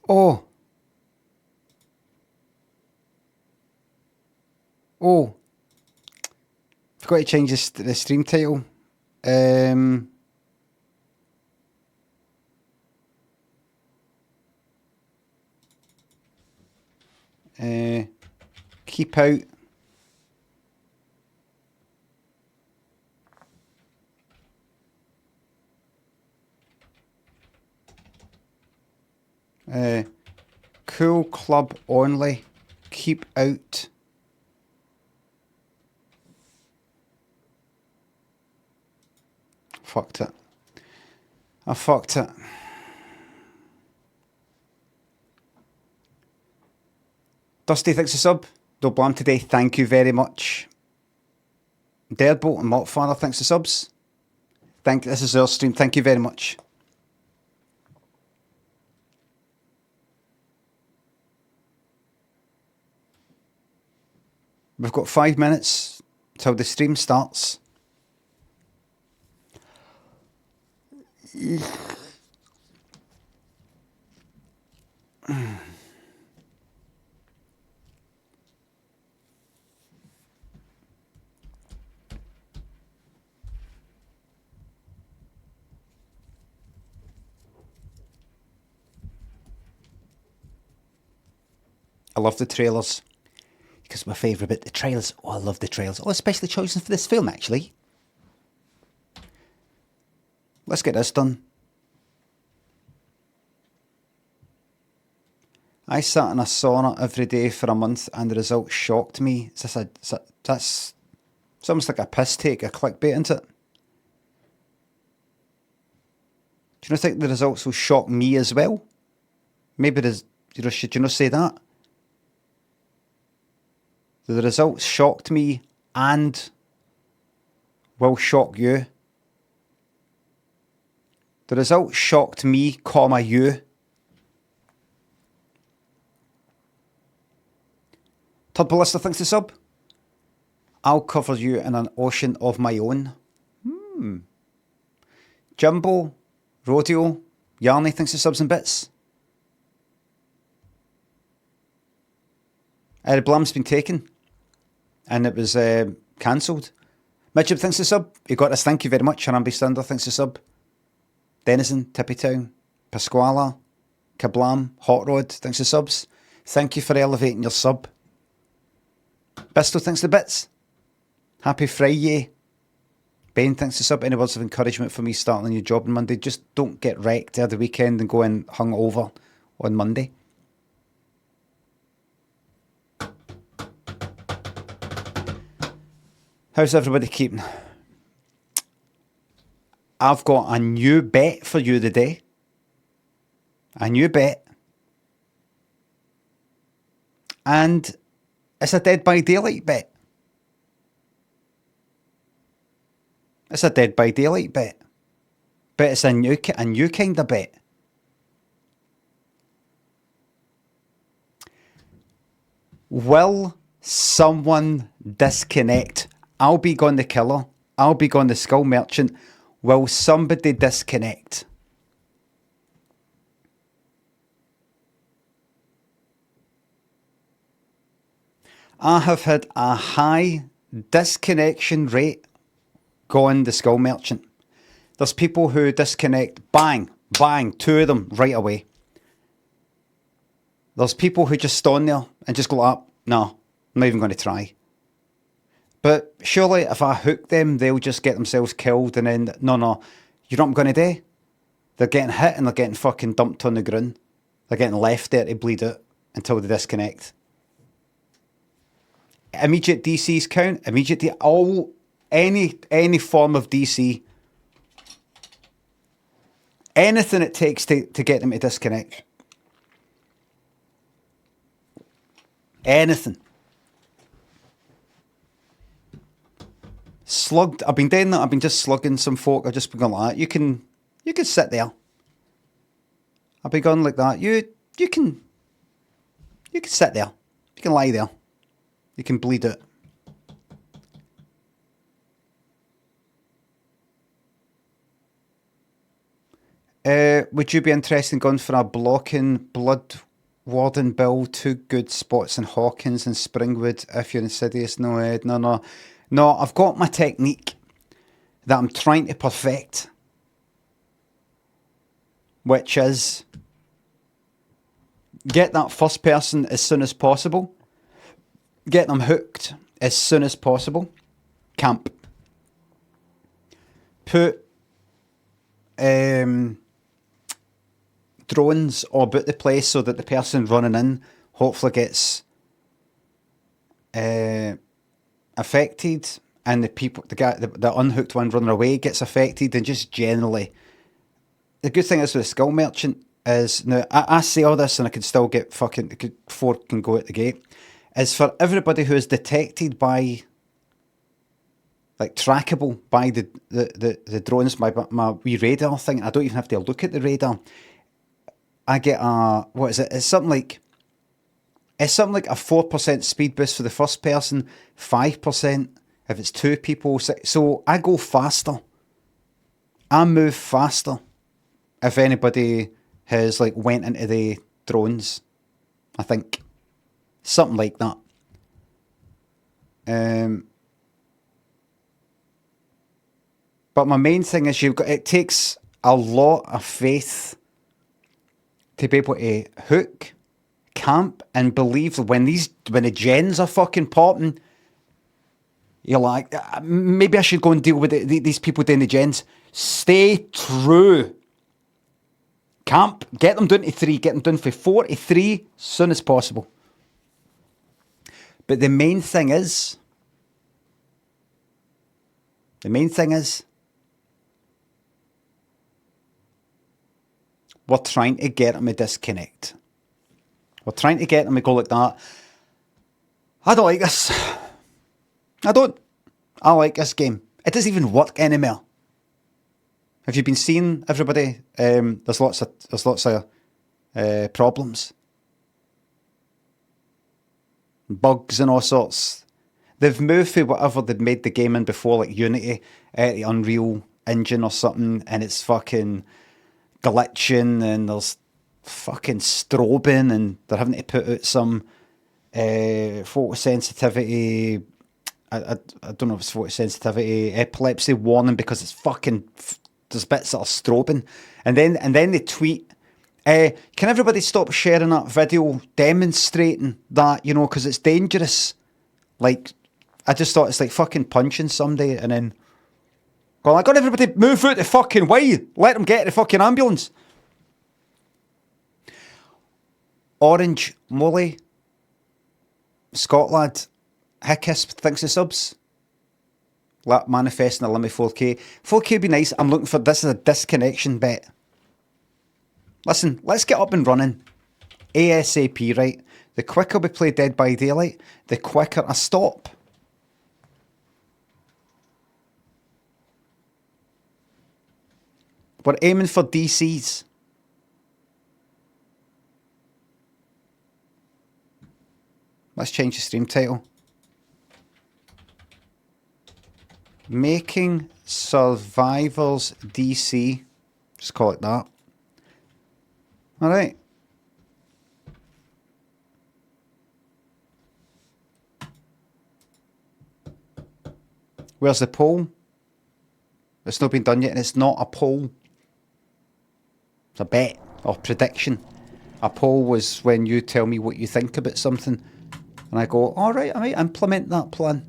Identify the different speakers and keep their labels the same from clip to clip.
Speaker 1: Oh. Oh. Forgot to change the stream title. Keep out. Cool club only. Keep out. Fucked it. I fucked it. Dusty, thanks a sub. No blam today. Thank you very much. Deadbolt and Maltfather, thanks a subs. This is our stream. Thank you very much. We've got 5 minutes till the stream starts. I love the trailers. Because my favourite bit, the trailers. Oh, I love the trailers. Oh, especially chosen for this film, actually. Let's get this done. I sat in a sauna every day for a month and the results shocked me. That's it's almost like a piss take, a clickbait, isn't it? Do you not think the results will shock me as well? Maybe should you not say that? The results shocked me and will shock you. The results shocked me, comma, you. Third Ballista thinks to sub. I'll cover you in an ocean of my own. Jumbo, Rodeo, Yarny thinks to subs and bits. The blam's been taken. And it was cancelled. Midgib thinks to sub. You got us, thank you very much. Harambe Stander thinks to sub. Denizen, Tippytown, Pasquala, Kablam, Hot Rod thinks to subs. Thank you for elevating your sub. Bisto thinks the bits. Happy Friday. Ben thinks to sub. Any words of encouragement for me starting a new job on Monday? Just don't get wrecked at the weekend and go in hungover on Monday. How's everybody keeping? I've got a new bet for you today. A new bet. And it's a Dead by Daylight bet. It's a Dead by Daylight bet. But it's a new kind of bet. Will someone disconnect? I'll be gone the killer. I'll be gone the skull merchant. Will somebody disconnect? I have had a high disconnection rate gone the skull merchant. There's people who disconnect, bang, bang, 2 of them right away. There's people who just stand there and just go up, no, I'm not even going to try. But surely if I hook them, they'll just get themselves killed and then, no, you know what I'm going to do? They're getting hit and they're getting fucking dumped on the ground. They're getting left there to bleed out until they disconnect. Immediate DCs count. Any form of DC. Anything it takes to get them to disconnect. Anything. Slugged. I've been doing that. I've been just slugging some folk. I've just been going like that. You can sit there. I've been going like that. You can sit there. You can lie there. You can bleed it. Would you be interested in going for a blocking blood warden bill? Two good spots in Hawkins and Springwood if you're insidious. No, Ed, no. No, I've got my technique that I'm trying to perfect, which is get that first person as soon as possible, get them hooked as soon as possible, camp. Put drones all about the place so that the person running in hopefully gets affected, and the unhooked one running away gets affected, and just generally. The good thing is with the skull merchant is, now I say all this and I can still get four can go at the gate, is for everybody who is detected by, like, trackable by the drones, my wee radar thing. I don't even have to look at the radar. I get what is it? It's something like a 4% speed boost for the first person, 5% if it's two people. So I go faster. I move faster if anybody has like went into the drones. I think something like that. But my main thing is it takes a lot of faith to be able to hook, camp, and believe that when the gens are fucking popping, you're like, maybe I should go and deal with these people doing the gens. Stay true. Camp, get them down to 3, get them down for 4 to 3 as soon as possible. But the main thing is, we're trying to get them to disconnect. We're trying to get them to go like that. I don't like this. I like this game. It doesn't even work anymore. Have you been seeing everybody? There's lots of problems, bugs and all sorts. They've moved for whatever they'd made the game in before, like Unity, the Unreal Engine or something, and it's fucking glitching, and there's fucking strobing, and they're having to put out some photosensitivity. I don't know if it's photosensitivity, epilepsy warning, because it's fucking. There's bits that are strobing, and then they tweet, can everybody stop sharing that video demonstrating that, because it's dangerous. Like, I just thought it's like fucking punching somebody and then going, I got everybody move out the fucking way, let them get to the fucking ambulance. Orange Molly Scotland Hickus thanks the subs. Manifesting a Limmy 4K. 4K would be nice. I'm looking for this as a disconnection bet. Listen, let's get up and running. ASAP, right? The quicker we play Dead by Daylight, the quicker I stop. We're aiming for DCs. Let's change the stream title. Making Survivors DC. Just call it that. Alright. Where's the poll? It's not been done yet, and it's not a poll. It's a bet or prediction. A poll was when you tell me what you think about something, and I go, alright, I might implement that plan.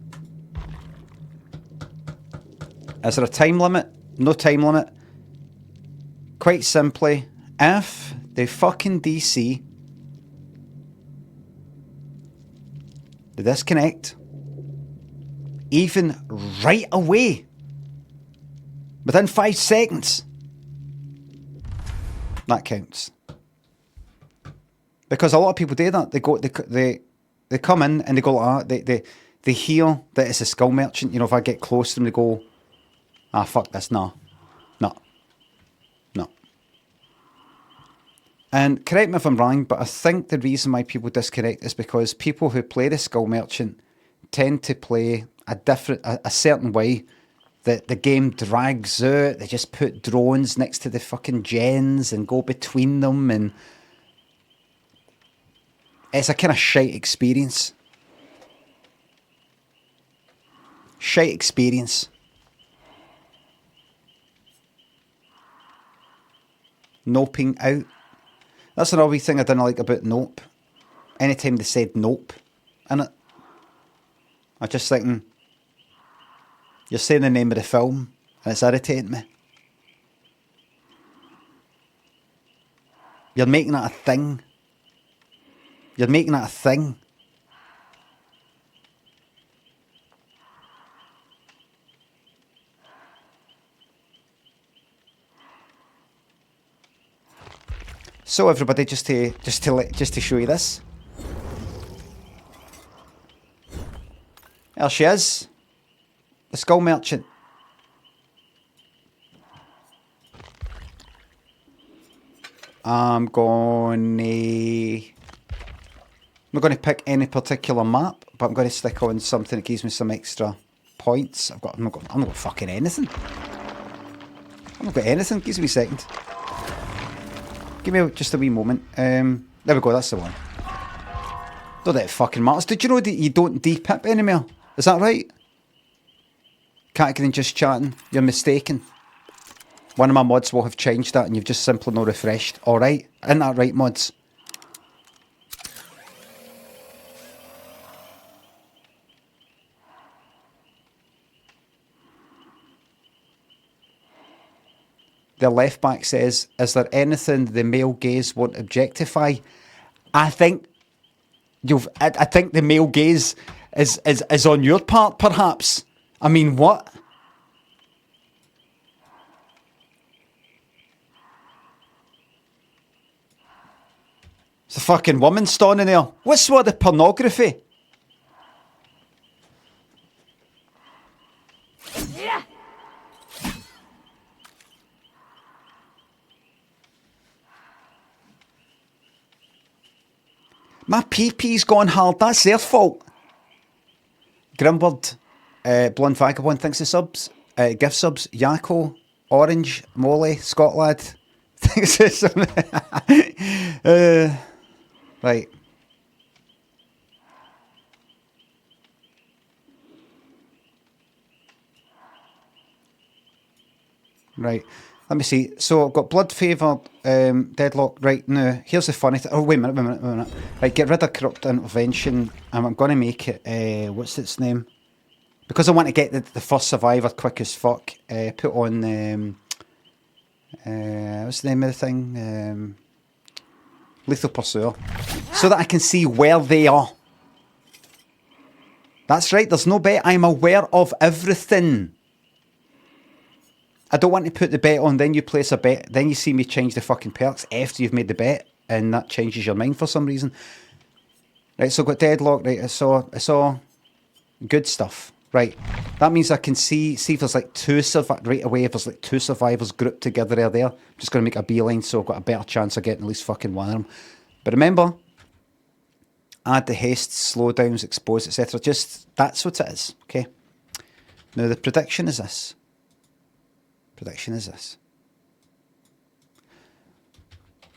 Speaker 1: Is there a time limit? No time limit. Quite simply, if the fucking DC, they disconnect, even right away, within 5 seconds, that counts. Because a lot of people do that. They come in and they go like that. They hear that it's a skull merchant. If I get close to them, they go, fuck this, no. And correct me if I'm wrong, but I think the reason why people disconnect is because people who play the skull merchant tend to play a certain way, The game drags out. They just put drones next to the fucking gens and go between them, and it's a kind of shite experience. Shite experience. Noping out. That's another wee thing I didn't like about Nope. Anytime they said Nope in it, I'm just thinking, you're saying the name of the film, and it's irritating me. You're making that a thing. You're making that a thing. So everybody, just to show you this. There she is. The Skull Merchant. I'm not going to pick any particular map, but I'm going to stick on something that gives me some extra points. I'm not got fucking anything. I've not got anything. Gives me a second. Give me just a wee moment. There we go. That's the one. Not that it fucking matters. Did you know that you don't de-pip anymore? Is that right? Category just chatting. You're mistaken. One of my mods will have changed that and you've just simply not refreshed. Alright. Isn't that right, mods? The left back says, is there anything the male gaze won't objectify? I think I think the male gaze is on your part, perhaps. I mean, what? It's a fucking woman standing there. What's with the pornography? My pee-pee's gone hard. That's their fault. Grimbird, Blonde Vagabond, thanks for subs. Gift subs. Yako, Orange, Molly, Scotland. Thanks for subs. Right. Right. Let me see. So I've got Blood Favour, Deadlock. Right, now, here's the funny thing. Oh, wait a minute. Right, get rid of Corrupt Intervention. And I'm going to make it, what's its name? Because I want to get the first survivor quick as fuck. Put on, what's the name of the thing? Lethal Pursuer. So that I can see where they are. That's right, there's no bet. I'm aware of everything. I don't want to put the bet on, then you place a bet, then you see me change the fucking perks after you've made the bet, and that changes your mind for some reason. Right, so I've got Deadlock, right, I saw good stuff. Right, that means I can see if there's like right away, if there's like two survivors grouped together there. I'm just going to make a beeline, so I've got a better chance of getting at least fucking one of them. But remember, add the hastes, slowdowns, expose, etc. Just, that's what it is, okay? Now the prediction is this.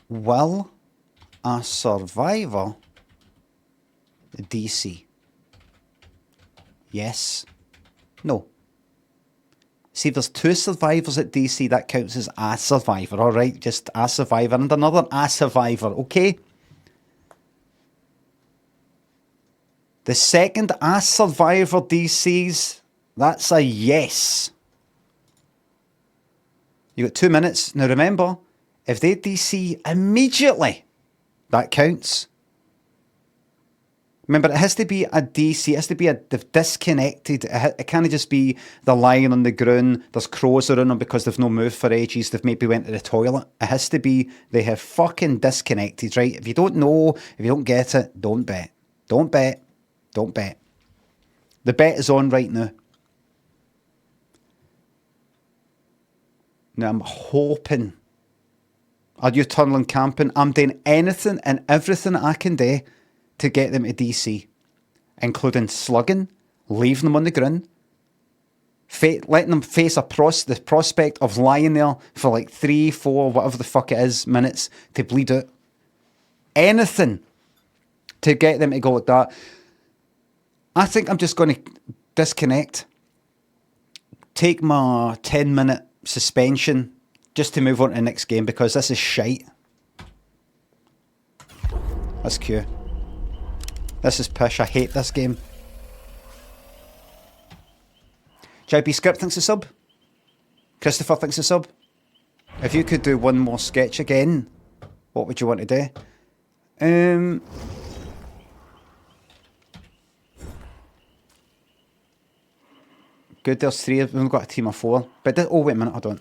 Speaker 1: Will a survivor DC? Yes. No. See, if there's two survivors at DC, that counts as a survivor, alright? Just a survivor and another a survivor, okay? The second a survivor DCs, that's a yes. You got 2 minutes. Now remember, if they DC immediately, that counts. Remember, it has to be a DC. It has to be they've disconnected. It can't just be they're lying on the ground. There's crows around them because they've no moved for ages. They've maybe went to the toilet. It has to be they have fucking disconnected, right? If you don't know, if you don't get it, don't bet. Don't bet. Don't bet. The bet is on right now. Now, I'm hoping. Are you tunneling camping? I'm doing anything and everything I can do to get them to DC, including slugging, leaving them on the ground, letting them face the prospect of lying there for like 3, 4, whatever the fuck it is, minutes to bleed out. Anything to get them to go like that. I think I'm just going to disconnect, take my 10-minute suspension just to move on to the next game, because this is shite. That's Q. This is pish. I hate this game. JB Script thinks a sub. Christopher thinks a sub. If you could do one more sketch again, what would you want to do? Good, there's 3 of them. We've got a team of 4. But oh, wait a minute, hold on.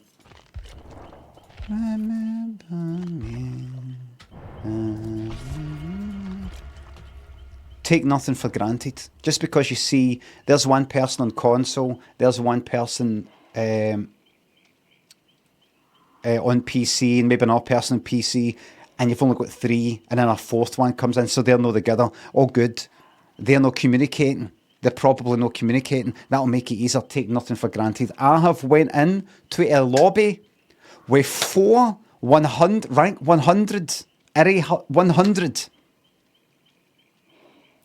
Speaker 1: Take nothing for granted. Just because you see there's one person on console, there's one person on PC, and maybe another person on PC, and you've only got 3, and then a 4th one comes in, so they're not together. Oh, good. They're not communicating. They're probably not communicating. That'll make it easier. Take nothing for granted. I have went in to a lobby with 4 rank 100. 100.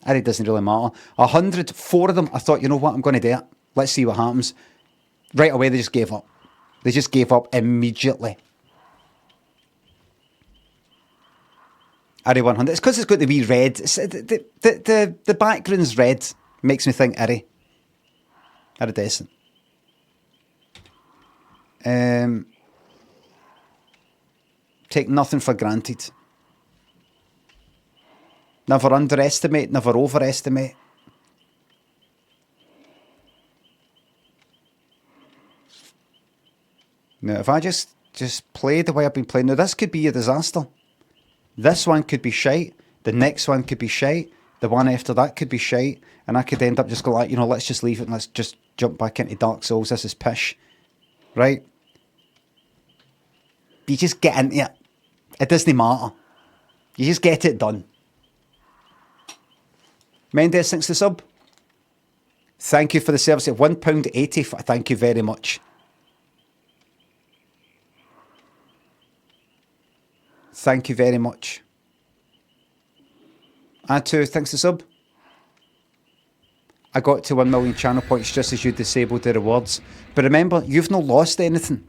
Speaker 1: It doesn't really matter. 100, 4 of them, I thought, you know what, I'm going to do it. Let's see what happens. Right away, they just gave up. They just gave up immediately. Array 100. It's because it's got to be red. It's, the background's red. Makes me think Array. Iridescent. Take nothing for granted. Never underestimate, never overestimate. Now, if I just play the way I've been playing, now this could be a disaster. This one could be shite. The next one could be shite. The one after that could be shite. And I could end up just going like, you know, let's just leave it and let's just jump back into Dark Souls. This is pish. Right? You just get into it. It doesn't matter. You just get it done. Mendes thanks the sub. Thank you for the service at £1.80. Thank you very much. Thank you very much. Atu thanks the sub. I got to 1 million channel points just as you disabled the rewards. But remember, you've not lost anything.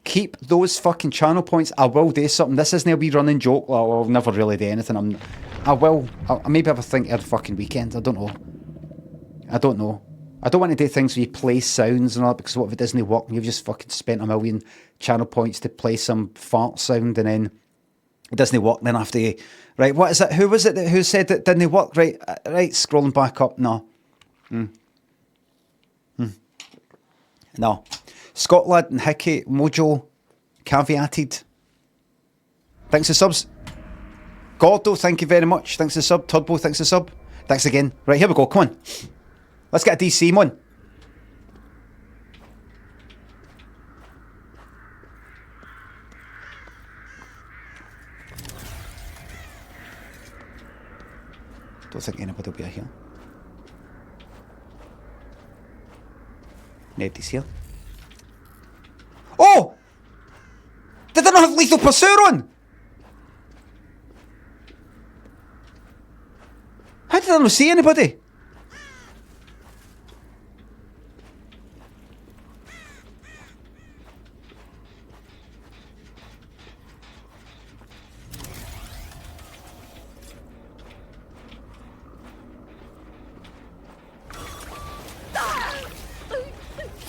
Speaker 1: Keep those fucking channel points. I will do something. This isn't a wee running joke. Well, I'll never really do anything. I'll maybe have a think every fucking weekend. I don't know. I don't want to do things where you play sounds and all that, because what if it doesn't work and you've just fucking spent 1 million channel points to play some fart sound and then it doesn't work. Then after you, right, what is it? Who was it who said that didn't work? Right, scrolling back up. No. No. Scotland and Hickey, Mojo, caveated. Thanks for subs. Gordo, thank you very much. Thanks for sub. Turbo, thanks for sub. Thanks again. Right, here we go. Come on. Let's get a DC, man. Don't think anybody will be here. Nobody's here. Oh! Did I not have Lethal Pursuit on? How did I not see anybody?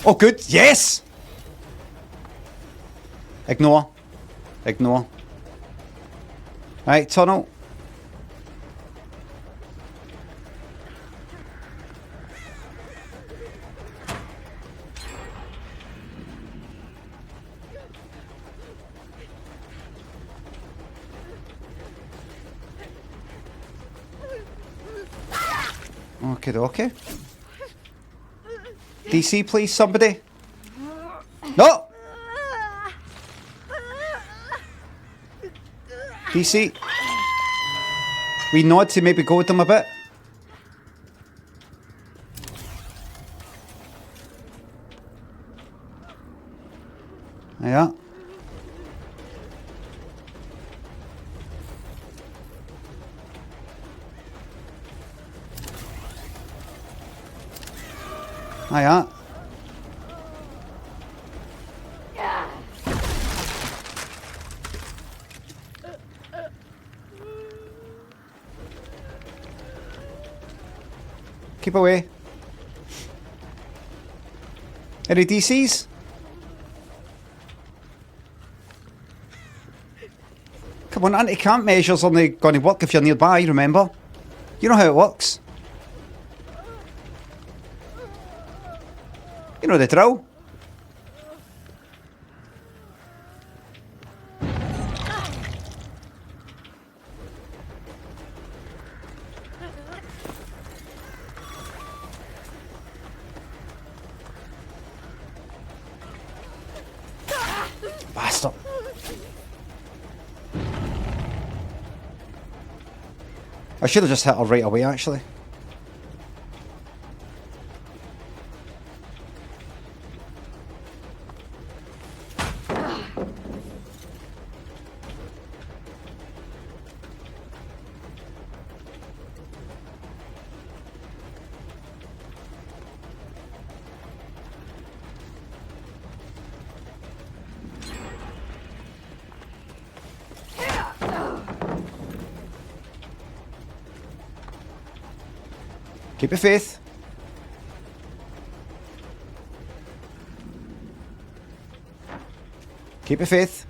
Speaker 1: Oh, good. Yes! Ignore. Right, tunnel. Okay. DC, please, somebody. No! DC. We nod to maybe go with them a bit. Yeah. Yeah. Keep away. Any DCs? Come on, anti-camp measures only going to work if you're nearby, remember? You know how it works. You know the drill. Bastard. I should have just hit her right away, actually. Keep your faith. Keep your faith.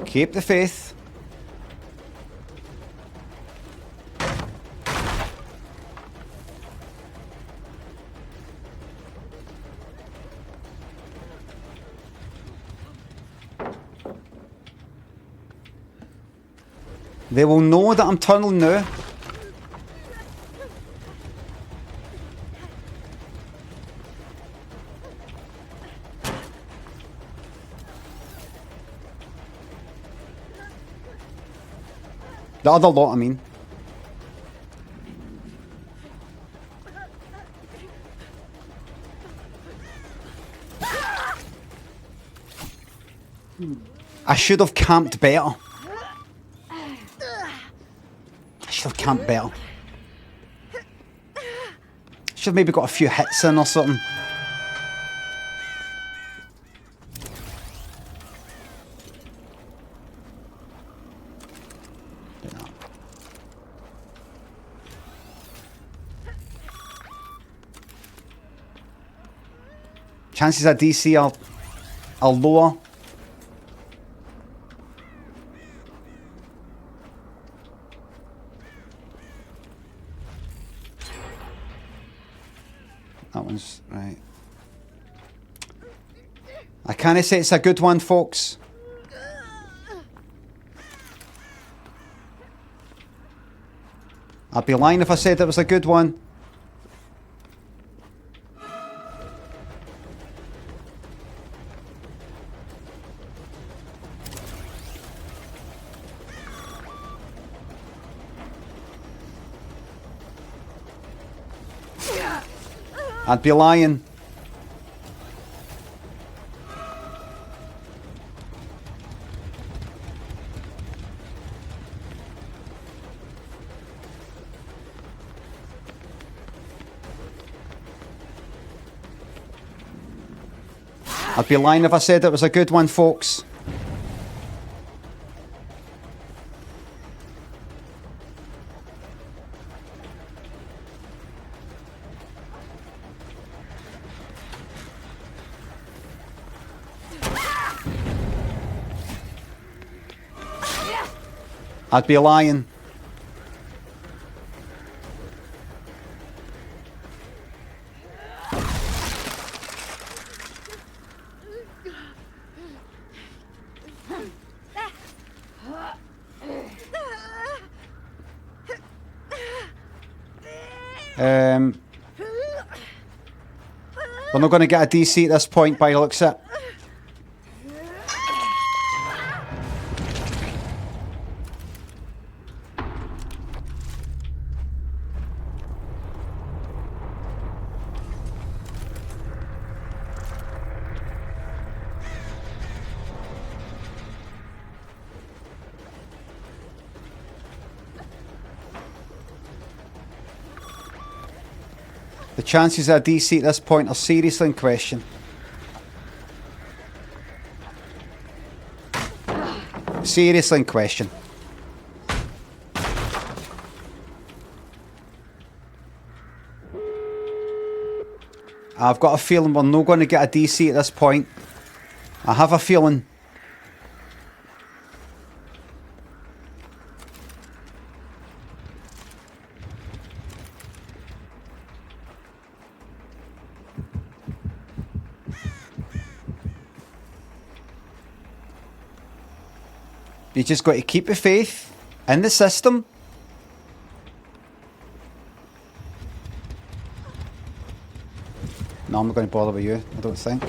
Speaker 1: Keep the faith. They will know that I'm tunneling now. The other lot, I mean. I should have camped better. Should have camped better. Should have maybe got a few hits in or something. Chances of DC are lower. That one's right. I can't say it's a good one, folks. I'd be lying if I said it was a good one. I'd be lying. I'd be lying if I said it was a good one, folks. I'd be lying. We're not going to get a DC at this point by the looks of it. The chances of a DC at this point are seriously in question. Seriously in question. I've got a feeling we're not going to get a DC at this point. I have a feeling. You just got to keep the faith in the system. No, I'm not going to bother with you, I don't think.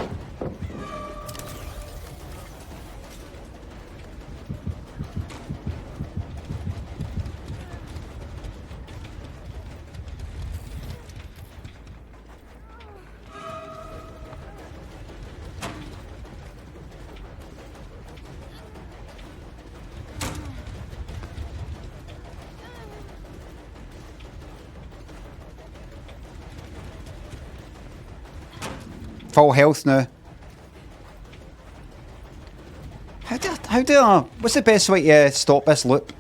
Speaker 1: Full health now. What's the best way to stop this loop?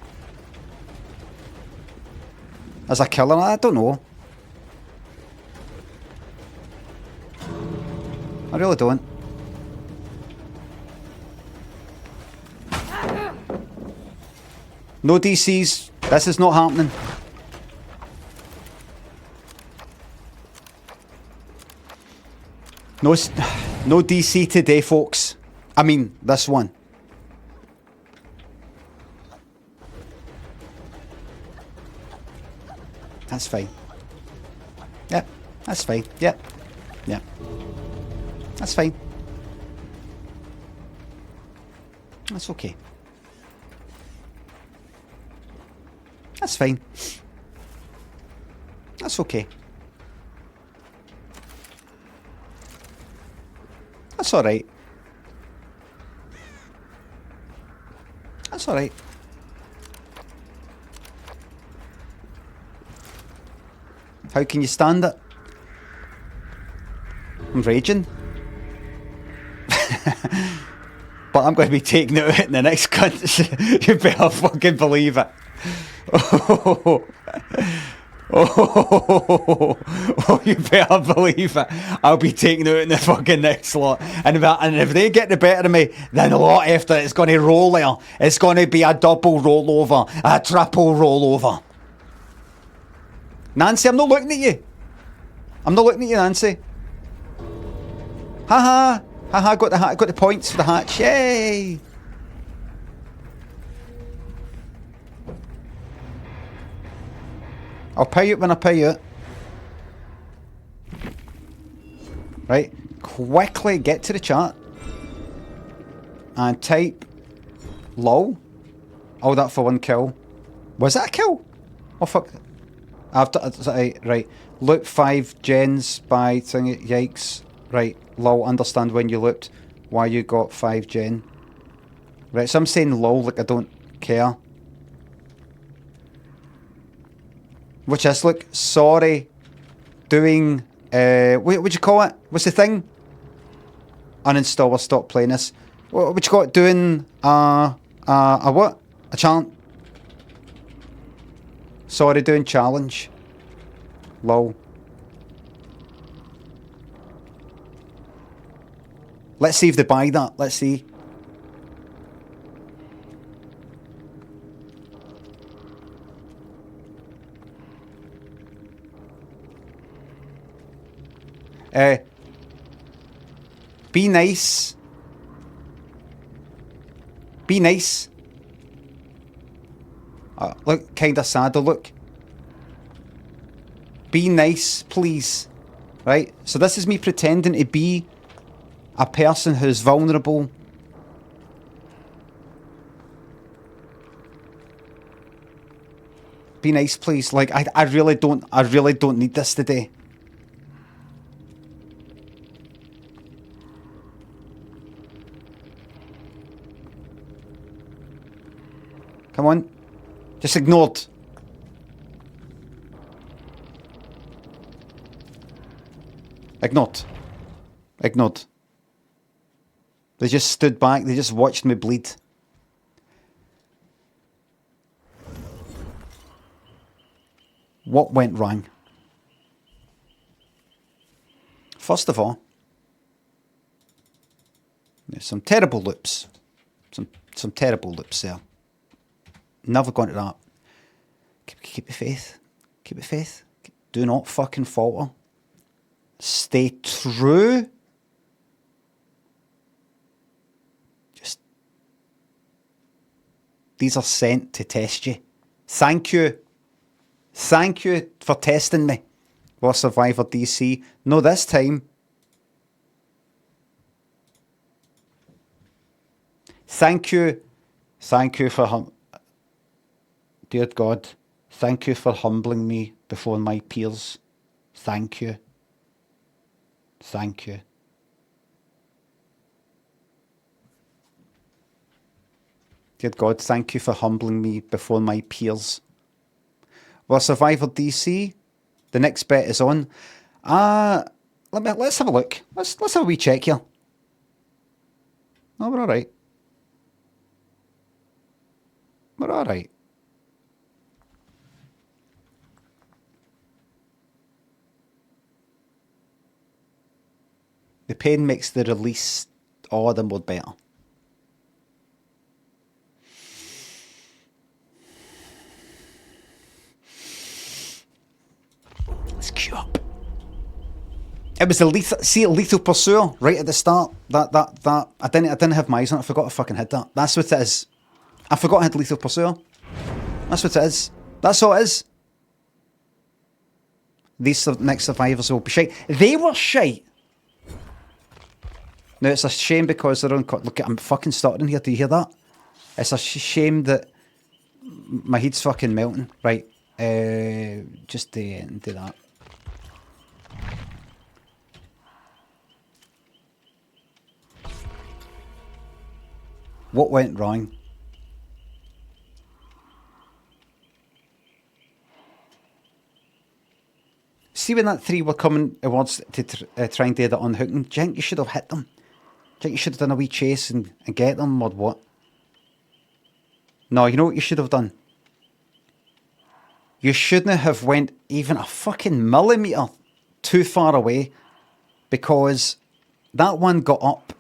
Speaker 1: As a killer? I don't know. I really don't. No DCs. This is not happening. No DC today, folks. I mean, this one. That's fine. Yep, that's fine. Yep. Yep. That's fine. That's okay. That's fine. That's okay. That's alright. That's alright. How can you stand it? I'm raging. But I'm going to be taking it out in the next cunt. You better fucking believe it. Oh, you better believe it. I'll be taking it out in the fucking next lot. And if they get the better of me, then a lot after it's going to roll there. It's going to be a double rollover, a triple rollover. Nancy, I'm not looking at you. I'm not looking at you, Nancy. Haha. Haha, got the points for the hatch. Yay. I'll pay it when I pay it. Right. Quickly get to the chat. And type lol. Oh, that for one kill. Was that a kill? Oh, fuck. Right. Loop 5 gens by thingy. Yikes. Right. Lol. Understand when you looped. Why you got 5 gen. Right. So I'm saying lol like I don't care. Which is, look, sorry, doing, what would you call it? What's the thing? Uninstall or stop playing this. What would you call it? Doing, a what? A challenge? Sorry, doing challenge. Lol. Let's see if they buy that. Let's see. Be nice. Be nice. Look, kinda sad, look. Be nice, please. Right? So this is me pretending to be a person who's vulnerable. Be nice, please. Like, I really don't need this today. Come on. Just ignored. Ignored. Ignored. They just stood back. They just watched me bleed. What went wrong? First of all, there's some terrible loops. Some terrible loops there. Never going to that. Keep the faith. Keep the faith. Do not fucking falter. Stay true. Just. These are sent to test you. Thank you. Thank you for testing me. War Survivor DC. No, this time. Thank you. Thank you for... Dear God, thank you for humbling me before my peers. Thank you. Thank you. Dear God, thank you for humbling me before my peers. Well, Survivor DC, the next bet is on. Let's have a look. Let's have a wee check here. No, we're all right. We're all right. The pain makes the release all the more better. Let's queue up. It was a lethal pursuer right at the start. That I didn't have my eyes on it. I forgot I fucking had that. That's what it is. I forgot I had lethal pursuer. That's what it is. That's all it is. These next survivors will be shite. They were shite. Now, it's a shame because they're on... Look, I'm fucking stuttering here. Do you hear that? It's a shame that my head's fucking melting. Right. Just do that. What went wrong? See when that three were coming towards to try and do that unhooking? Do you think you should have hit them? Do you think you should have done a wee chase and get them or what? No, you know what you should have done? You shouldn't have went even a fucking millimetre too far away because that one got up.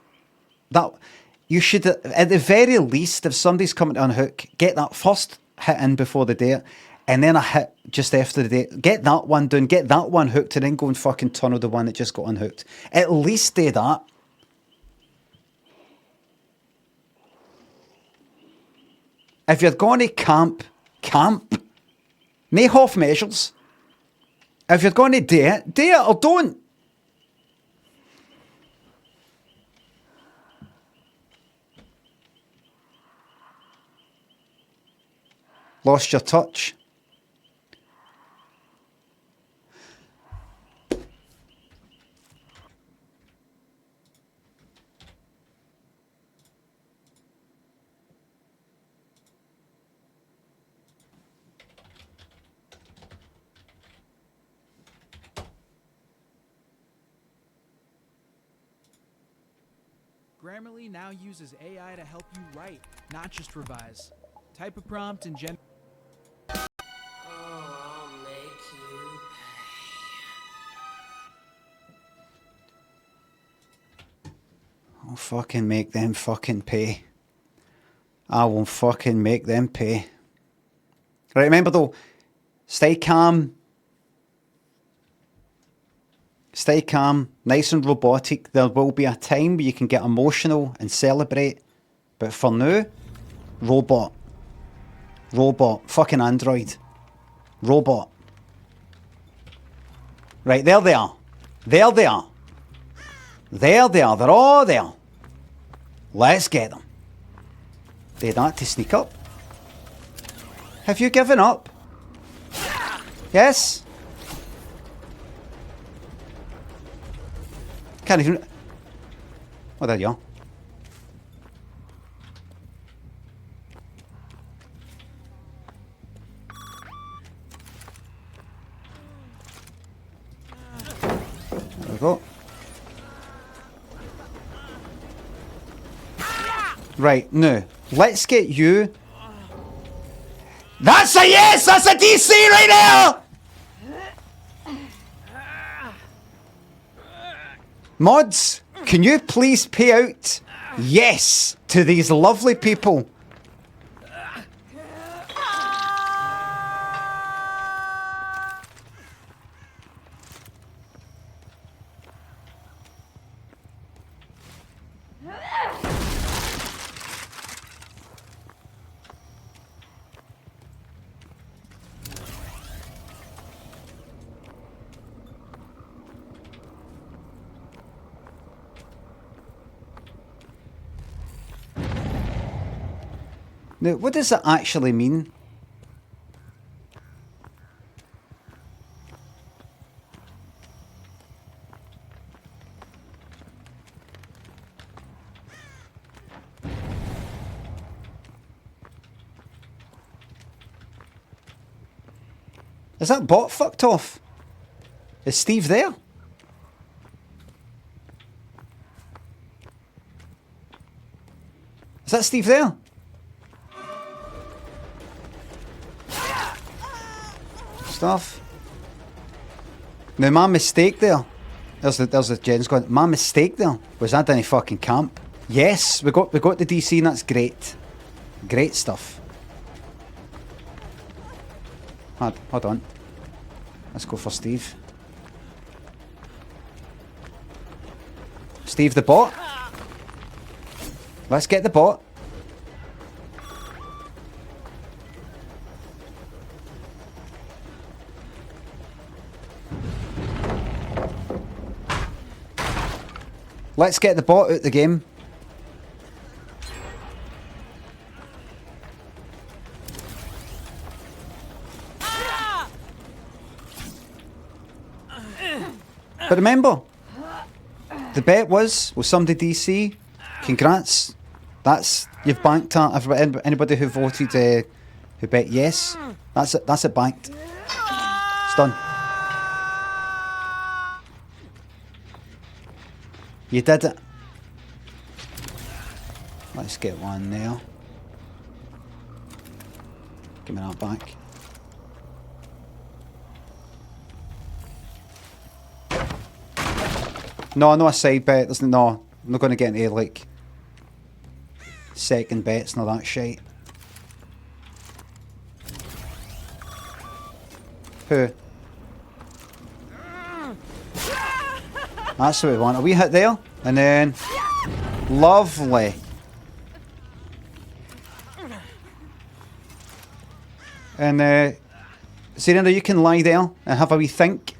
Speaker 1: That you should, at the very least, if somebody's coming to unhook, get that first hit in before the date and then a hit just after the date. Get that one done, get that one hooked and then go and fucking tunnel the one that just got unhooked. At least do that. If you're going to camp. Make half measures. If you're going to do it or don't. Lost your touch.
Speaker 2: Grammarly now uses AI to help you write, not just revise. Type a prompt and
Speaker 3: Oh, I'll make you pay.
Speaker 1: I'll fucking make them fucking pay. I will fucking make them pay. Right, remember though, stay calm. Stay calm, nice and robotic. There will be a time where you can get emotional and celebrate. But for now, robot. Robot. Fucking android. Robot. Right, there they are. There they are. There they are. They're all there. Let's get them. Do that to sneak up. Have you given up? Yes? Can't even... Oh, there you are. There we go. Right, now, let's get you... That's a yes! That's a DC right there! Mods, can you please pay out yes to these lovely people? Now, what does that actually mean? Is that bot fucked off? Is Steve there? Is that Steve there? Stuff. Now my mistake there. There's the Jen's going. My mistake there was I didn't fucking camp. Yes, we got the DC and that's great. Great stuff. Hold on. Let's go for Steve. Steve the bot. Let's get the bot. Let's get the bot out the game. But remember, the bet was somebody DC. Congrats. That's you've banked that. Anybody who voted, who bet yes, that's it. That's it banked. It's done. You did it. Let's get one there. Give me that back. No, a side bet. I'm not going to get into like second bets and all that shit. Who? That's what we want. A wee hit there, and then lovely. And Serena, you can lie there and have a wee think.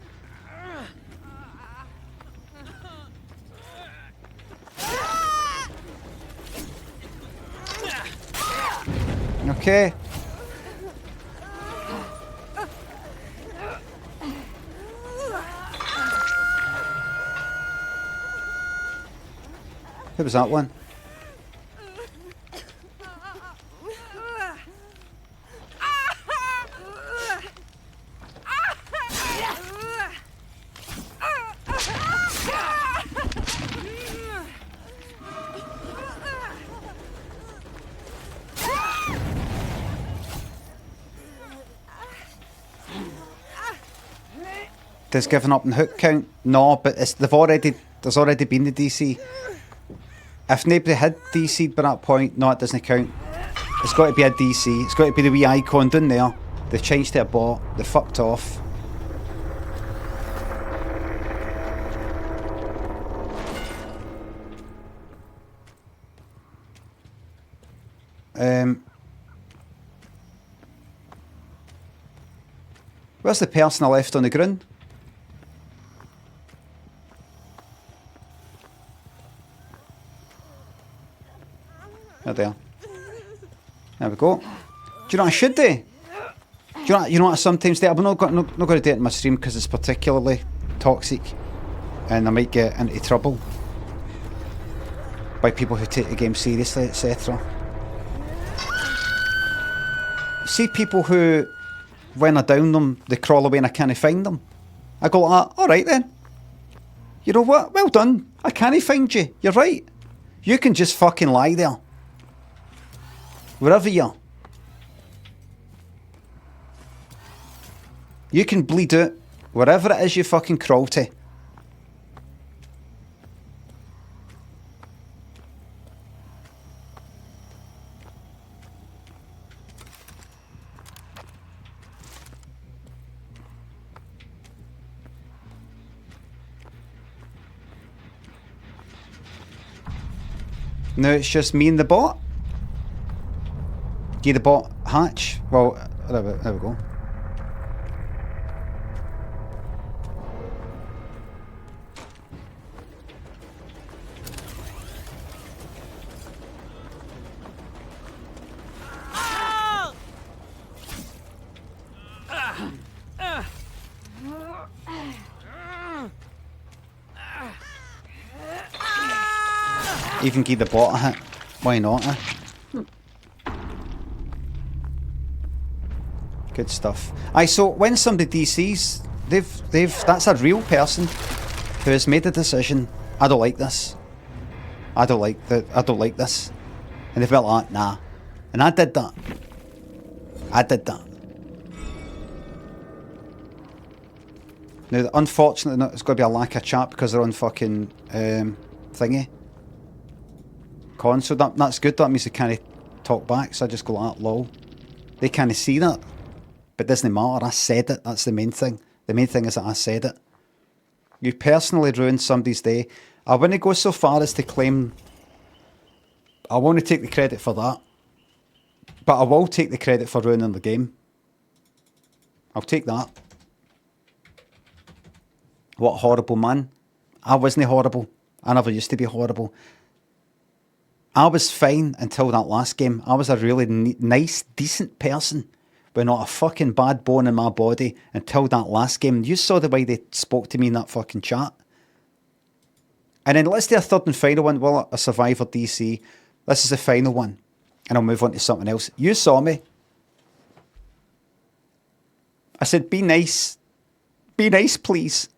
Speaker 1: Okay. Who was that one? Does giving up on hook count? No, but there's already been the DC. If nobody had DC'd by that point, no, it doesn't count. It's got to be a DC. It's got to be the wee icon down there. They've changed their bot. They fucked off. Where's the person I left on the ground? There. There we go. Do you know what I should do? You know what I sometimes do? I'm not going to do it in my stream because it's particularly toxic and I might get into trouble by people who take the game seriously, etc. See people who, when I down them, they crawl away and I can't find them. I go like that, alright then. You know what? Well done. I can't find you. You're right. You can just fucking lie there. Wherever you are. You can bleed out wherever it is you fucking crawl to. Now it's just me and the bot. Do the bot hatch? Well, there we go. Even give the bot a hit. Why not? Good stuff. So when somebody DCs, that's a real person who has made a decision. I don't like this. I don't like this. And they felt like, nah. And I did that. Now, unfortunately, it's going to be a lack of chat because they're on fucking thingy. Console. That's good. That means they can't talk back. So I just go like that, lol. They can't see that. But it doesn't matter. I said it. That's the main thing. The main thing is that I said it. You personally ruined somebody's day. I wouldn't go so far as to claim... I want to take the credit for that. But I will take the credit for ruining the game. I'll take that. What a horrible man. I wasn't horrible. I never used to be horrible. I was fine until that last game. I was a really nice, decent person with not a fucking bad bone in my body until that last game. You saw the way they spoke to me in that fucking chat. And then let's do a third and final one. Well, a Survivor DC. This is the final one. And I'll move on to something else. You saw me. I said, be nice. Be nice, please.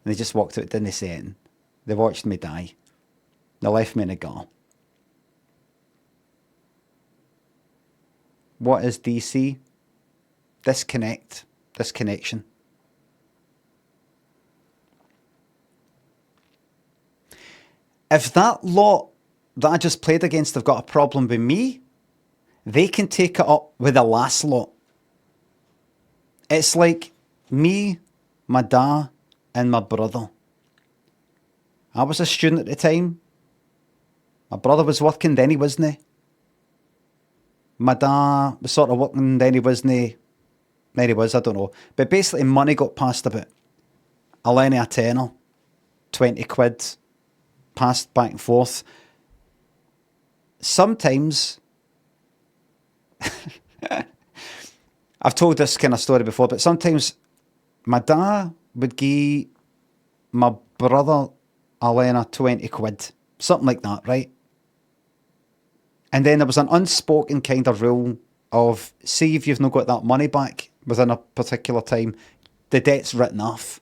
Speaker 1: And they just walked out, didn't they say anything? They watched me die. They left me in a gar. What is DC? Disconnect. Disconnection. If that lot that I just played against have got a problem with me, they can take it up with the last lot. It's like me, my dad, and my brother. I was a student at the time. My brother was working, then he wasn't. My dad was sort of working, then he wasn't. Then he was, I don't know. But basically money got passed about. A lenny a tenner, 20 quid, passed back and forth. Sometimes, I've told this kind of story before, but sometimes my dad would give my brother Alena 20 quid, something like that, right? And then there was an unspoken kind of rule of, see if you've not got that money back within a particular time, the debt's written off.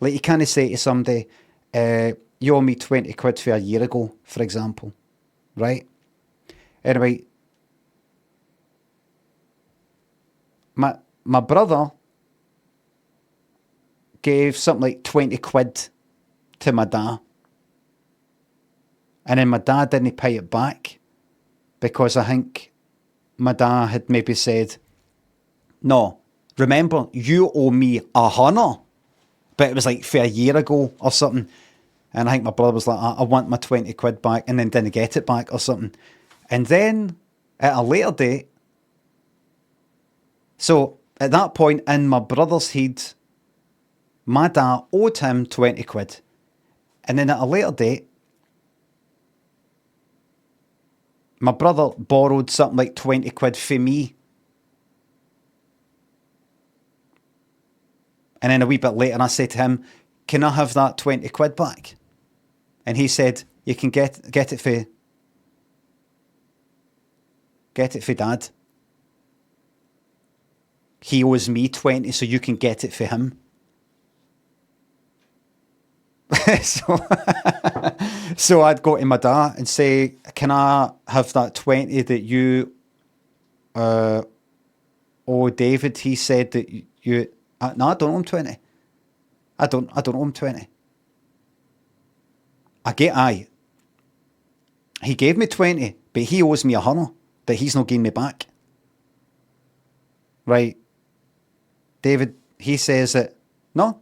Speaker 1: Like you can't say to somebody, you owe me 20 quid for a year ago, for example, right? Anyway, my brother gave something like 20 quid to my dad. And then my dad didn't pay it back because I think my dad had maybe said, no, remember, you owe me 100, but it was like for a year ago or something. And I think my brother was like, I want my 20 quid back, and then didn't get it back or something. And then at a later date, so at that point in my brother's head, my dad owed him 20 quid. And then at a later date, my brother borrowed something like 20 quid for me. And then a wee bit later, I said to him, can I have that 20 quid back? And he said, you can get it for dad. He owes me 20, so you can get it for him. So I'd go to my dad and say, can I have that 20 that you owe David? He said that you no, I don't owe him 20. I don't owe him 20. Aye. He gave me 20, but he owes me 100 that he's not giving me back. Right. David, he says that, no,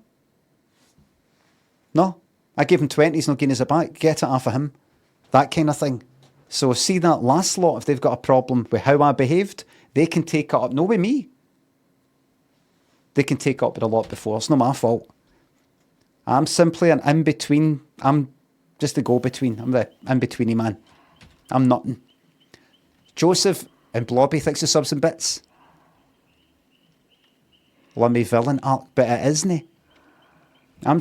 Speaker 1: I gave him 20, he's not giving us it back. Get it off of him. That kind of thing. So see that last lot, if they've got a problem with how I behaved, they can take it up. No, with me. They can take it up with a lot before. It's not my fault. I'm simply an in-between. I'm just the go-between. I'm the in-betweeny man. I'm nothing. Joseph and Blobby thinks of subs and bits. Limmy villain arc, but it isn't. I'm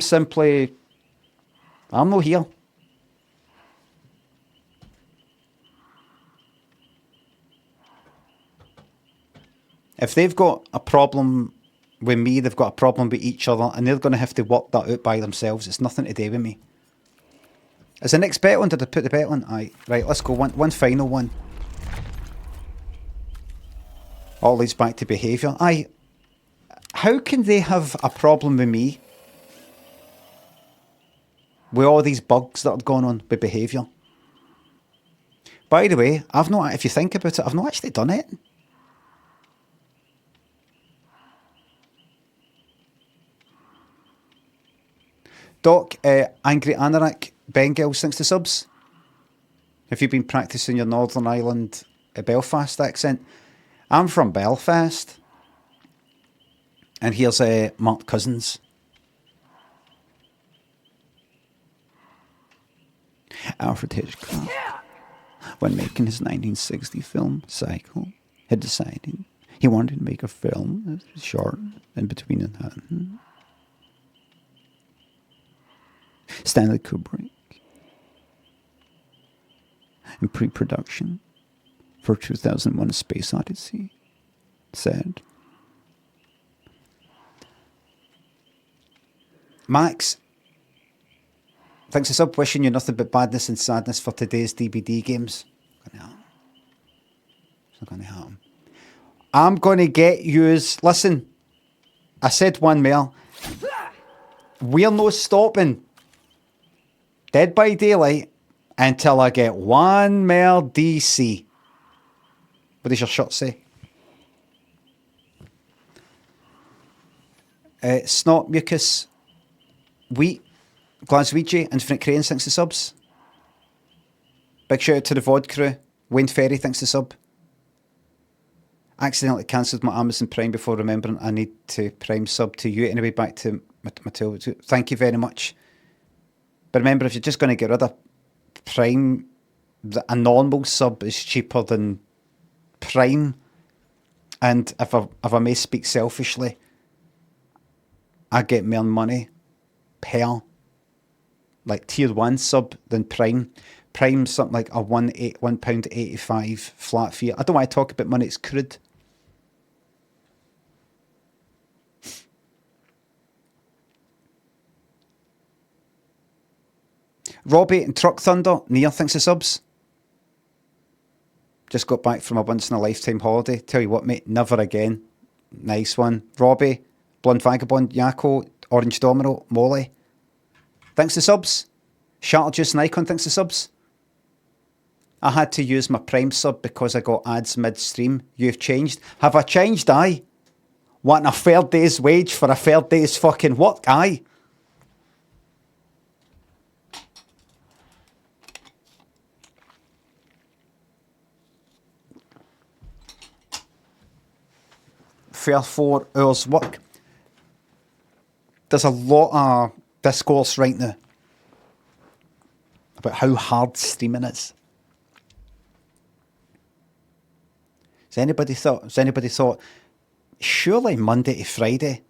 Speaker 1: not here. If they've got a problem with me, they've got a problem with each other, and they're going to have to work that out by themselves. It's nothing to do with me. Is the next bet on? Did I put the bet on? Aye. Right, let's go. One final one. All leads back to behaviour. Aye. How can they have a problem with me with all these bugs that are going on with behaviour? By the way, if you think about it, I've not actually done it. Doc, Angry Anorak, Bengals, thanks to subs. Have you been practising your Northern Ireland Belfast accent? I'm from Belfast. And here's Mark Cousins. Alfred Hitchcock, when making his 1960 film Psycho, had decided he wanted to make a film that was short in between and Stanley Kubrick in pre-production for 2001: A Space Odyssey said, Max, thanks a sub, wishing you nothing but badness and sadness for today's DBD games. It's not going to happen. I'm going to get yous. Listen, I said one more. We're no stopping Dead by Daylight until I get one more DC. What does your shirt say? Snot, Mucus, Wheat, Glaswegian, Infinite Crane, thanks to subs. Big shout out to the VOD crew. Wayne Ferry, thanks to sub. Accidentally cancelled my Amazon Prime before remembering I need to Prime sub to you. Anyway, back to Matilda. Thank you very much. But remember, if you're just going to get rid of Prime, a normal sub is cheaper than Prime. And if I may speak selfishly, I get more money per like tier 1 sub than Prime. Prime's something like a £1.85 flat fee. I don't want to talk about money, it's crude. Robbie and Truck Thunder, Near, thanks for subs. Just got back from a once in a lifetime holiday. Tell you what, mate, never again. Nice one. Robbie, Blonde Vagabond, Yako, Orange Domino, Molly. Thanks to subs. Charterjuice and Icon, thanks to subs. I had to use my Prime sub because I got ads midstream. You've changed. Have I changed? Aye. Wanting a fair day's wage for a fair day's fucking work? Aye. Fair 4 hours work. There's a lot of discourse right now about how hard streaming is. Has anybody thought, surely Monday to Friday,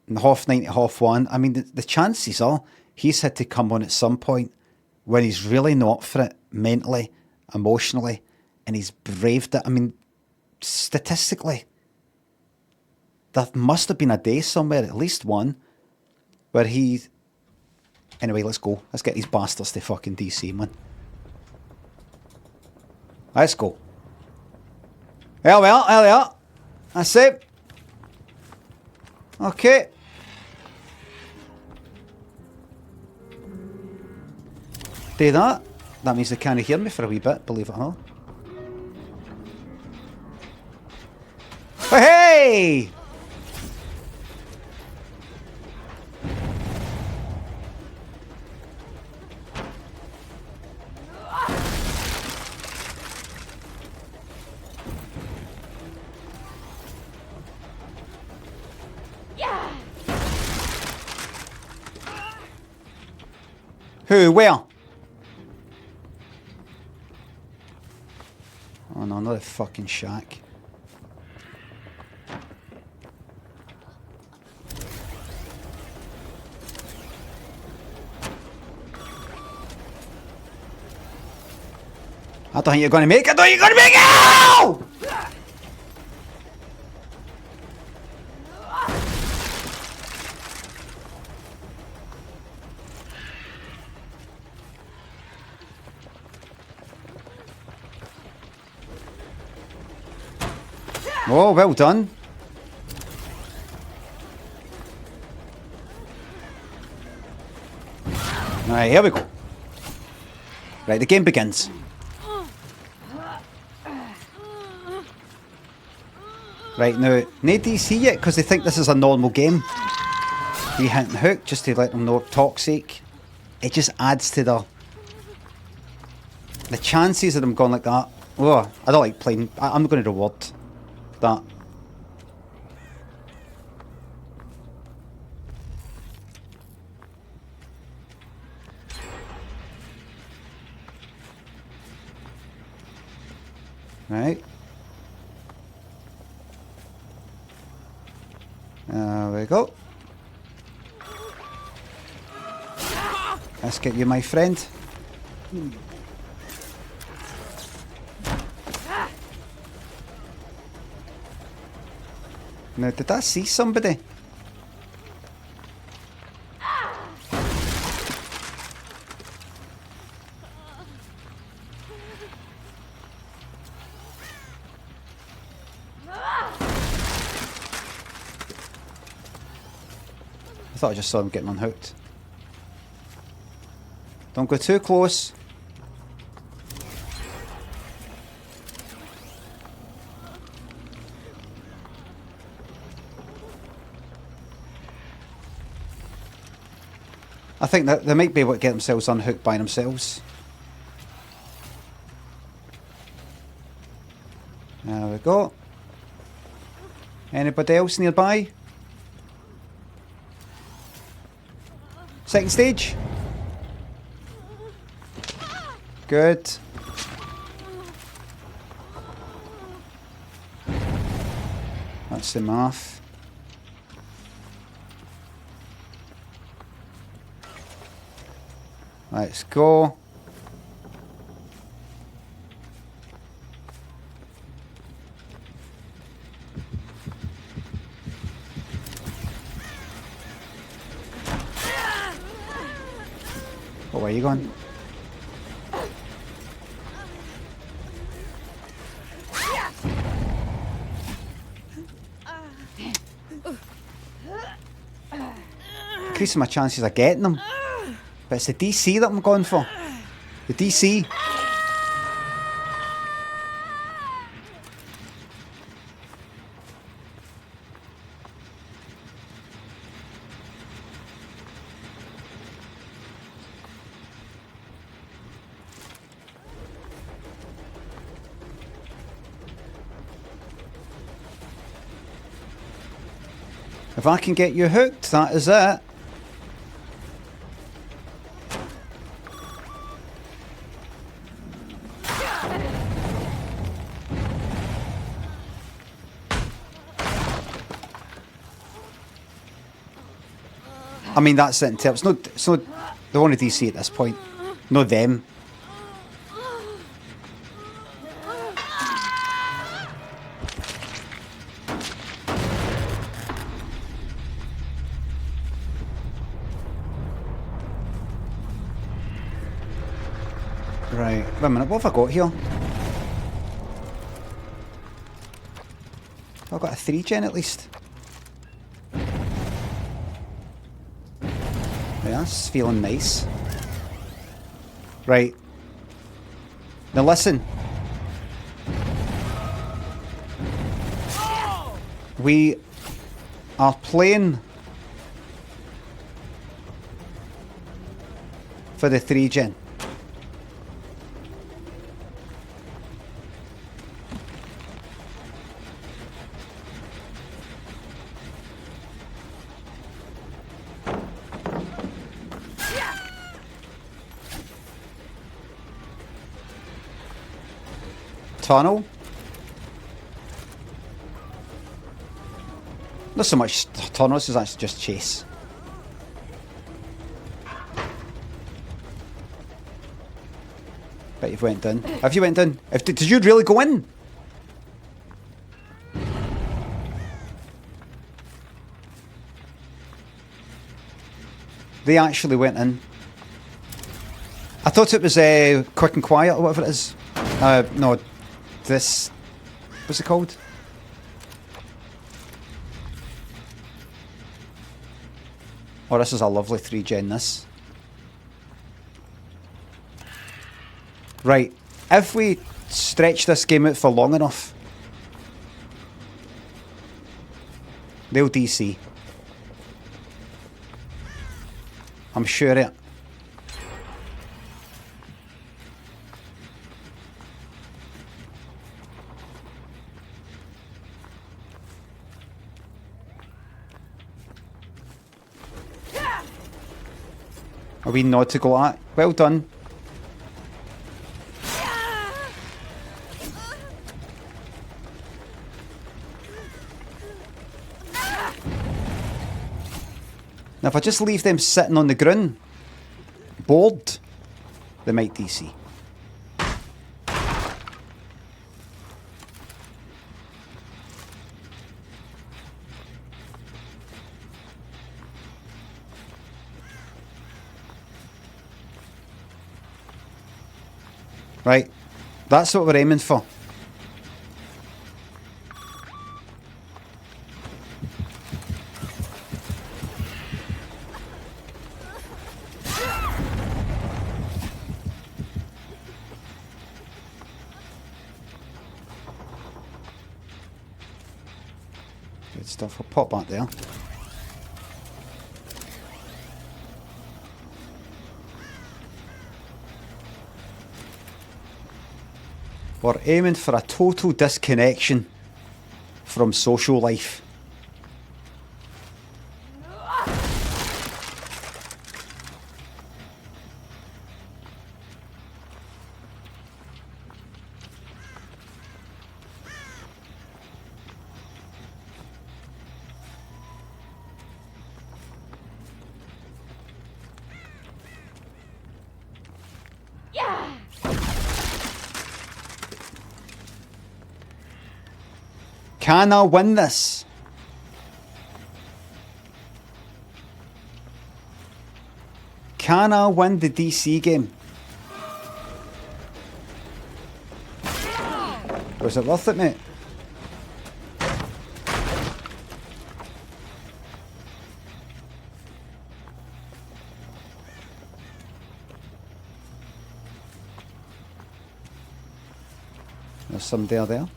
Speaker 1: and 9:30 to 1:30, I mean, the chances are he's had to come on at some point when he's really not for it mentally, emotionally, and he's braved it. I mean, statistically, there must have been a day somewhere, at least one, where he Anyway, let's go. Let's get these bastards to fucking DC, man. Let's go. There we are. That's it. Okay. Do that. That means they can't hear me for a wee bit, believe it or not. Hey! Who? Where? Oh no, another fucking shack. I don't think you're going to make it. I don't think you're going to make it! Ow! Oh, well done. Alright, here we go. Right, the game begins. Right, now, no DC yet, because they think this is a normal game. You hit and hook, just to let them know toxic. It just adds to the chances of them going like that. Oh, I don't like playing. I'm going to reward that. Right. There we go. Let's get you, my friend. Now, did I see somebody? I thought I just saw him getting unhooked. Don't go too close. I think that they might be able to get themselves unhooked by themselves. There we go. Anybody else nearby? Second stage. Good. That's the math. Let's go. Oh, where are you going? Increasing my chances of getting them. But it's the DC that I'm going for. The DC. If I can get you hooked, that is it. I mean, that's it. It's not they want to DC at this point. Not them. Right. Wait a minute, what have I got here? I've got a 3 gen at least. Yeah, that's feeling nice. Right. Now listen. We are playing for the 3 gen. Tunnel. Not so much tunnels as that's just chase. Bet you've went down. Have you went down? Did you really go in? They actually went in. I thought it was quick and quiet or whatever it is. No, this. What's it called? Oh, this is a lovely 3 gen. This. Right. If we stretch this game out for long enough, they'll DC. I'm sure it. A wee nod to go at. Well done. Now if I just leave them sitting on the ground, bored, they might DC. Right, that's what we're aiming for. Good stuff, I'll pop back there. We're aiming for a total disconnection from social life. Can I win this? Can I win the DC game? Was it worth it, mate? There's somebody there.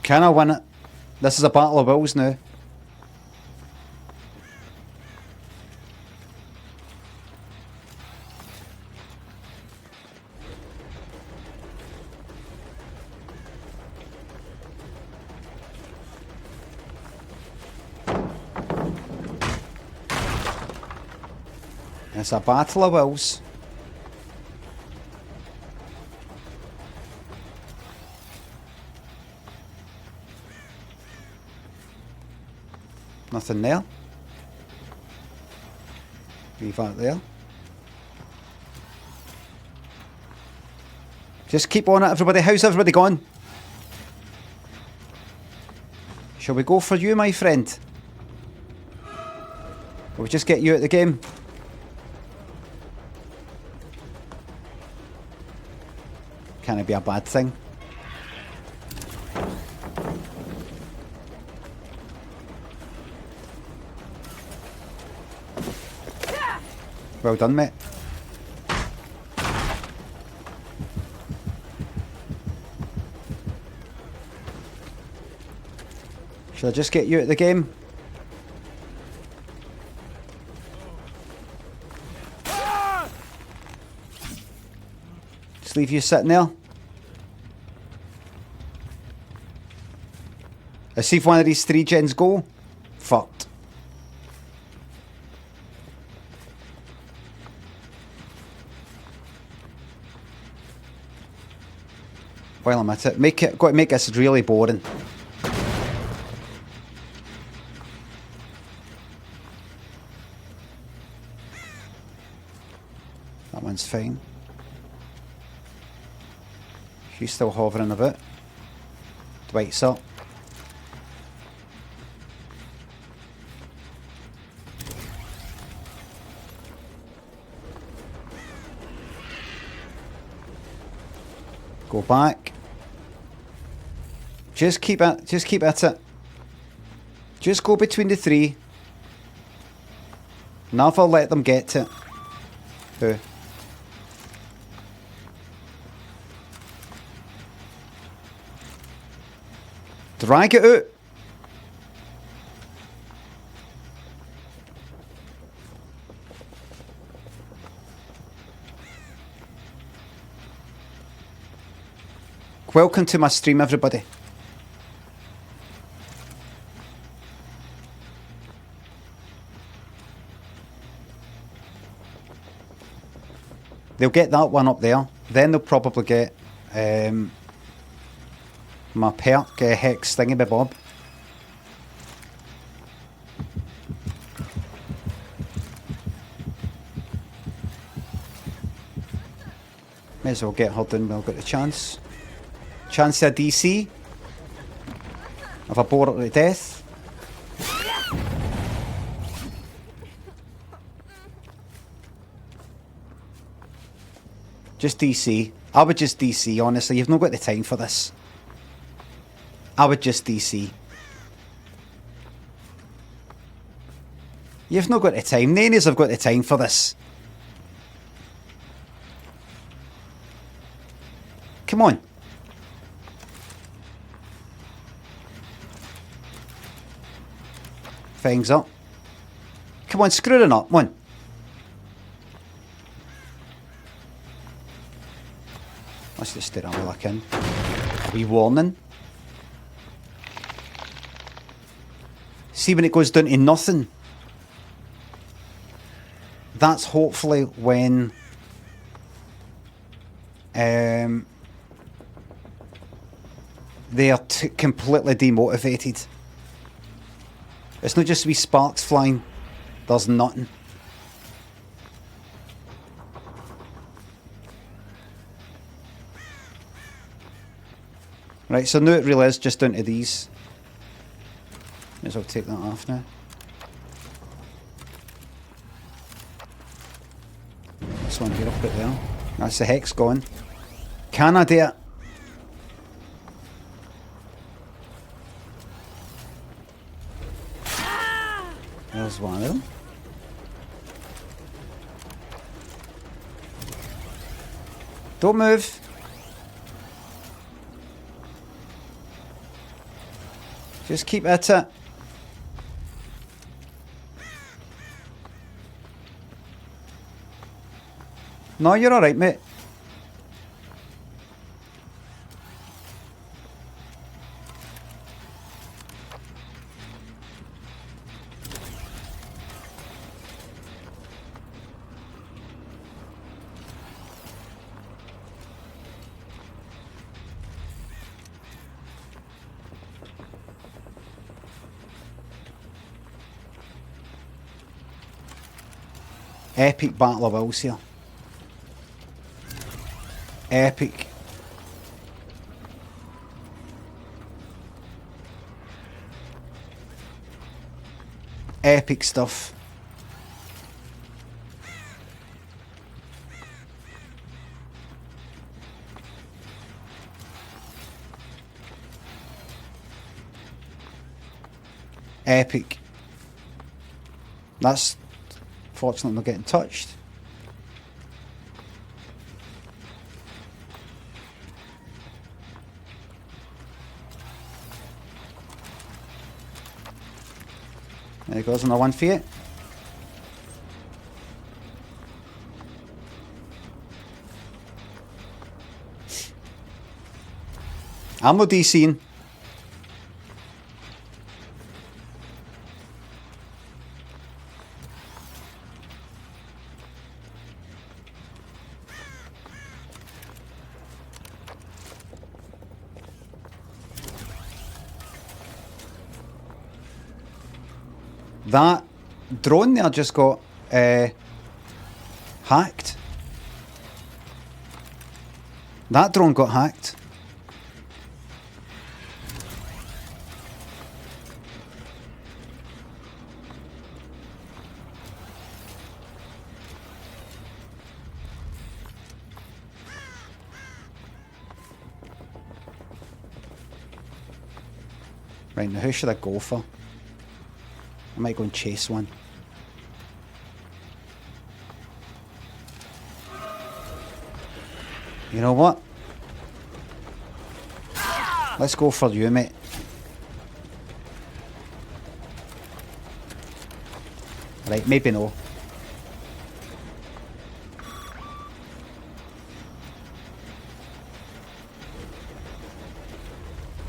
Speaker 1: Can I win it? This is a battle of wills now. It's a battle of wills. Nothing there. Leave that there. Just keep on it, everybody. How's everybody going? Shall we go for you, my friend? Or we just get you at the game? Can't be a bad thing. Well done, mate. Shall I just get you at the game? Just leave you sitting there. Let's see if one of these 3 gens go. Fucked. While I'm at it, got to make this really boring. That one's fine. She's still hovering a bit. Dwight's up. Go back. Just keep at it. Just go between the 3. Never let them get to it. Who? Drag it out. Welcome to my stream, everybody. They'll get that one up there. Then they'll probably get my perk Hex Thingy-Bob. May as well get her done while I've got the chance. Chance of a DC. If I bore her to death. Just DC. I would just DC, honestly. You've not got the time for this. I would just DC. You've not got the time. Nannies have got the time for this. Come on. Things up. Come on, screw it up. Come on. Let's just stare at look in. A wee warning. See when it goes down to nothing? That's hopefully when they are completely demotivated. It's not just wee sparks flying. There's nothing. Right, so now it really is just down to these. May as well take that off now. This one here, I'll put there. That's the hex gone. Can I do it? There's one of them. Don't move. Just keep at it. No, you're alright, mate. Epic Battle of Wills here. Epic. Epic stuff. Epic. That's fortunately not getting touched. There goes another one for you. I'm no DCing. That drone there just got hacked. That drone got hacked. Right, now who should I go for? I might go and chase one. You know what? Let's go for you, mate. Right, maybe no.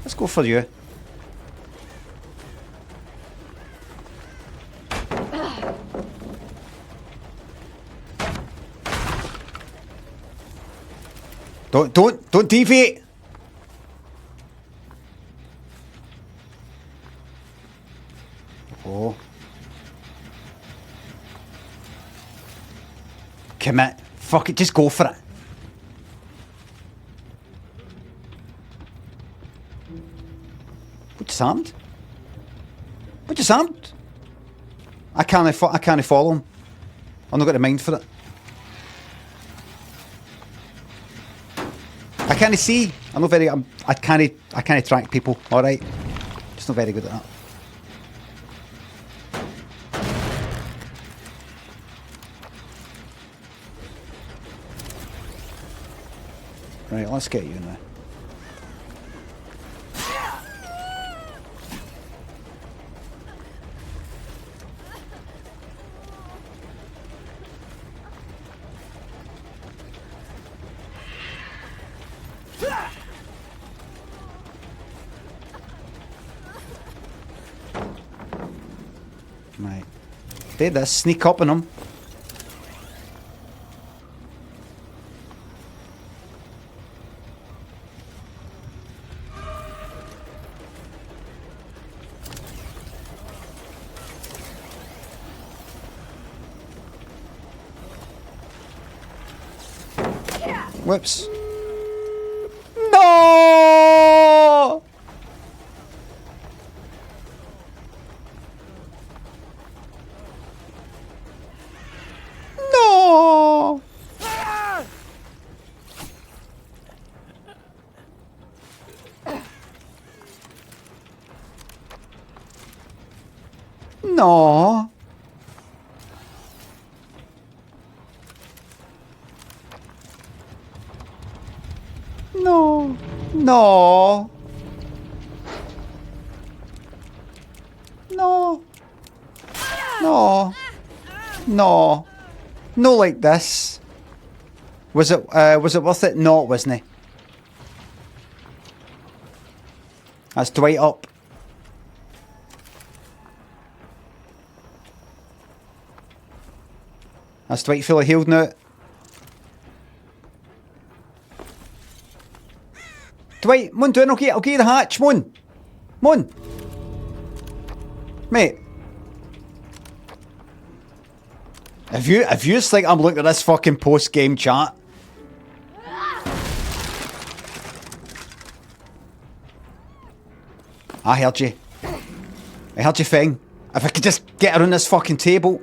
Speaker 1: Let's go for you. Don't deviate. Oh. Commit. Fuck it, just go for it. What just happened? What just happened? I can't follow him. I've not got the mind for it. I can't see. I'm not very. I can't track people. All right, just not very good at that. Right, let's get you now. Right. Did this. Sneak up on him. Whoops. No! No! No! No! No! No! No! No! No like this. Was it worth it? No, it wasn't. That's Dwight up. That's Dwight fully healed now. Dwight, come on, doing okay? I'll get you the hatch, come on. Come on. Mate. If you think I'm looking at this fucking post-game chat. I heard you. I heard your thing. If I could just get around this fucking table.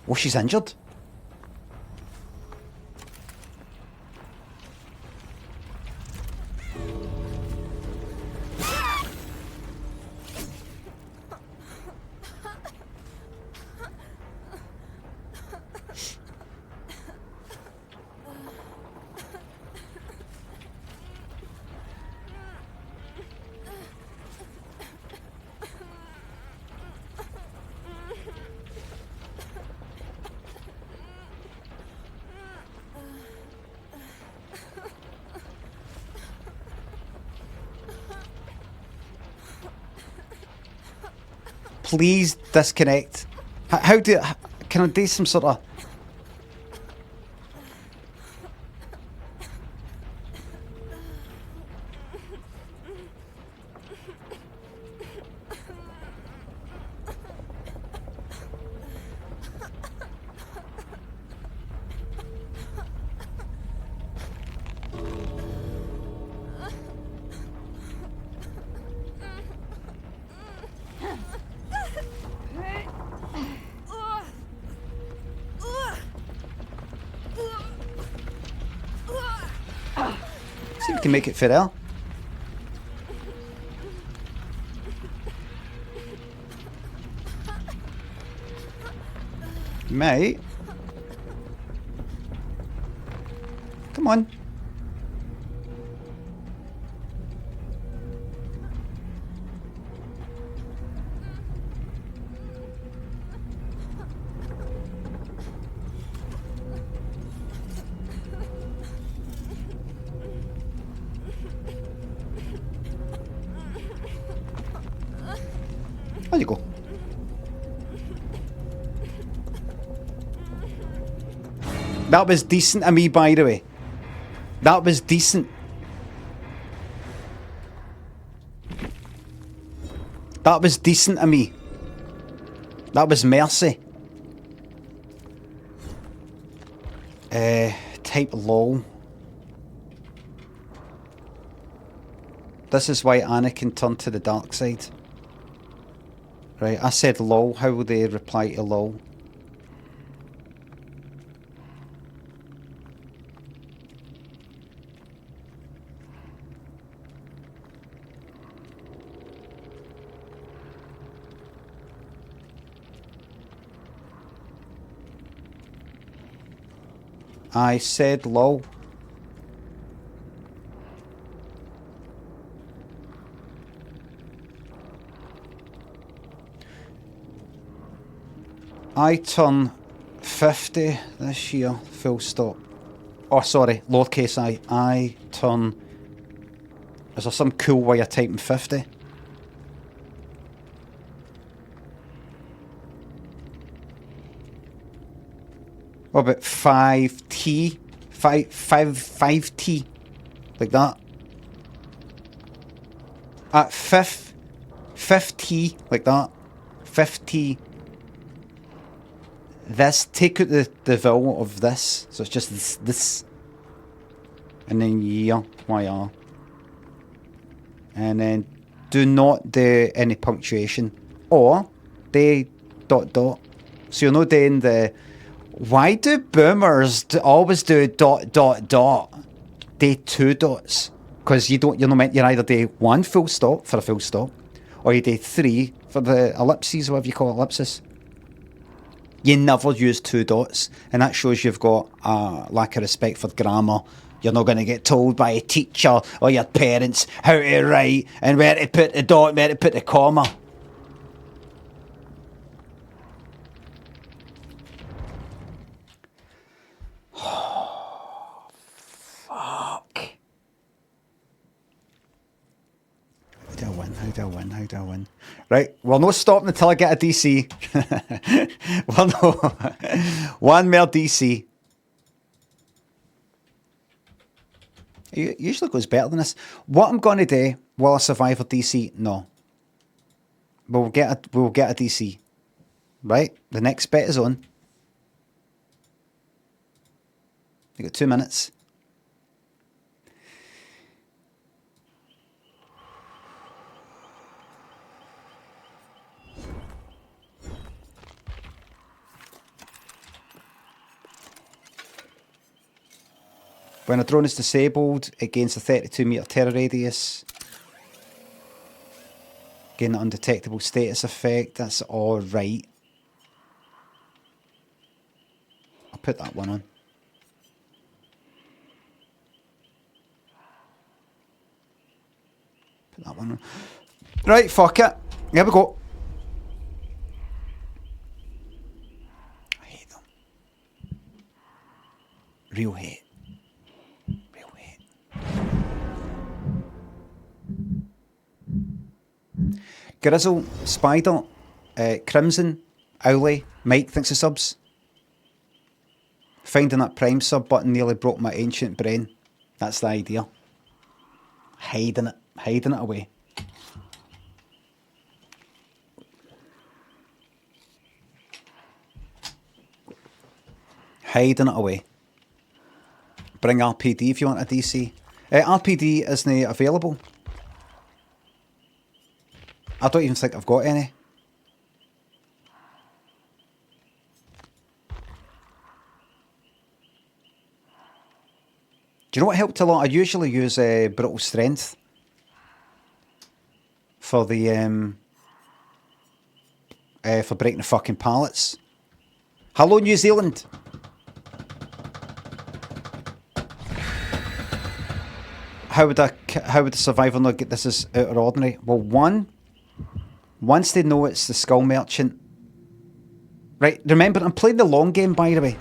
Speaker 1: Oh, she's injured. Please disconnect. How do... Can I do some sort of... See if we can make it fit out. Mate. Come on. There you go. That was decent of me, by the way. That was decent. That was decent of me. That was mercy. Type lol. This is why Anakin turned to the dark side. Right, I said lol. How will they reply to lol? I said lol. I turn 50 this year, full stop. Oh, sorry, lowercase I. I turn... Is there some cool way of typing 50? What about 5T? 5T? Like that? At 50, like that. 50. This, take out the vowel of this, so it's just this. And then year, YR. And then do not do any punctuation. Or, do ... So you're not doing the... Why do boomers always do ... Do 2 dots? Because you're either do 1 full stop for a full stop, or you do 3 for the ellipses, whatever you call it, ellipsis. You never use 2 dots, and that shows you've got a lack of respect for grammar. You're not going to get told by a teacher or your parents how to write and where to put the dot, where to put the comma. How do I win? Right, we're not stopping until I get a DC. Well, no. One more DC. It usually goes better than this. What I'm going to do, will I survive a DC? No. But we'll get a DC. Right, the next bet is on. You got 2 minutes. When a drone is disabled, it gains a 32-metre terror radius. Gain an undetectable status effect. That's all right. I'll put that one on. Put that one on. Right, fuck it. Here we go. I hate them. Real hate. Grizzle, Spider, Crimson, Owley, Mike, thanks for subs. Finding that Prime sub button nearly broke my ancient brain. That's the idea. Hiding it away. Hiding it away. Bring RPD if you want a DC. RPD isn't available. I don't even think I've got any. Do you know what helped a lot? I usually use Brittle Strength for the for breaking the fucking pallets. Hello, New Zealand. How would the survivor not get this is out of ordinary? Well, once they know it's the Skull Merchant. Right, remember, I'm playing the long game, by the way.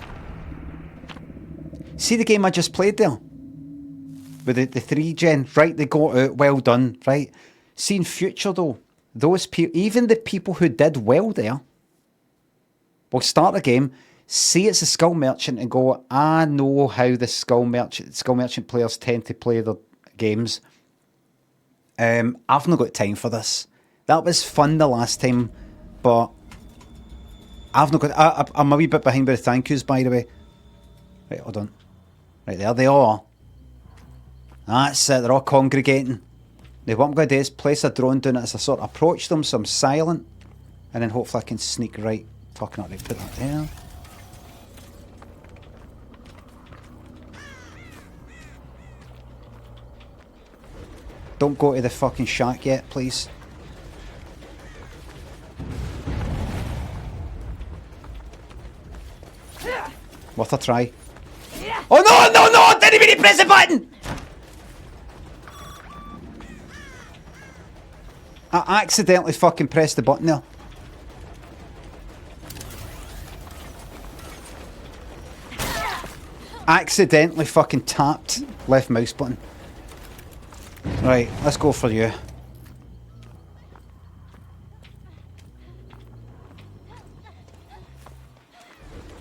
Speaker 1: See the game I just played there? With the 3 gen, right, they got out, well done, right? See in future though, those people, even the people who did well there, will start a game, see it's a Skull Merchant and go, I know how the Skull Merchant players tend to play their games. I've not got time for this. That was fun the last time, but I've not got, I'm a wee bit behind with the thank yous, by the way. Right, hold on. Right, there they are. That's it, they're all congregating. Now what I'm going to do is place a drone down as I sort of approach them, so I'm silent, and then hopefully I can sneak right, fucking up, right, put that there. Don't go to the fucking shack yet, please. Worth a try. Oh no! I didn't even press the button! I accidentally fucking pressed the button there. Accidentally fucking tapped left mouse button. Right, let's go for you.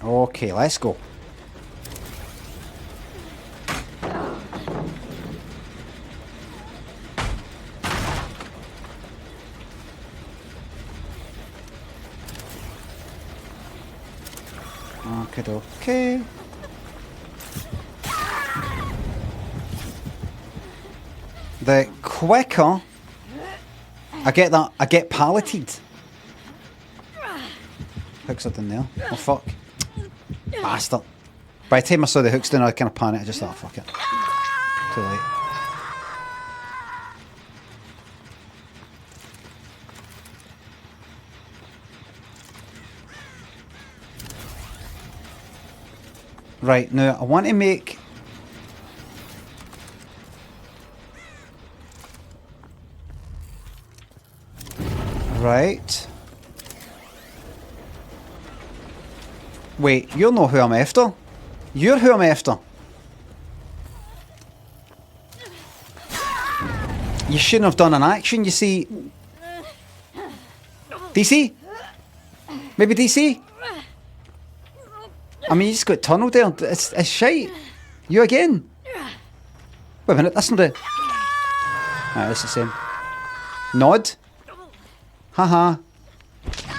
Speaker 1: Okay, let's go. Okay. The quicker I get that, I get palleted. Hooks are down there. Oh fuck. Bastard. By the time I saw the hooks down, I kind of panicked. I just thought, fuck it. Too late. Right, now I want to make... Right. Wait, you're not who I'm after. You're who I'm after. You shouldn't have done an action, you see. DC? Maybe DC? I mean, you just got tunneled there. It's shite. You again? Wait a minute, that's not it. Alright, that's the same. Nod? Haha.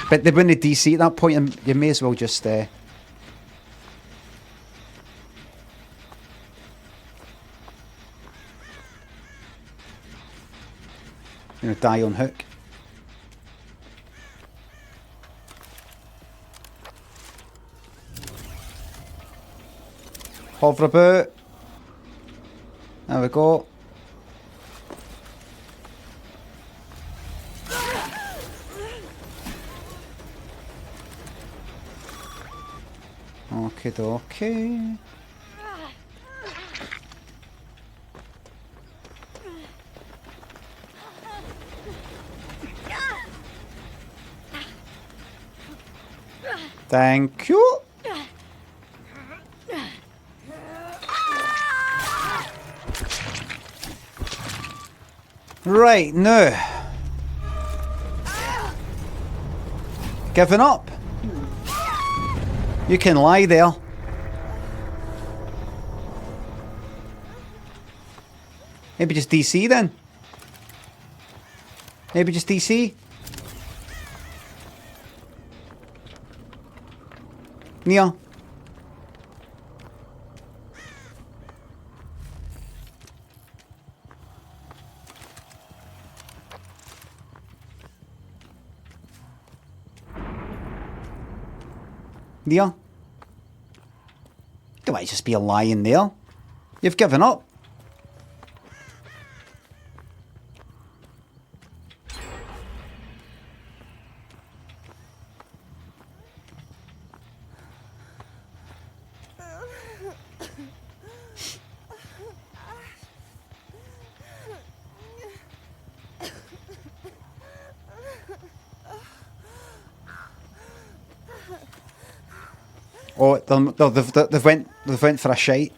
Speaker 1: But they wouldn't DC at that point, and you may as well just... You know, die on hook. Hover about. There we go. Okay, okay. Thank you. Right, now. Giving up. You can lie there. Maybe just DC then. Maybe just DC. Nia. Nia. Don't want to just be lying there. You've given up. Oh, they've went for a shite.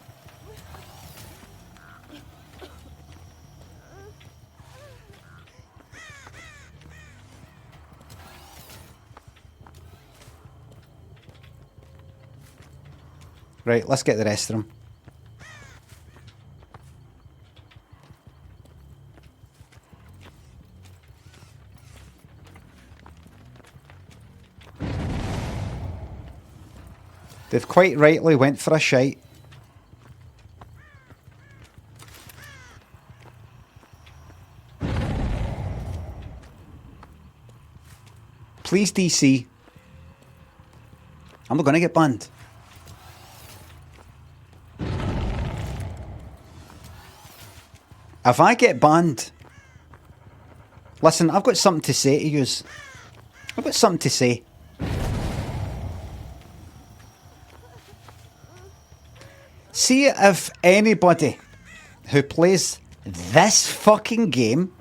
Speaker 1: Right, let's get the rest of them. They've quite rightly went for a shite. Please DC. I'm not going to get banned. If I get banned, listen, I've got something to say to yous. I've got something to say. See if anybody who plays this fucking game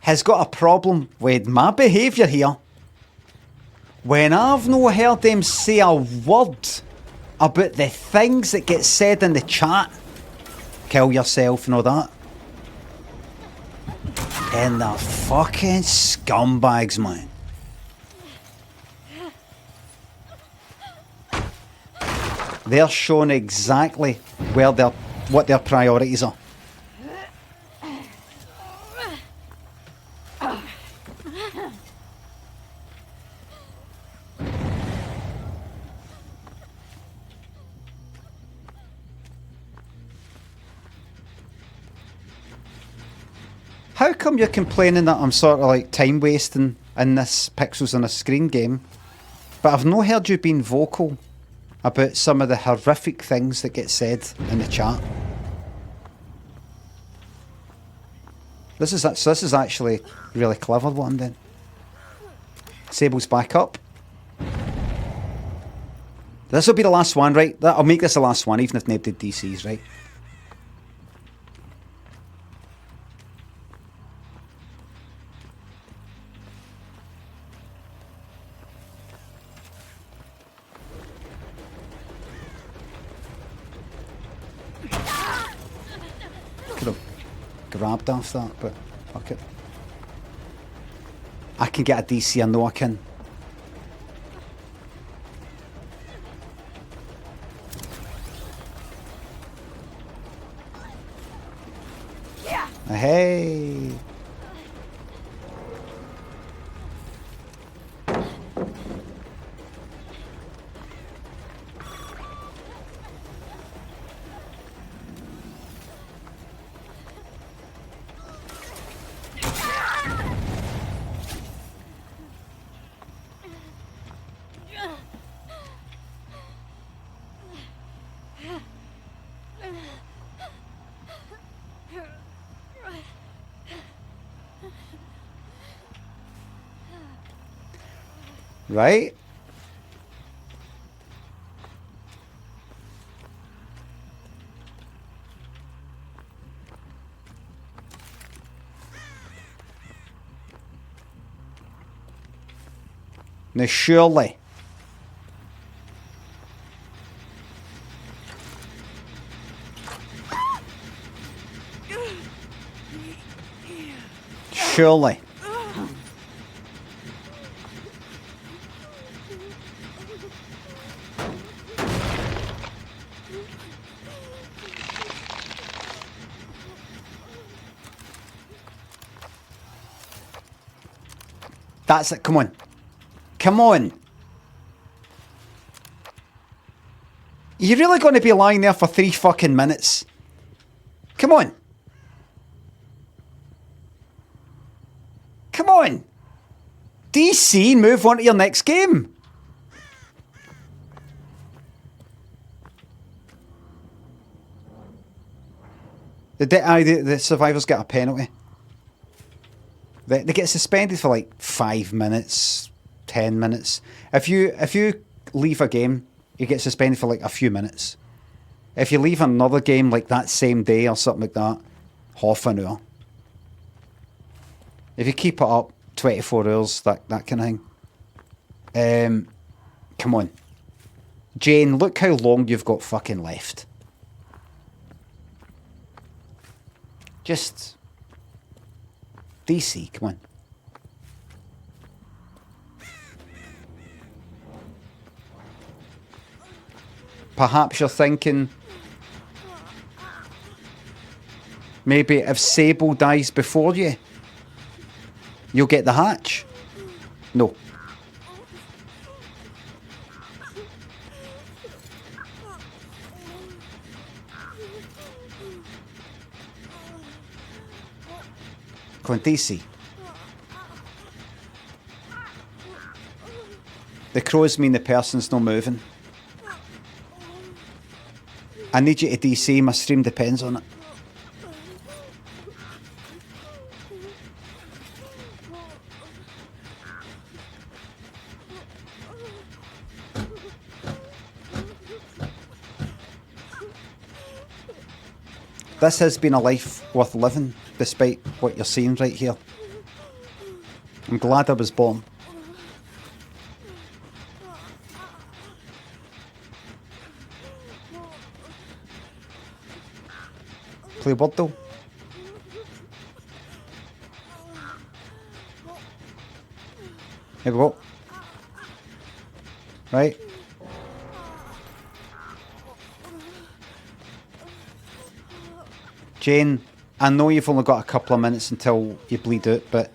Speaker 1: has got a problem with my behaviour here when I've no heard them say a word about the things that get said in the chat. Kill yourself and all that. And the fucking scumbags, man. They're showing exactly where what their priorities are. How come you're complaining that I'm sort of like time wasting in this pixels on a screen game, but I've not heard you being vocal about some of the horrific things that get said in the chat? This is actually really clever one then. Sable's back up. This will be the last one, right? I'll make this the last one, even if nobody DCs, right? Grabbed off that, but fuck it. I can get a DC, I know I can. Yeah. Hey. Right? Now surely Surely. That's it. Come on. Come on. You're really going to be lying there for 3 fucking minutes? Come on. Come on. DC, move on to your next game. The survivors get a penalty. They get suspended for like 5 minutes, 10 minutes. If you leave a game, you get suspended for like a few minutes. If you leave another game like that same day or something like that, half an hour. If you keep it up, 24 hours, that kind of thing. Come on. Jane, look how long you've got fucking left. Just... DC, come on. Perhaps you're thinking... maybe if Sable dies before you, you'll get the hatch. No. Come on, DC. The crows mean the person's not moving. I need you to DC, my stream depends on it. This has been a life worth living, despite what you're seeing right here. I'm glad I was born. Play Wordle. Here we go. Right. Jane, I know you've only got a couple of minutes until you bleed out, but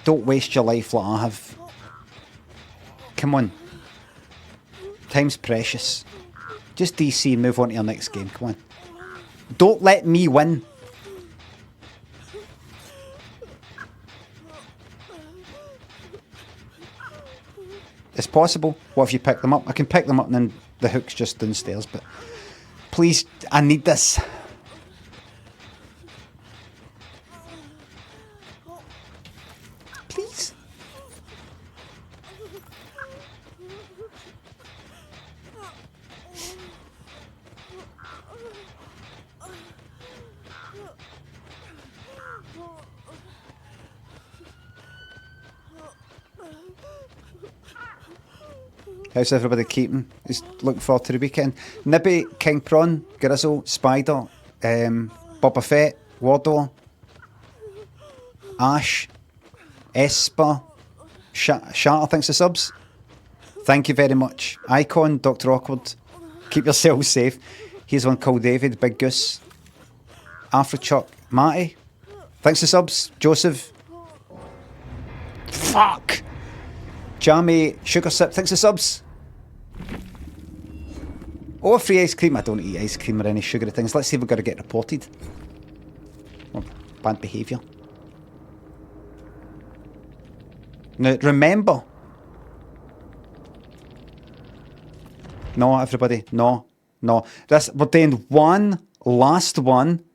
Speaker 1: don't waste your life like I have. Come on. Time's precious. Just DC and move on to your next game. Come on. Don't let me win. It's possible. What if you pick them up? I can pick them up and then the hook's just downstairs, but please, I need this. Please. How's everybody keeping? He's looking forward to the weekend. Nibby, King Prawn, Grizzle, Spider, Boba Fett, Wardor, Ash, Esper, Shatter, thanks for subs. Thank you very much. Icon, Dr. Awkward, keep yourselves safe. Here's one called David, Big Goose, Afrochuck, Matty, thanks for subs. Joseph. Fuck! Jammy, Sugar Sip, thanks for subs. Oh, free ice cream. I don't eat ice cream or any sugary things. Let's see if we've got to get reported. Oh, bad behaviour. Now, remember. No, everybody. No. We're doing one last one.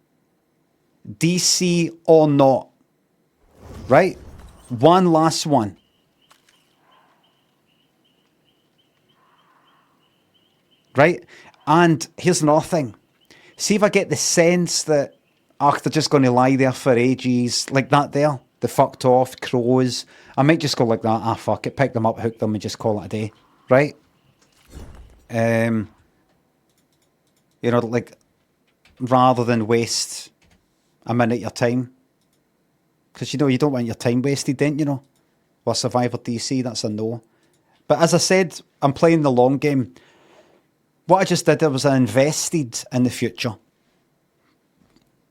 Speaker 1: DC or not. Right? One last one. Right? And here's another thing. See if I get the sense that, they're just going to lie there for ages. Like that there. The fucked off crows. I might just go like that. Fuck it. Pick them up, hook them, and just call it a day. Right? You know, like, rather than waste a minute of your time. Because, you know, you don't want your time wasted, don't you know? With Survivor DC, that's a no. But as I said, I'm playing the long game. What I just did there was I invested in the future.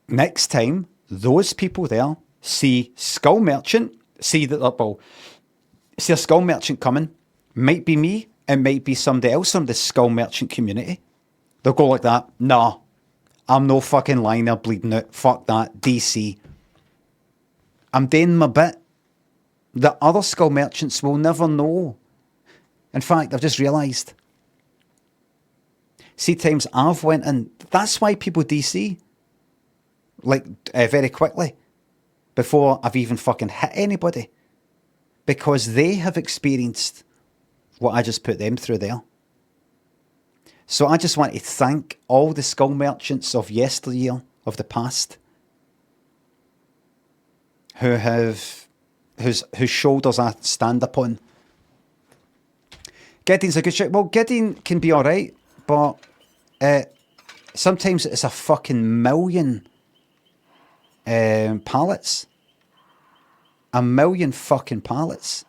Speaker 1: Next time, those people there see Skull Merchant, see that, well, see a Skull Merchant coming. Might be me, it might be somebody else from the Skull Merchant community. They'll go like that. Nah, I'm no fucking lying there bleeding out. Fuck that. DC. I'm doing my bit. The other Skull Merchants will never know. In fact, I've just realised. See, times I've went in. That's why people DC. Like, very quickly. Before I've even fucking hit anybody. Because they have experienced what I just put them through there. So I just want to thank all the Skull Merchants of yesteryear, of the past, whose shoulders I stand upon. Gideon's a good shot. Well, Gideon can be alright, but sometimes it's a fucking million pallets. A million fucking pallets.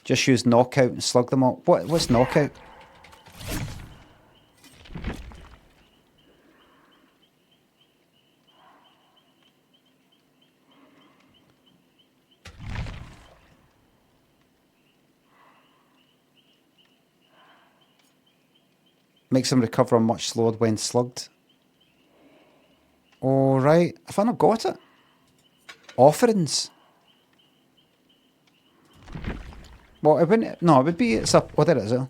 Speaker 1: Just use knockout and slug them all. What's knockout? Makes them recover much slower when slugged. Alright. Have I not got it? Offerings. Well, it wouldn't. No, it would be. It's up. What is it?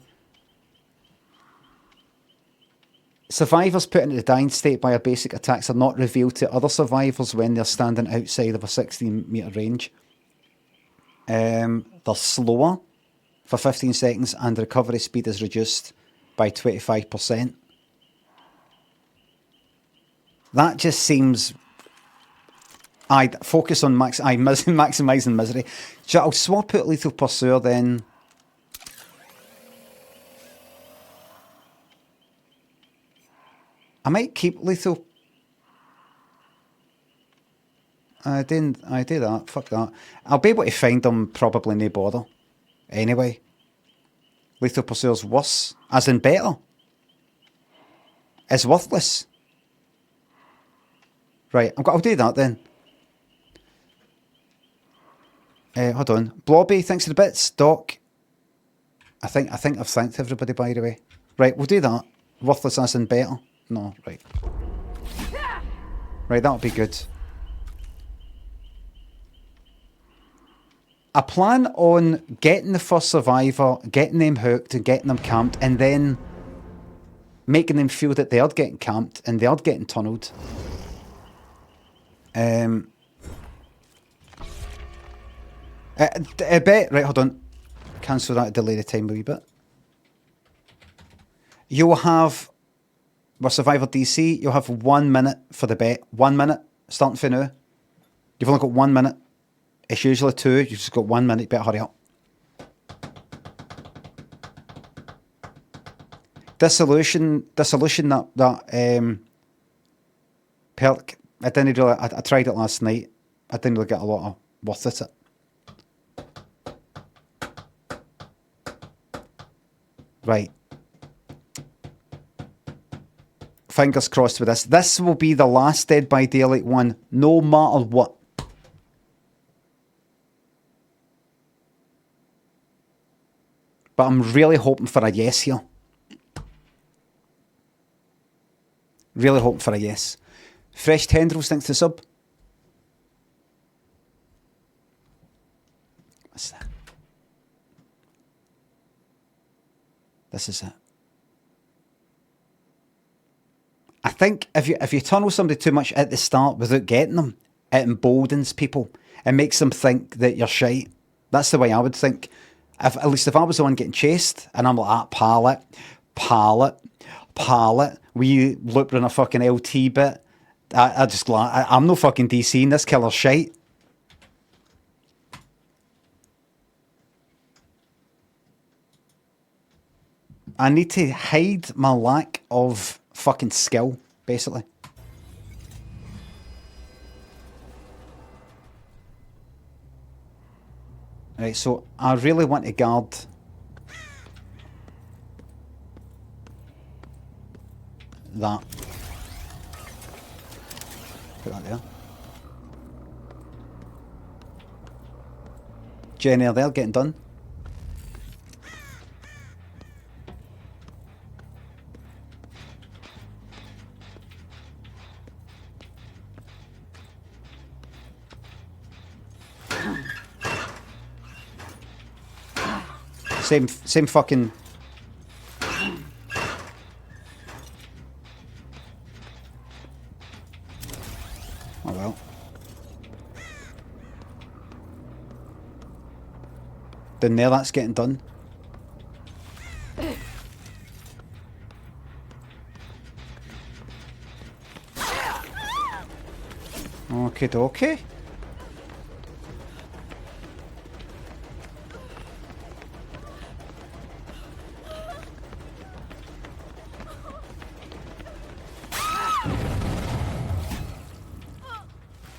Speaker 1: Survivors put into the dying state by a basic attacks are not revealed to other survivors when they're standing outside of a 16-metre range. They're slower for 15 seconds and the recovery speed is reduced by 25%. That just seems... I'd focus on maximising misery. So I'll swap out Lethal Pursuer then. I might keep Lethal... I do that. Fuck that. I'll be able to find them probably no bother. Anyway. Lethal Pursuer's worse. As in better. It's worthless. Right, I'll do that then. Hold on. Blobby, thanks for the bits. Doc. I think I've thanked everybody, by the way. Right, we'll do that. Worthless as in better. No, right. Right, that'll be good. I plan on getting the first survivor, getting them hooked and getting them camped, and then making them feel that they are getting camped and they are getting tunnelled. I bet, right, hold on. Cancel that, delay the time a wee bit. You'll have, with Survivor DC, you'll have 1 minute for the bet. 1 minute, starting for now. You've only got 1 minute. It's usually 2, you've just got 1 minute, you better hurry up. Dissolution that perk, I didn't really, I tried it last night. I didn't really get a lot of worth at it. Right. Fingers crossed with this. This will be the last Dead by Daylight one, no matter what. But I'm really hoping for a yes here. Really hoping for a yes. Fresh Tendrils, thanks to sub. What's that? This is it. I think if you tunnel somebody too much at the start without getting them, it emboldens people. It makes them think that you're shite. That's the way I would think. At least if I was the one getting chased, and I'm like, pallet, we looped in a fucking LT bit. I'm no fucking DC in this killer's shite. I need to hide my lack of fucking skill, basically. Right, so I really want to guard that. Put that there. Jenny, are they getting done? Same fucking... Oh well. Down there, that's getting done. Okie dokie.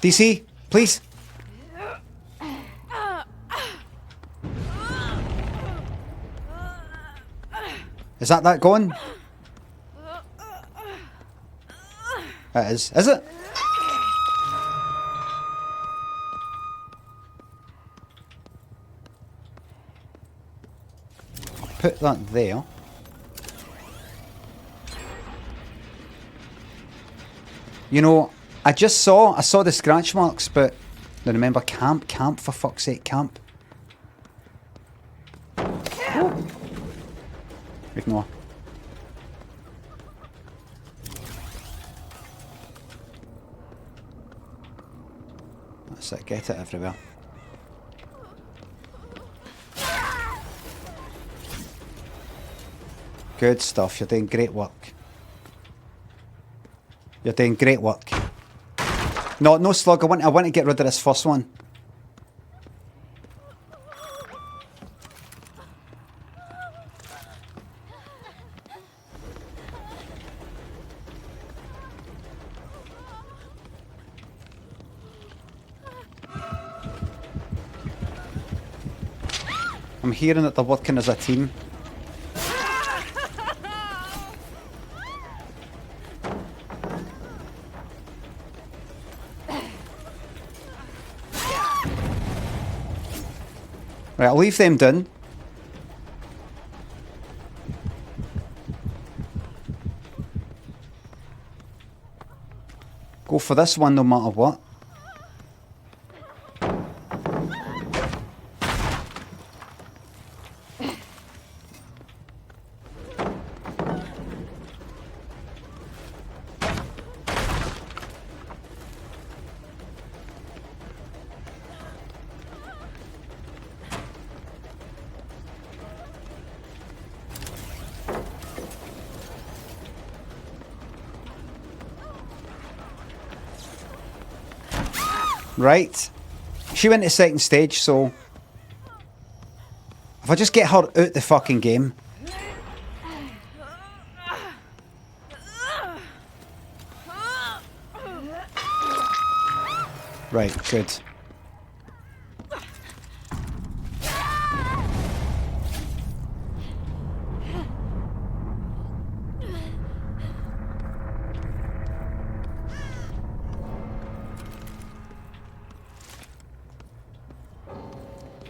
Speaker 1: DC, please. Is that going? It is. Is it? I'll put that there. You know, I saw the scratch marks, but now remember, camp, for fuck's sake, camp. Ignore. That's it, get it everywhere. Good stuff, you're doing great work. You're doing great work. No slug, I want to get rid of this first one. I'm hearing that they're working as a team. Right, I'll leave them done. Go for this one no matter what. Right. She went to second stage, so if I just get her out the fucking game. Right, good.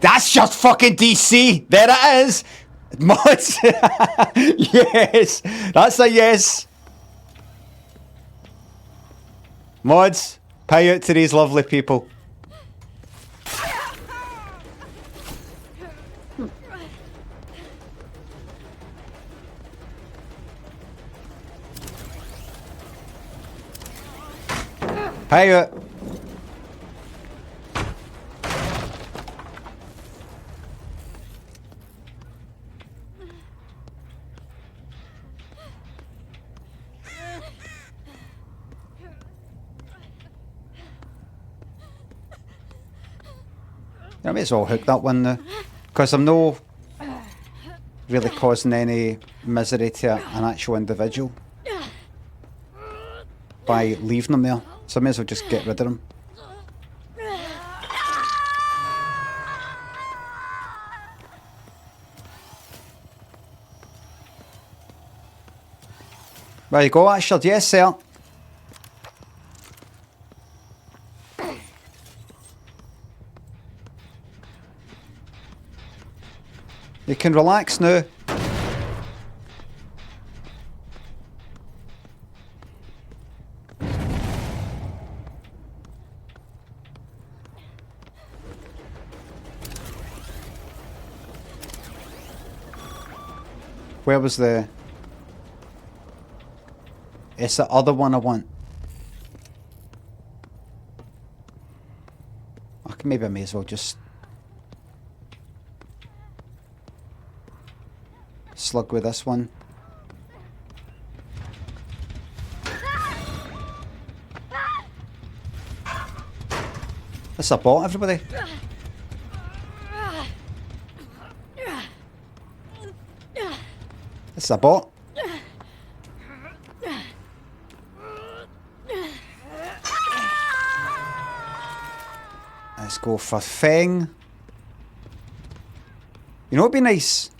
Speaker 1: That's just fucking DC. There it is. Mods. Yes. That's a yes. Mods, pay out to these lovely people. Pay out. I may as well hook that one now, because I'm no... really causing any misery to an actual individual by leaving them there. So I may as well just get rid of them. There you go, Ashard. Yes, sir. You can relax now. Where was the... It's the other one I want. Okay, maybe I may as well just... slug with this one. That's a bot, everybody. That's a bot. Let's go for Feng. You know, it'd be nice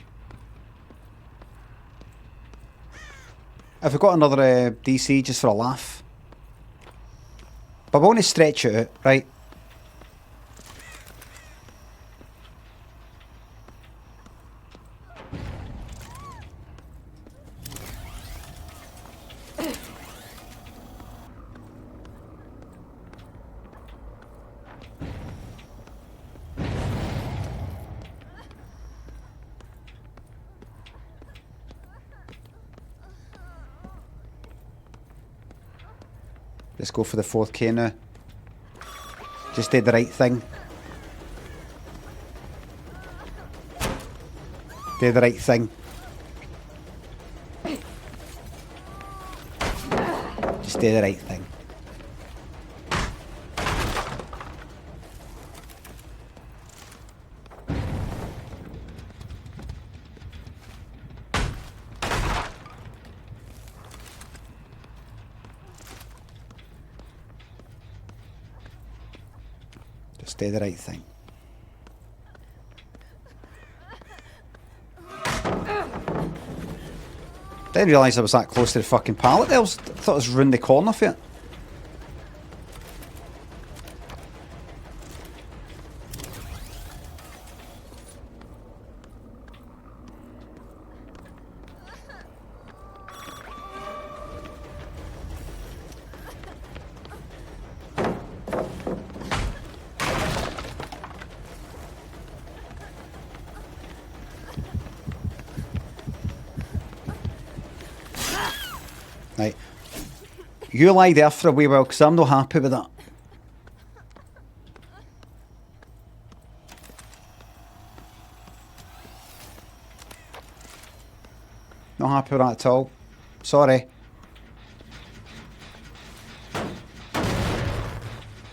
Speaker 1: if we got another DC just for a laugh. But I want to stretch it out, right? Let's go for the 4K now. Just did the right thing. Did the right thing. Just did the right thing. Do the right thing. Didn't realise I was that close to the fucking pallet there. I thought it was round the corner for it. Right. You lie there for a wee while because I'm not happy with that. Not happy with that at all. Sorry.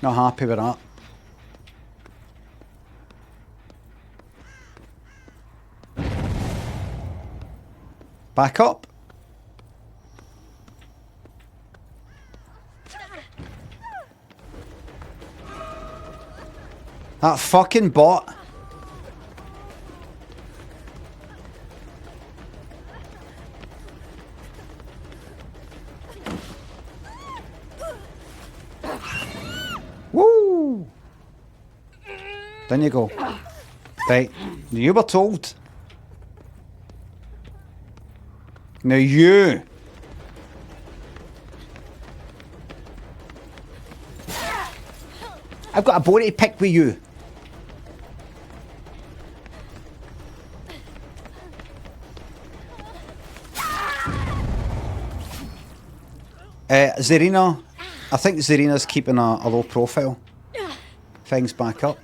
Speaker 1: Not happy with that. Back up. That fucking bot. Woo! Then you go. Right. You were told. Now you. I've got a bone to pick with you. Zarina, I think Zarina's keeping a low profile. Things back up.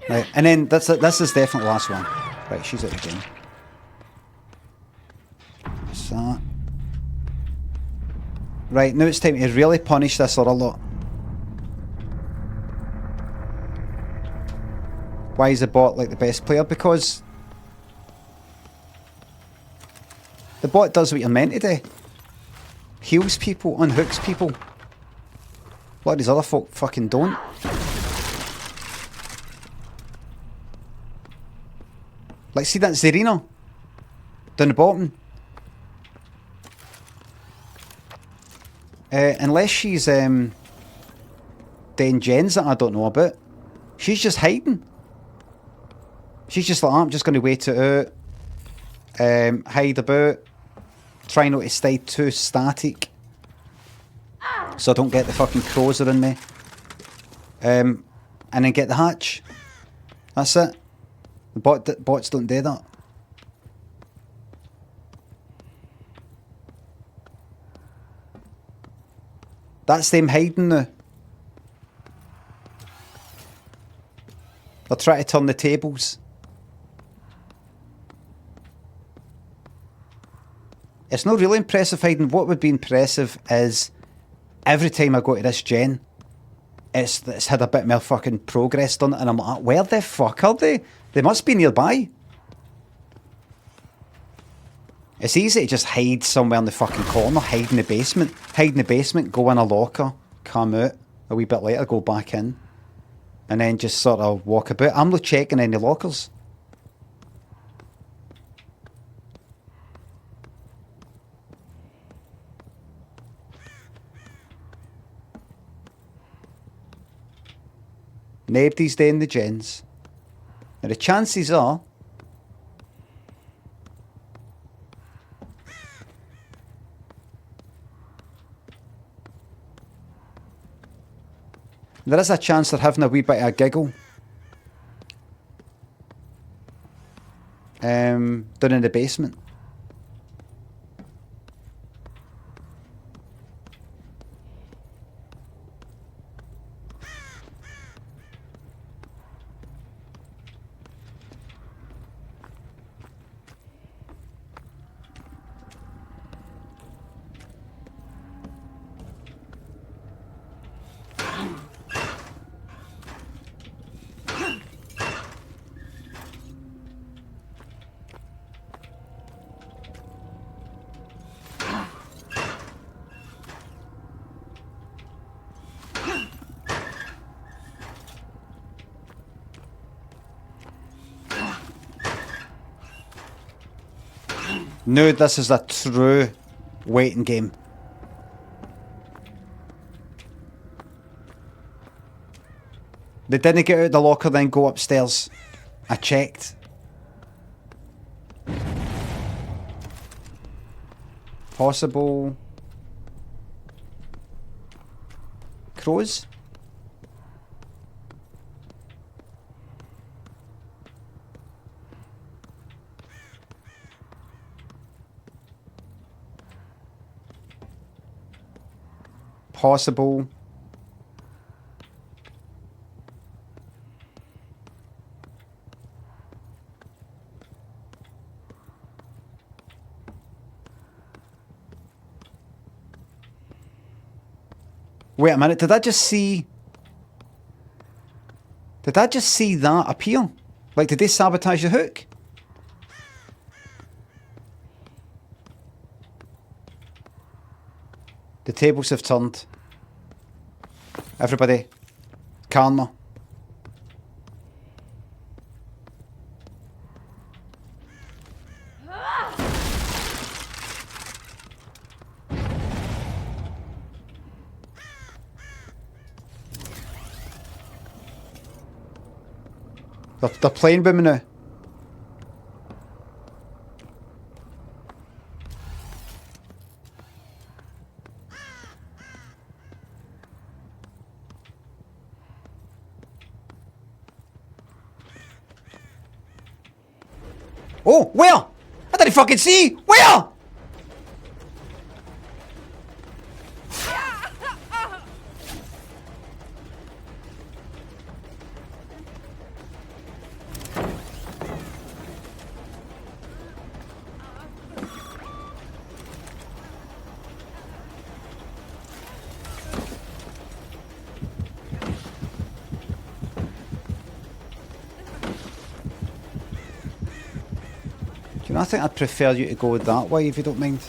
Speaker 1: Right, and then this is definitely the last one. Right, she's out again. What's that? Right, now it's time to really punish this other lot. Why is the bot like the best player? Because the bot does what you're meant to do. Heals people, unhooks people. A lot of these other folk fucking don't. Like, see that Zarina? Down the bottom. Unless she's doing gens that I don't know about, she's just hiding. She's just like, I'm just going to wait it out. Hide about. Try not to stay too static. So I don't get the fucking crows around me. And then get the hatch. That's it. The bots don't do that. That's them hiding now. They're trying to turn the tables. It's not really impressive hiding. What would be impressive is every time I go to this gen, it's had a bit more fucking progress done, and I'm like, where the fuck are they? They must be nearby. It's easy to just hide somewhere in the fucking corner, hide in the basement. Hide in the basement, go in a locker, come out, a wee bit later, go back in. And then just sort of walk about. I'm not checking any lockers. Nobody's doing the gens. Now the chances are there is a chance they're having a wee bit of a giggle. Down in the basement. No, this is a true waiting game. They didn't get out of the locker then go upstairs. I checked. Possible crows? Possible. Wait a minute, did I just see that appear? Like, did they sabotage the hook? The tables have turned. Everybody, calmer. They're playing with me now. Oh, where? I didn't fucking see. Where? know, I think I'd prefer you to go that way if you don't mind.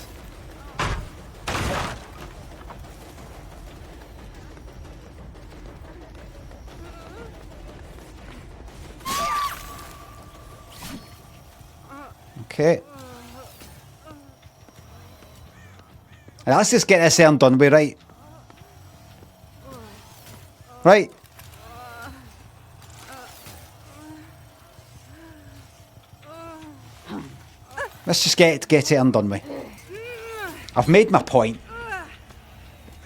Speaker 1: Okay. And let's just get this and done with, right? Right. Let's just get it and done with. I've made my point.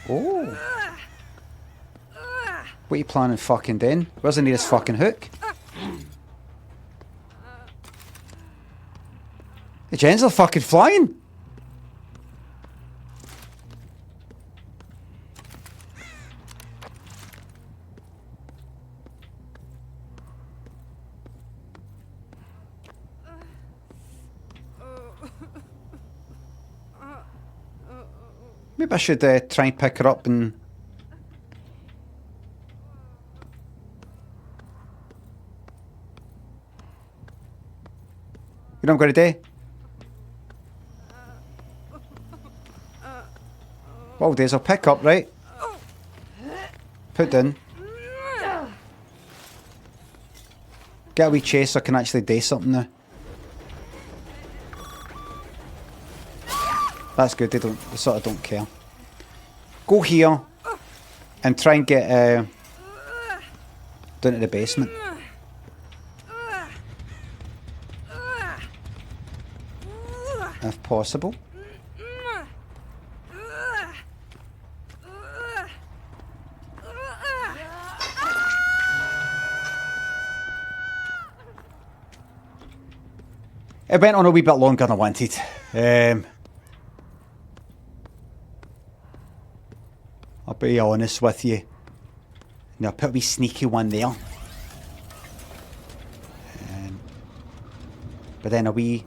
Speaker 1: Oh. What are you planning fucking doing? Where's the nearest fucking hook? The gens are fucking flying. Maybe I should try and pick her up and... You know what I'm going to do? What I'll do is I'll pick up, right? Put down. Get a wee chase so I can actually do something now. That's good, they sort of don't care. Go here and try and get down to the basement. If possible. It went on a wee bit longer than I wanted. I'll be honest with you. Now, put a wee sneaky one there. But then a wee...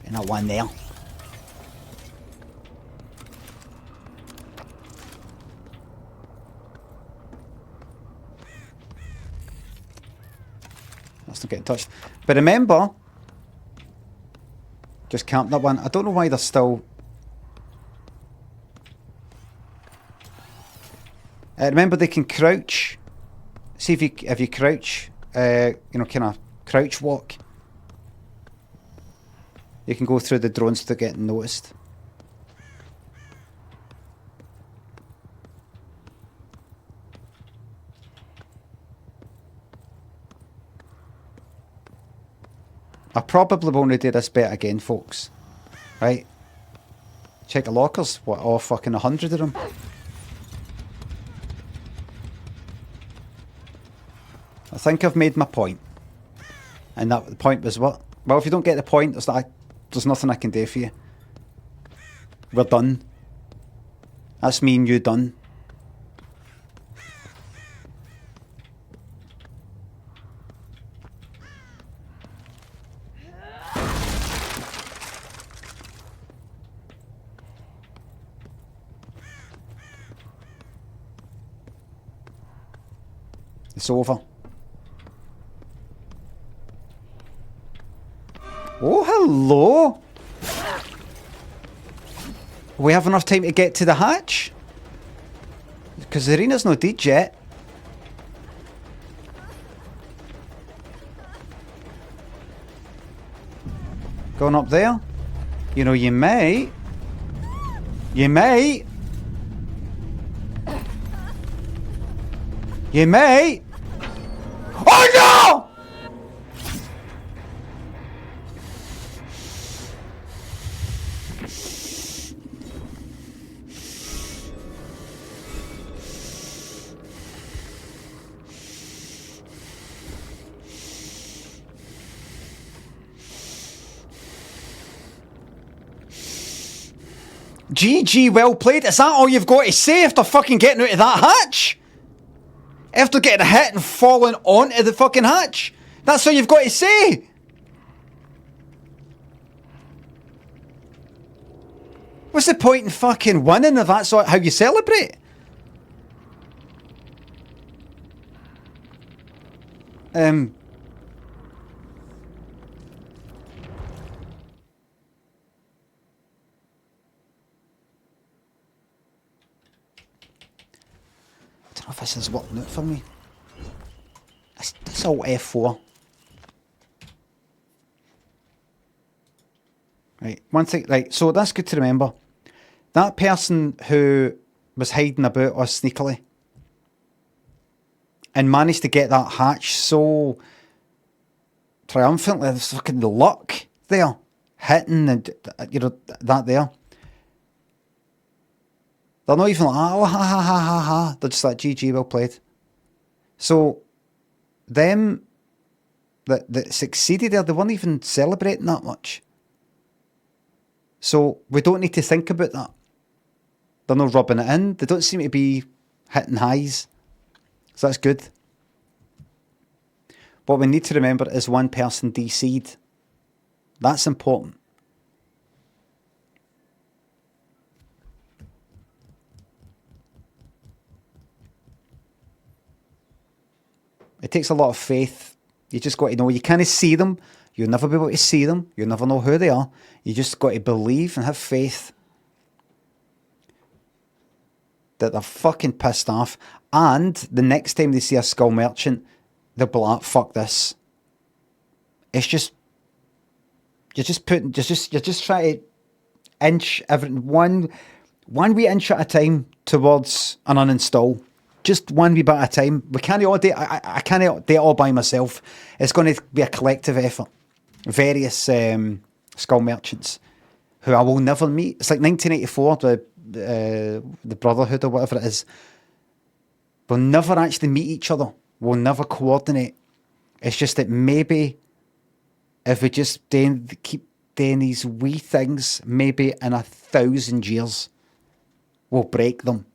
Speaker 1: And that one there. That's not getting touched. But remember... Just camp that one. I don't know why they're still... remember they can crouch. See if you crouch, you know, kind of crouch walk. You can go through the drones without getting noticed. I probably won't do this bit again, folks. Right? Check the lockers. What, all fucking 100 of them? I think I've made my point. And that the point was what? Well, if you don't get the point, there's nothing I can do for you. We're done. That's me and you done. It's over. Oh, hello. We have enough time to get to the hatch? Because the arena's not dead yet. Going up there? You know, you may. You may. You may. Oh no! GG, well played. Is that all you've got to say after fucking getting out of that hatch? After getting hit and falling onto the fucking hatch? That's all you've got to say? What's the point in fucking winning if that's how you celebrate? this is working out for me. That's all F4. Right, one thing, right, so that's good to remember. That person who was hiding about us sneakily and managed to get that hatch so triumphantly, there's fucking the luck there, hitting and, that there. They're not even like, oh, ha, ha, ha, ha, ha. They're just like, GG, well played. So, them that succeeded there, they weren't even celebrating that much. So, we don't need to think about that. They're not rubbing it in. They don't seem to be hitting highs. So, that's good. What we need to remember is one person DC'd. That's important. It takes a lot of faith. You just got to know. You can't see them. You'll never be able to see them. You'll never know who they are. You just got to believe and have faith that they're fucking pissed off. And the next time they see a skull merchant, they'll be like, fuck this. It's just, you're just trying to inch one wee inch at a time towards an uninstall. Just one wee bit at a time. We can't all do it. I can't do it all by myself. It's going to be a collective effort. Various skull merchants who I will never meet. It's like 1984, the Brotherhood or whatever it is. We'll never actually meet each other. We'll never coordinate. It's just that maybe if we just keep doing these wee things, maybe in 1,000 years, we'll break them.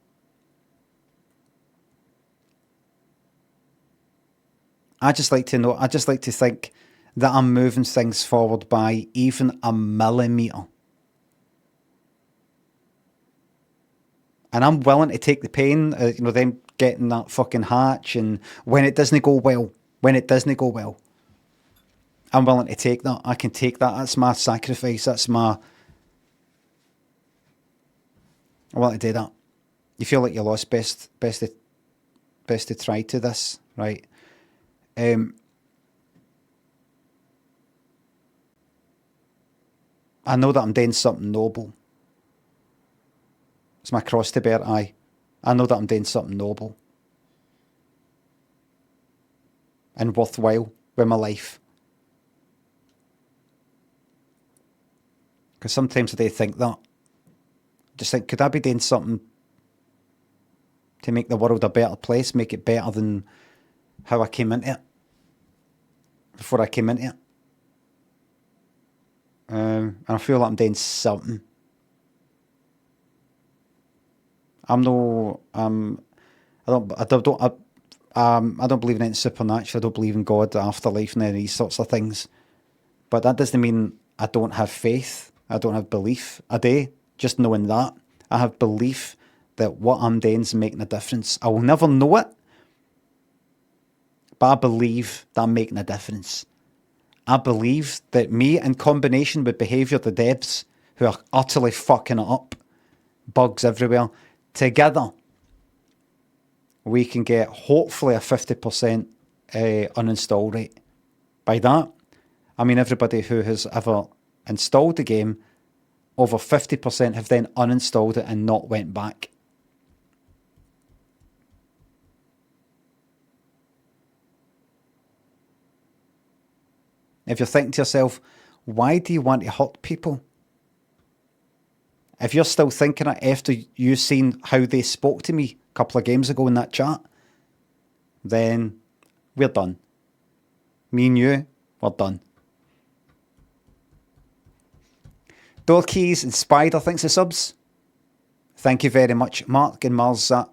Speaker 1: I just like to think that I'm moving things forward by even a millimetre. And I'm willing to take the pain, them getting that fucking hatch, and when it doesn't go well, I'm willing to take that. I can take that. That's my sacrifice. I'm willing to do that. You feel like you lost, best to try to this, right? I know that I'm doing something noble. It's my cross to bear, aye. I know that I'm doing something noble and worthwhile with my life. Because sometimes I do think that. Just think, could I be doing something to make the world a better place, make it better than how I came into it, before I came into it? And I feel like I'm doing something. I don't believe in anything supernatural. I don't believe in God, the afterlife, and any of these sorts of things. But that doesn't mean I don't have faith. I don't have belief. I do, just knowing that. I have belief that what I'm doing is making a difference. I will never know it, but I believe that I'm making a difference. I believe that me, in combination with behaviour, the devs, who are utterly fucking it up, bugs everywhere, together, we can get hopefully a 50% uninstall rate. By that, I mean everybody who has ever installed the game, over 50% have then uninstalled it and not went back. If you're thinking to yourself, why do you want to hurt people? If you're still thinking it after you've seen how they spoke to me a couple of games ago in that chat, then we're done. Me and you, we're done. Doorkeys and Spider, thanks for subs. Thank you very much. Mark and Marzazil,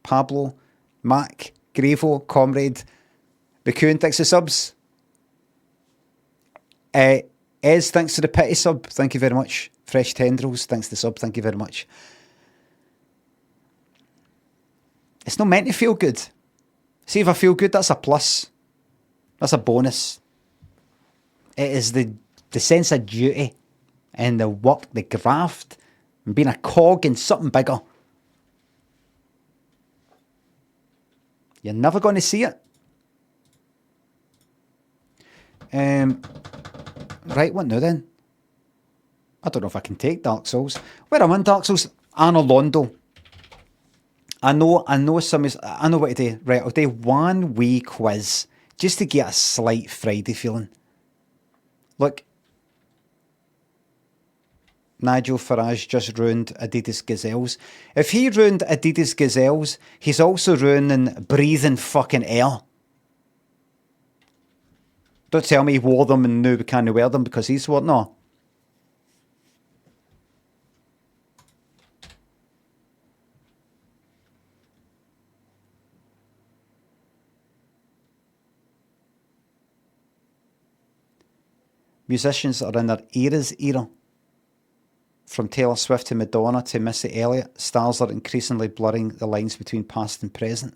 Speaker 1: Pablo, Mac, Gravo, Comrade, Bakun, thanks for subs. Ez, thanks for the pity sub. Thank you very much. Fresh Tendrils, thanks for the sub. Thank you very much. It's not meant to feel good. See, if I feel good, that's a plus. That's a bonus. It is the sense of duty and the work, the graft, and being a cog in something bigger. You're never going to see it. Right, what now then? I don't know if I can take Dark Souls. Where am I in Dark Souls? Arno Londo. I know some is. I know what to do. Right, I'll do one wee quiz just to get a slight Friday feeling. Look, Nigel Farage just ruined Adidas Gazelles. If he ruined Adidas Gazelles, he's also ruining breathing fucking air. Don't tell me he wore them and now we can't wear them because he's what? No. Musicians are in their era's era. From Taylor Swift to Madonna to Missy Elliott, stars are increasingly blurring the lines between past and present.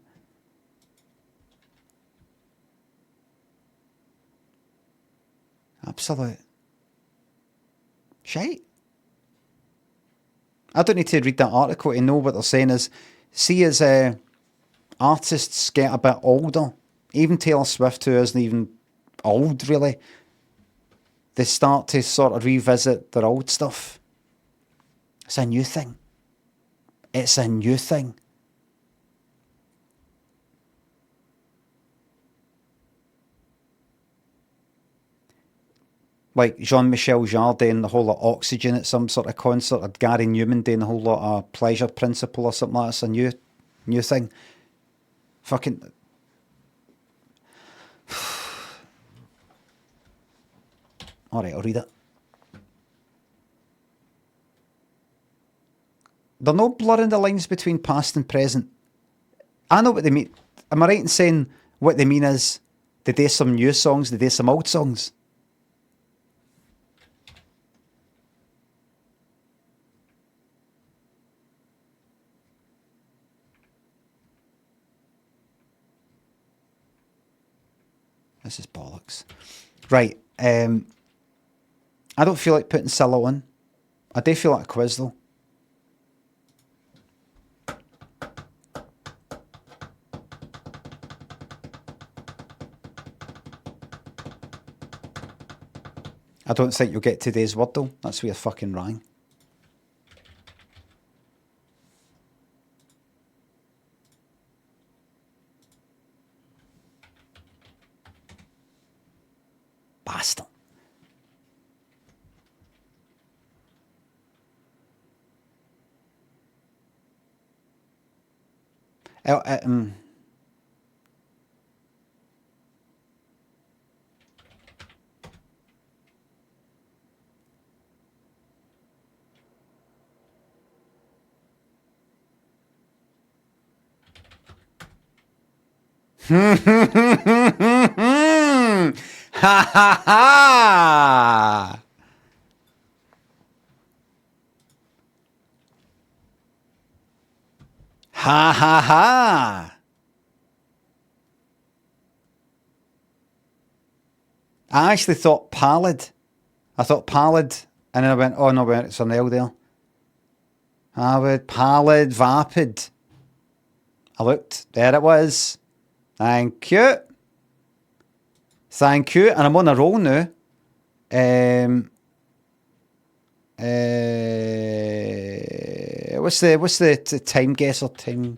Speaker 1: Absolute shite. I don't need to read that article to know what they're saying is, see as artists get a bit older, even Taylor Swift, who isn't even old really, they start to sort of revisit their old stuff. It's a new thing. It's a new thing. Like Jean-Michel Jarre doing the whole lot of Oxygen at some sort of concert, or Gary Newman doing the whole lot of Pleasure Principle or something like that. It's a new thing. Fucking... Alright, I'll read it. They're not blurring the lines between past and present. I know what they mean. Am I right in saying what they mean is they do some new songs, they do some old songs? This is bollocks. Right. I don't feel like putting Scylla on. I do feel like a quiz though. I don't think you'll get today's word though. That's where you fucking rang. Bastard. Ha ha ha! Ha ha ha! I actually thought pallid. I thought pallid, and then I went, oh no, wait, it's an L there. I would pallid, vapid. I looked, there it was. Thank you. Thank you. And I'm on a roll now. What's the time guesser time?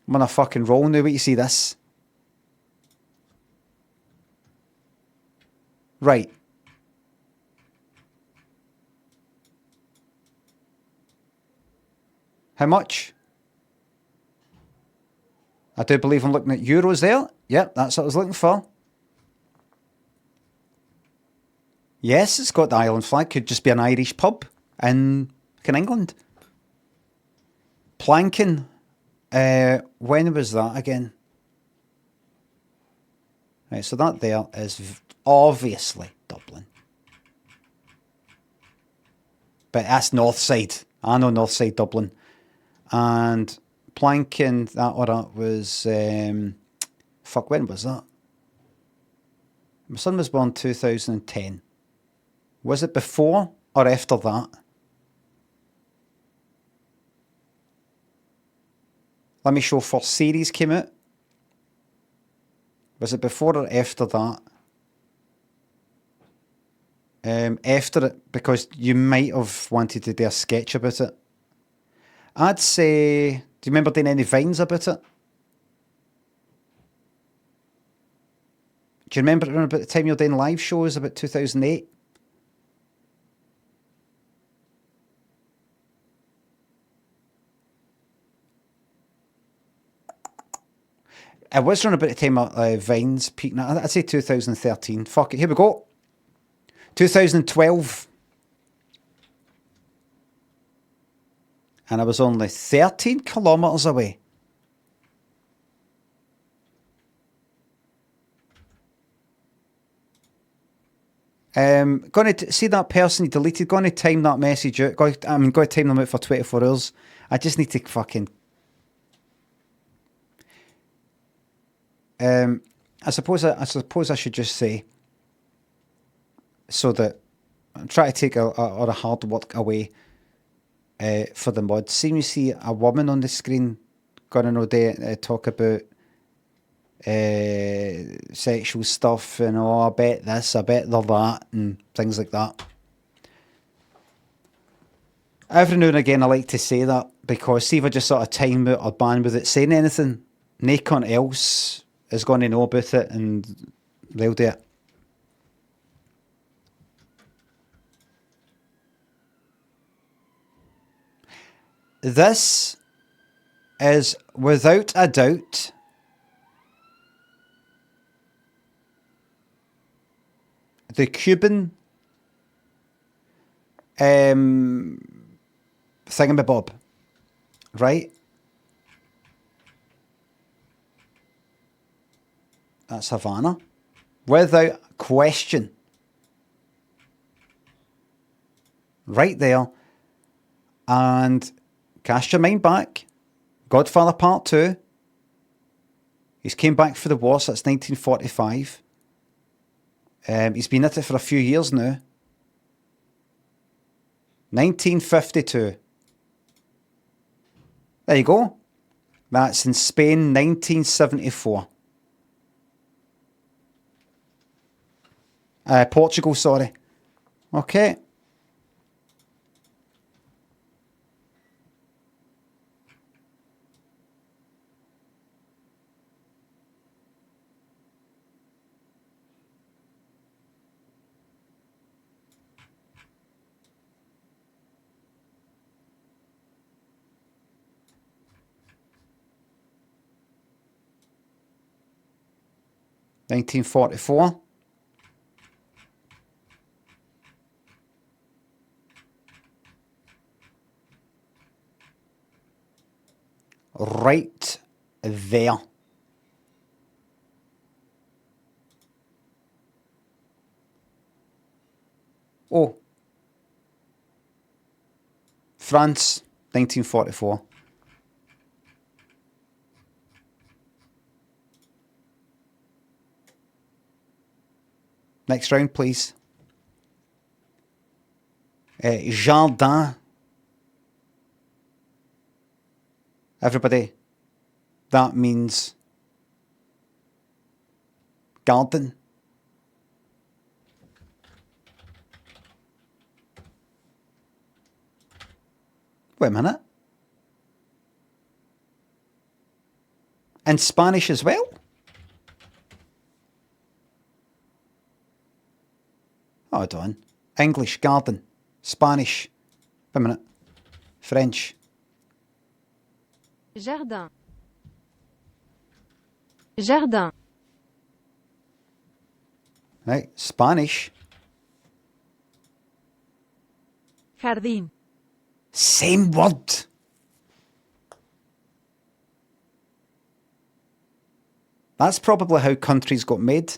Speaker 1: I'm on a fucking roll now. Wait, you see this? Right. How much? I do believe I'm looking at euros there. Yep, that's what I was looking for. Yes, it's got the Ireland flag. Could just be an Irish pub in England. Planking. When was that again? Right, so that there is obviously Dublin. But that's north side. I know north side Dublin. And planking, that order was... fuck, when was that? My son was born 2010. Was it before or after that? Let me show first series came out. Was it before or after that? After it, because you might have wanted to do a sketch about it. I'd say, do you remember doing any vines about it? Do you remember around about the time you were doing live shows, about 2008? It was around about the time of Vines peaking. I'd say 2013. Fuck it, here we go. 2012. And I was only 13 kilometres away. Going to see that person you deleted. Going to time that message out. Going to time them out for 24 hours. I just need to fucking. I suppose I should just say, so that I'm trying to take all the hard work away for the mod. See me see a woman on the screen going to know they talk about sexual stuff and I bet this, I bet they're that and things like that. Every now and again I like to say that because see if I just sort of time out or ban with it saying anything, no cunt else is going to know about it and they'll do it. This is without a doubt the Cuban thingamabob, right? That's Havana. Without question. Right there. And cast your mind back. Godfather Part 2. He's came back for the war, so that's 1945. He's been at it for a few years now. 1952. There you go. That's in Spain, 1974. Portugal, sorry. Okay. $1944. Right there. Oh. France, 1944. Next round, please. Jardin. Everybody, that means garden. Wait a minute. And Spanish as well? Hold on. English, garden. Spanish. Wait a minute. French.
Speaker 4: Jardin. Jardin.
Speaker 1: Right, Spanish.
Speaker 4: Jardín.
Speaker 1: Same word. That's probably how countries got made.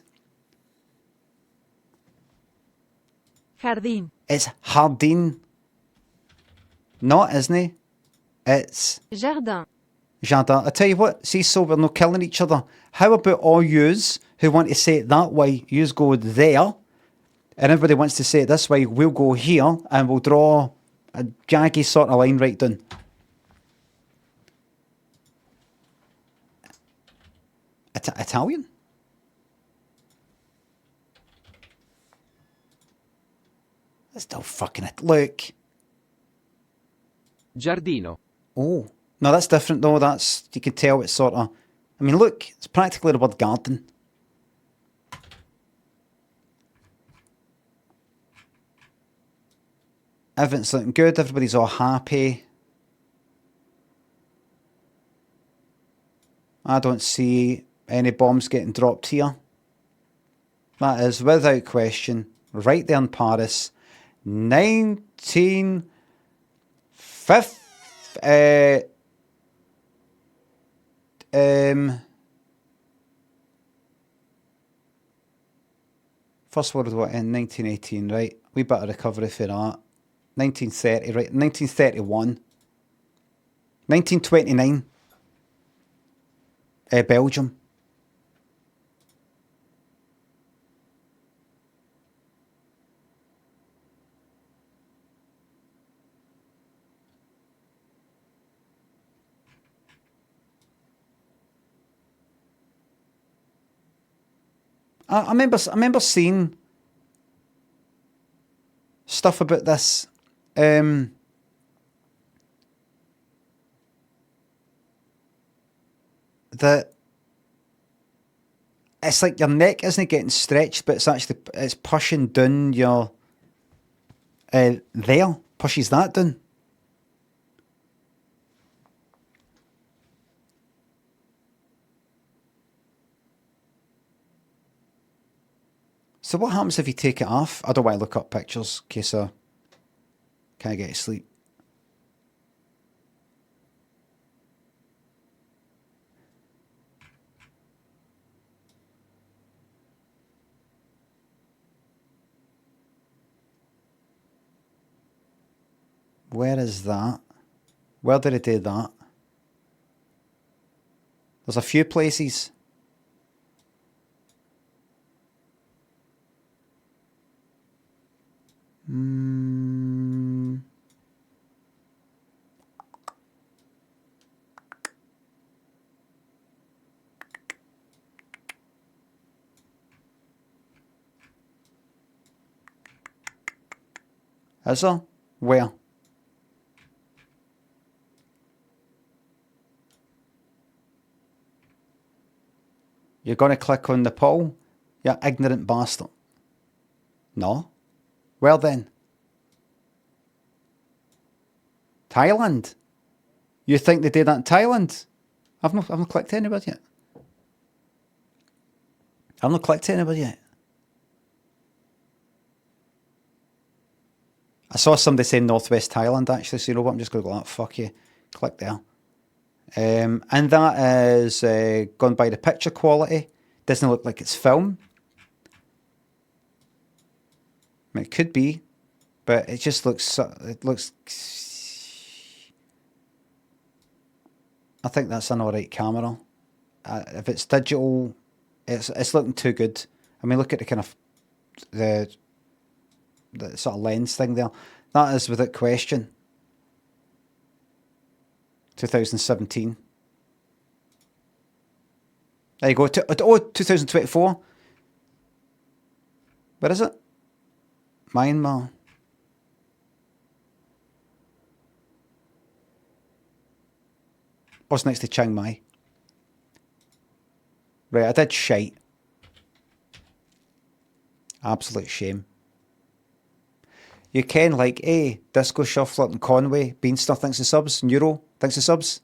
Speaker 4: Jardín.
Speaker 1: It's Jardin. Not, isn't it? It's
Speaker 4: Jardin.
Speaker 1: Jardin. I tell you what, see, so we're not killing each other. How about all yous who want to say it that way? Yous go there, and everybody wants to say it this way. We'll go here, and we'll draw a jaggy sort of line right down. Italian? That's still fucking it. Look.
Speaker 5: Giardino.
Speaker 1: Oh. No, that's different though. That's, you can tell it's sort of, I mean, look, it's practically the word garden. Everything's looking good. Everybody's all happy. I don't see any bombs getting dropped here. That is, without question, right there in Paris, 1950. First World War in 1918, right? We bit of recovery for that. 1930, right? 1931. 1929. Belgium. I remember seeing stuff about this. That it's like your neck isn't getting stretched, but it's pushing down your there, pushes that down. So what happens if you take it off? I don't want to look up pictures in case I can't get to sleep. Where is that? Where did it do that? There's a few places. Is there? Where? You're going to click on the poll? You ignorant bastard. No? Well then. Thailand? You think they did that in Thailand? I've not clicked anybody yet. I've not clicked anybody yet. I saw somebody saying Northwest Thailand actually, so you know what, I'm just going to go, fuck you. Click there. And that is gone by the picture quality. Doesn't look like it's film. I mean, it could be, but it just looks, I think that's an alright camera. If it's digital, it's looking too good. I mean, look at the kind of, the sort of lens thing there. That is without question 2017. There you go. 2024. Where is it? Myanmar. What's next to Chiang Mai? Right, I did shite. Absolute shame. You can like, Disco Shuffler and Conway, Beanstar, thanks to subs. Neuro, thanks to subs.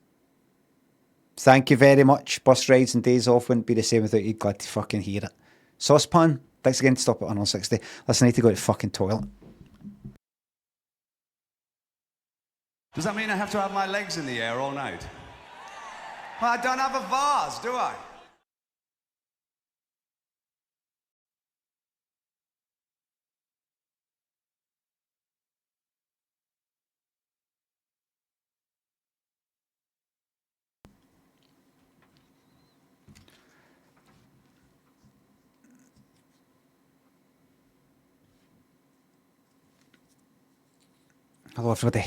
Speaker 1: Thank you very much. Bus rides and days off wouldn't be the same without you. Glad to fucking hear it. Saucepan, thanks again. Stop at 160. Listen, I need to go to the fucking toilet.
Speaker 6: Does that mean I have to have my legs in the air all night? Well, I don't have a vase, do I?
Speaker 1: Hello, everybody.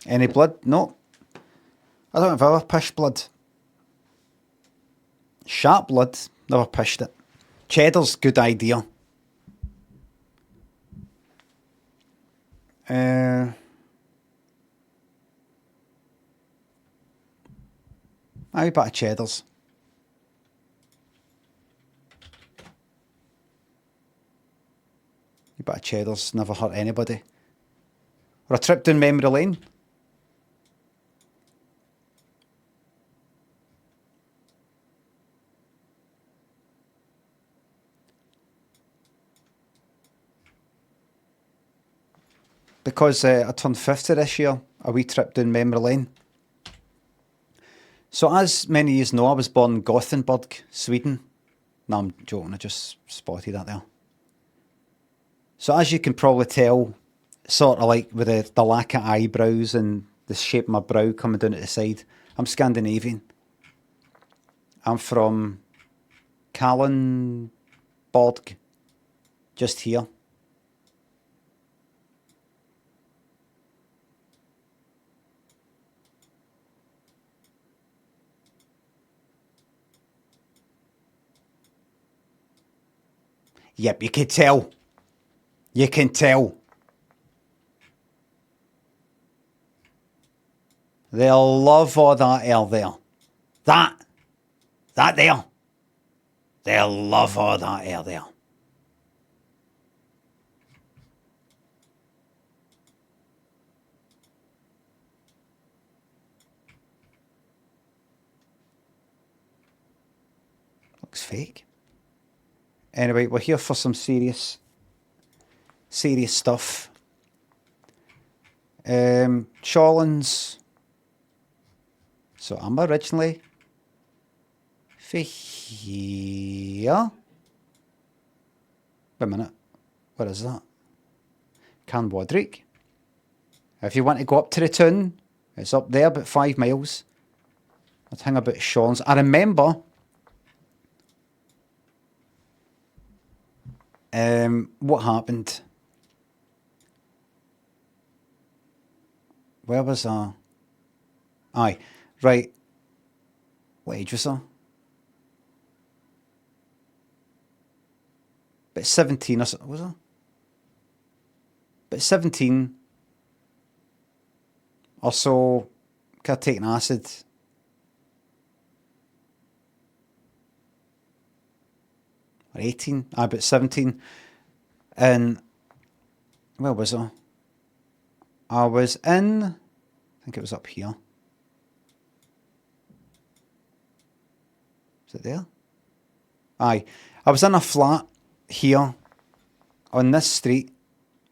Speaker 1: Any blood? No. I don't have ever pished blood. Sharp blood, never pished it. Cheddar's good idea. A bit of Cheddar's. A bit of Cheddar's never hurt anybody. Or a trip down memory lane. Because I turned 50 this year, a wee trip down memory lane. So as many of you know, I was born in Gothenburg, Sweden. No, I'm joking, I just spotted that there. So as you can probably tell, sort of like with the lack of eyebrows and the shape of my brow coming down at the side, I'm Scandinavian. I'm from Kalundborg, just here. Yep, you can tell. You can tell. They'll love all that air there. That there. They'll love all that air there. Looks fake. Anyway, we're here for some serious stuff. Shawlands. So I'm originally for here. Wait a minute. Where is that? Canwadrick. If you want to go up to the town, it's up there, about 5 miles. I think about Shawlands. I remember what happened. Where was I? Aye, right. What age was I? About 17 or so, was I? About 17 or so, kind of taking acid. Or 18, about 17. And where was I? I was in, I think it was up here. Is it there? Aye. I was in a flat here on this street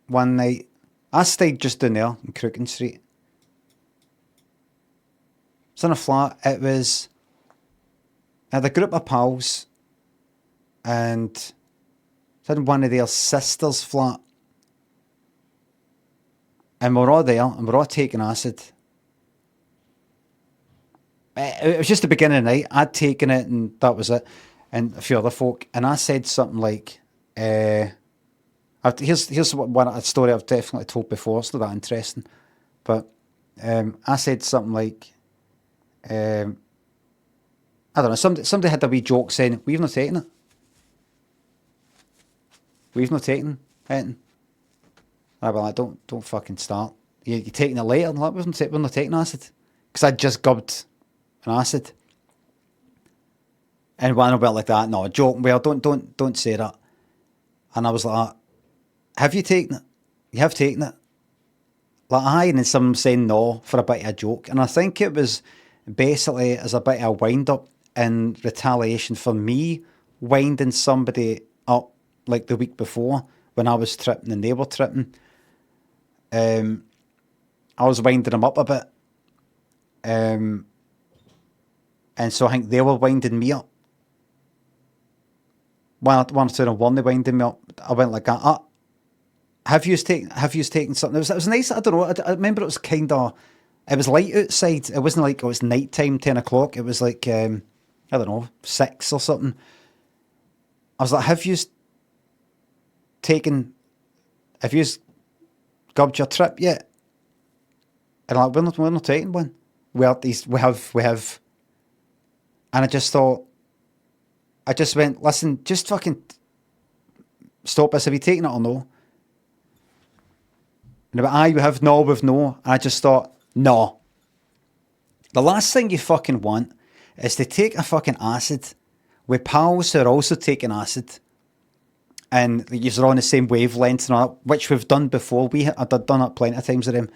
Speaker 1: one night. I stayed just down there in Crooken Street. I was in a flat. It was, I had a group of pals and it's in one of their sisters' flat. And we're all there and we're all taking acid. It was just the beginning of the night. I'd taken it and that was it. And a few other folk. And I said something like, here's a story I've definitely told before. It's not that interesting. But I said something like, I don't know, somebody had a wee joke saying, we've not taken it. We've not taken anything. I was like, don't fucking start. You're taking it later. Like, we're not taking acid. Because I'd just gubbed an acid. And one about like that, no, joking, well, don't say that. And I was like, have you taken it? You have taken it? Like, aye, and then someone saying no for a bit of a joke. And I think it was basically as a bit of a wind-up in retaliation for me winding somebody up like the week before when I was tripping and they were tripping. I was winding them up a bit. And so I think they were winding me up. One or two in one, they winded me up. I went like that. Have you taken something? It was nice. I don't know. I remember it was it was light outside. It wasn't like it was night time, 10 o'clock. It was like, I don't know, 6 or something. I was like, have you taken have you gubbed your trip yet? And I'm like, we're not taking one. We have. And I just thought, I just went, listen, just fucking stop us. Have you taken it or no? And they went, aye, we have, no, we've no. And I just thought, no. The last thing you fucking want is to take a fucking acid with pals who are also taking acid. And you're on the same wavelength and all that, which we've done before. I've done it plenty of times with them.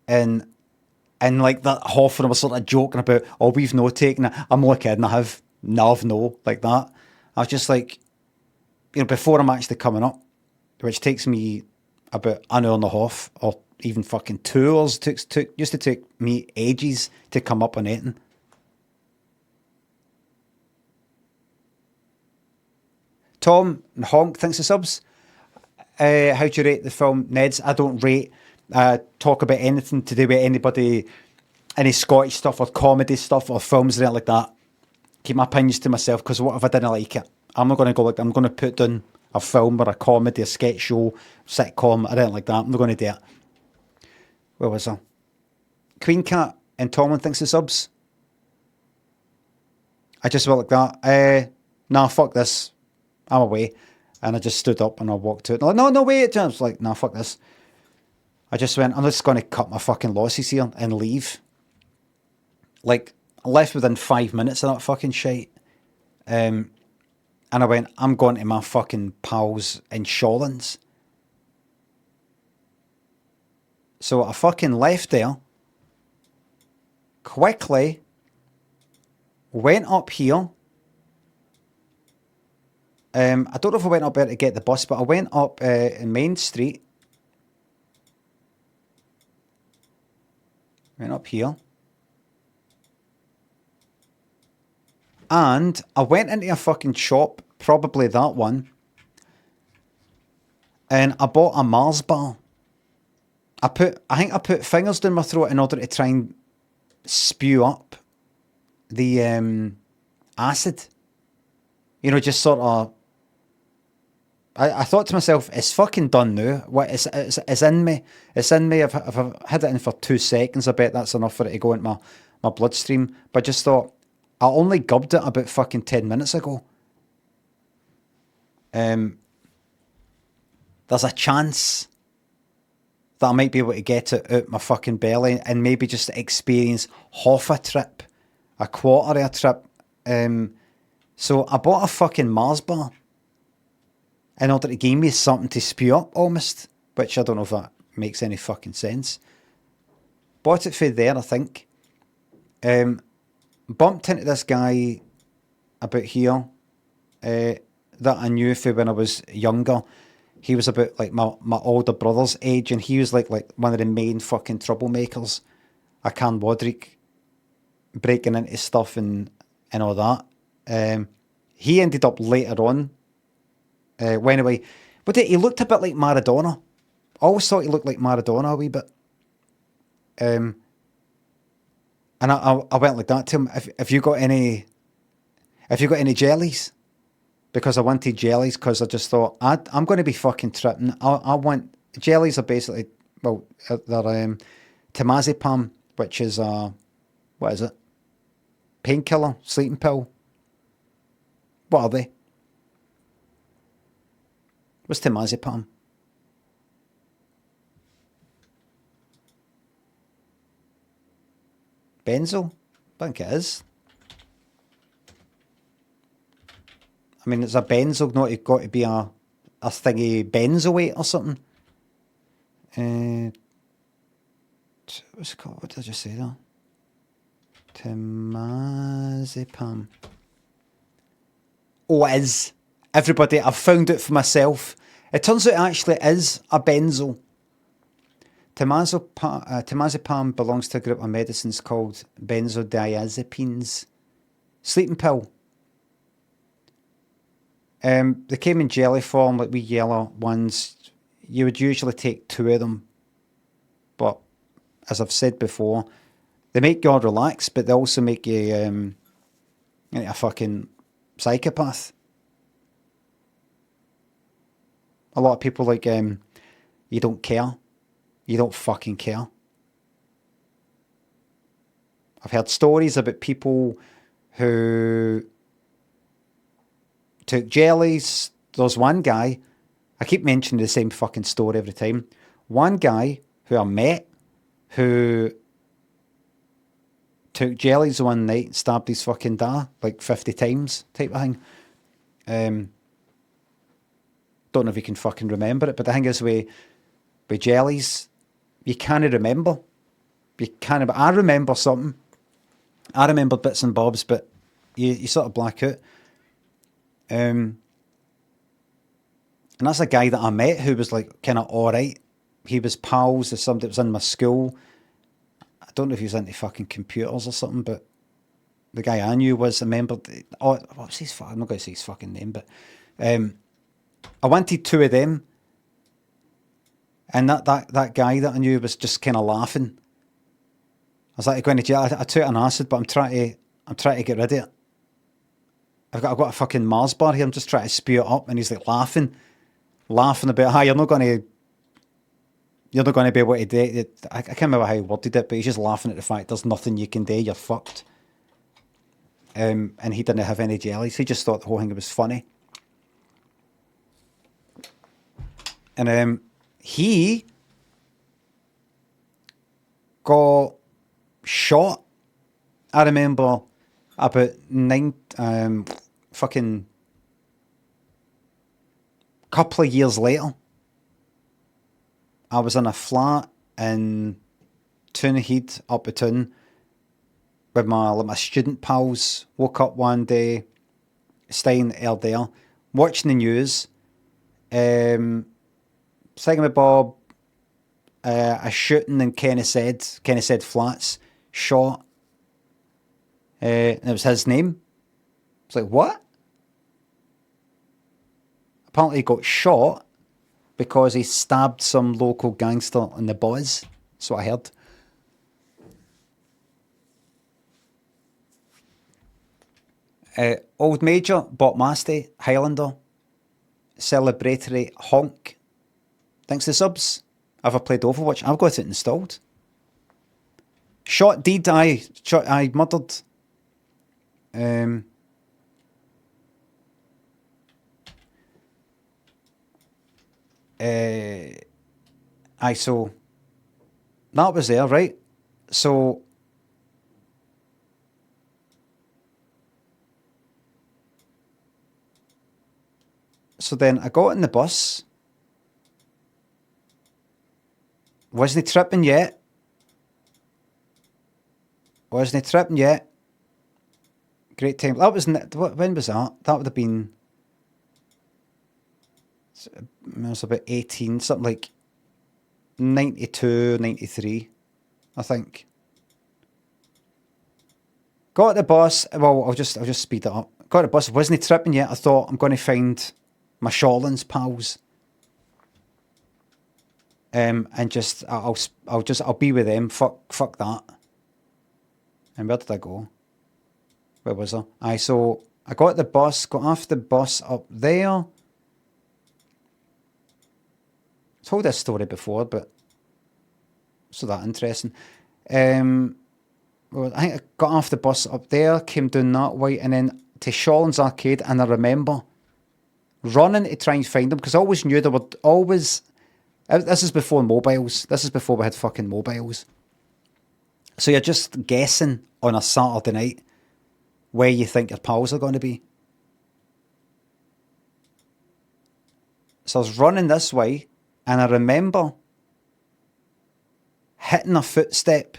Speaker 1: And like that half of them were sort of joking about, oh, we've no taken it. I'm only kidding, I have. No, I've no, like that. I was just like, you know, before I'm actually coming up, which takes me about an hour and a half, or even fucking 2 hours, used to take me ages to come up on anything. Tom and Honk, thanks for subs. How do you rate the film Neds? I don't rate, talk about anything to do with anybody, any Scottish stuff or comedy stuff or films or anything like that. Keep my opinions to myself, because what if I didn't like it? I'm not going to go like, I'm going to put down a film or a comedy, a sketch show, sitcom. I didn't like that. I'm not going to do it. Where was I? Queen Cat and Tomlin thinks the subs. I just went like that. Nah, fuck this. I'm away. And I just stood up and I walked out. No, wait. I was like, nah, fuck this. I just went, I'm just going to cut my fucking losses here and leave. Like, I left within 5 minutes of that fucking shite. And I went, I'm going to my fucking pals in Shawlands. So I fucking left there. Quickly. Went up here. I don't know if I went up there to get the bus, but I went up in Main Street. Went up here. And I went into a fucking shop, probably that one, and I bought a Mars bar. I think I put fingers down my throat in order to try and spew up the acid. You know, just sort of. I thought to myself, it's fucking done now. What it's in me. It's in me. I've had it in for 2 seconds. I bet that's enough for it to go into my bloodstream. But I just thought, I only gubbed it about fucking 10 minutes ago. There's a chance that I might be able to get it out my fucking belly and maybe just experience half a trip, a quarter of a trip. So I bought a fucking Mars bar in order to give me something to spew up almost, which I don't know if that makes any fucking sense. Bought it for there, I think. Bumped into this guy about here that I knew for when I was younger. He was about like my older brother's age, and he was like one of the main fucking troublemakers. I can Wodrick breaking into stuff and all that. He ended up later on went away. But he looked a bit like Maradona. I always thought he looked like Maradona a wee bit. And I went like that to him. Have you got any jellies? Because I wanted jellies, because I just thought, I'm going to be fucking tripping. I want, jellies are basically, well, they're temazepam, which is what is it? Painkiller, sleeping pill. What are they? What's temazepam? Benzo? I think it is. I mean, it's a benzo, not it's got to be a thingy benzoate or something. What's it called? What did I just say there? Temazepam. Oh, it is. Everybody, I've found it for myself. It turns out it actually is a benzo. Temazepam belongs to a group of medicines called benzodiazepines. Sleeping pill. They came in jelly form, like wee yellow ones. You would usually take 2 of them. But, as I've said before, they make you all relax, but they also make you a fucking psychopath. A lot of people like You don't care. You don't fucking care. I've heard stories about people who took jellies. There's one guy, I keep mentioning the same fucking story every time. One guy who I met who took jellies one night and stabbed his fucking dad like 50 times type of thing. Don't know if you can fucking remember it, but the thing is with jellies, you can't remember. You can't. But I remember something. I remember bits and bobs, but you sort of black out. And that's a guy that I met who was like kind of alright. He was pals with somebody that was in my school. I don't know if he was into fucking computers or something, but the guy I knew was a member. Oh, what's his? I'm not going to say his fucking name, but I wanted two of them, and that guy that I knew was just kind of laughing. I was like, going to jail. I took an acid, but I'm trying to get rid of it. I've got a fucking Mars bar here. I'm just trying to spew it up, and he's like laughing about, "Hi, you're not going to be able to do it." I can't remember how he worded it, but he's just laughing at the fact there's nothing you can do. You're fucked. And he didn't have any jellies. He just thought the whole thing was funny. And he got shot. I remember about fucking couple of years later. I was in a flat in Toonhead, up the town, with my student pals. Woke up one day, staying there, watching the news. Singing with Bob, a shooting in Kennishead Flats, shot. And it was his name. It's like, what? Apparently he got shot because he stabbed some local gangster in the Buzz. That's what I heard. Old Major, Botmasty, Highlander, Celebratory Honk. Thanks to subs. Have I played Overwatch? I've got it installed. Shot deed, I murdered. So that was there, right? So then I got in the bus. Wasn't tripping yet. Great time. That was, when was that? That would have been, I was about 18, something like 92, 93, I think. Got the bus. Well, I'll just speed it up. Got the bus. Wasn't tripping yet. I thought I'm going to find my Shawlands pals. And just I'll be with them. Fuck that. And where did I go? Where was I? So I got the bus, got off the bus up there. I told this story before, but so that interesting. Well, I think I got off the bus up there, came down that way, and then to Shawlands Arcade, and I remember running to try and find them, because I always knew there were always... This is before mobiles. This is before we had fucking mobiles. So you're just guessing on a Saturday night where you think your pals are going to be. So I was running this way, and I remember hitting a footstep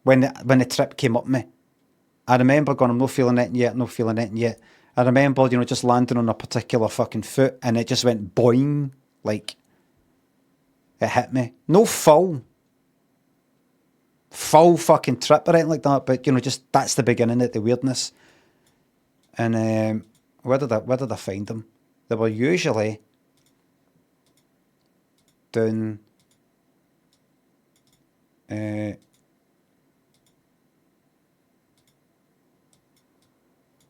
Speaker 1: when the trip came up me. I remember going, I'm not feeling it yet. I remember, just landing on a particular fucking foot, and it just went boing, like it hit me. No full fucking trip or anything like that, but just that's the beginning of the weirdness. And where did I find them? They were usually down where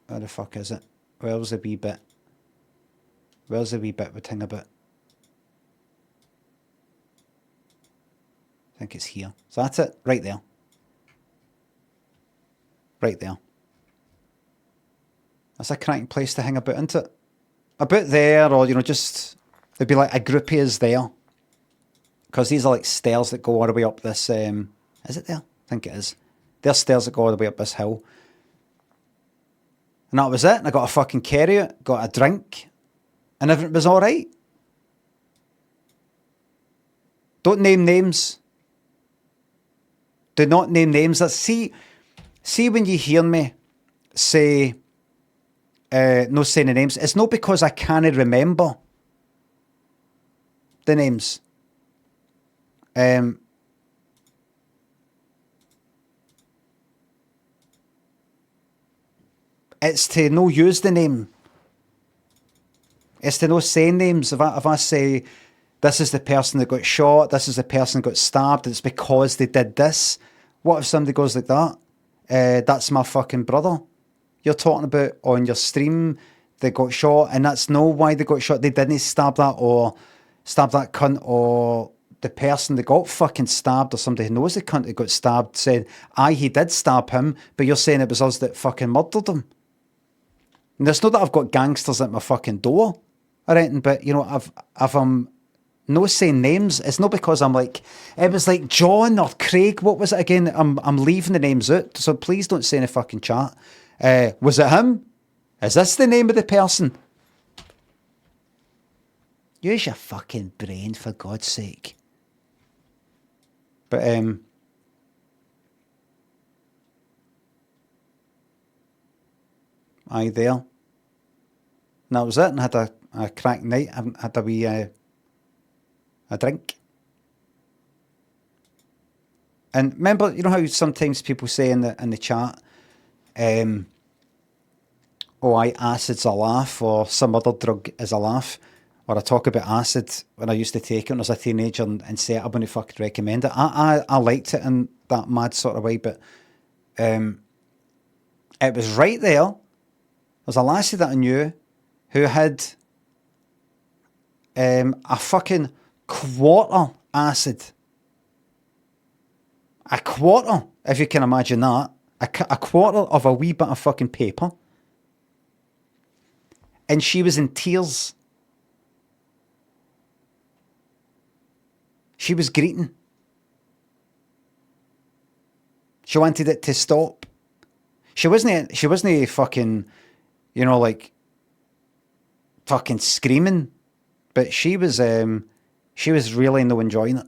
Speaker 1: the fuck is it? Where's the wee bit? Where's the wee bit we ting about? think it's here. So that's it, right there. Right there. That's a cracking place to hang about, isn't it? About there, or, you know, just, there'd be like a groupie is there. Because these are like stairs that go all the way up this, is it there? I think it is. There's stairs that go all the way up this hill. And that was it. And I got a fucking carry out, got a drink, and everything was alright. Don't name names. Do not name names. See when you hear me say, no saying the names, it's not because I can't remember the names. It's to no use the name. It's to no say names. If I say, this is the person that got shot, this is the person that got stabbed, it's because they did this. What if somebody goes like that? That's my fucking brother you're talking about on your stream. They got shot, and that's no why they got shot. They didn't stab that cunt, or the person that got fucking stabbed, or somebody who knows the cunt that got stabbed said, aye, he did stab him, but you're saying it was us that fucking murdered him. And it's not that I've got gangsters at my fucking door or anything, but, you know, I've no saying names. It's not because I'm like, it was like John or Craig. What was it again? I'm leaving the names out, so please don't say in the fucking chat. Was it him? Is this the name of the person? Use your fucking brain, for God's sake. But aye, there. And that was it. And I had a crack night. I had a wee a drink. And remember, you know how sometimes people say in the chat, oh, aye, acid's a laugh, or some other drug is a laugh. Or I talk about acid when I used to take it when I was a teenager and say I wouldn't fucking recommend it. I liked it in that mad sort of way, but it was right there. There's a lassie that I knew who had a fucking quarter acid. A quarter, if you can imagine that. A quarter of a wee bit of fucking paper. And she was in tears. She was greeting. She wanted it to stop. She wasn't fucking, you know, like fucking screaming, but she was really no enjoying it.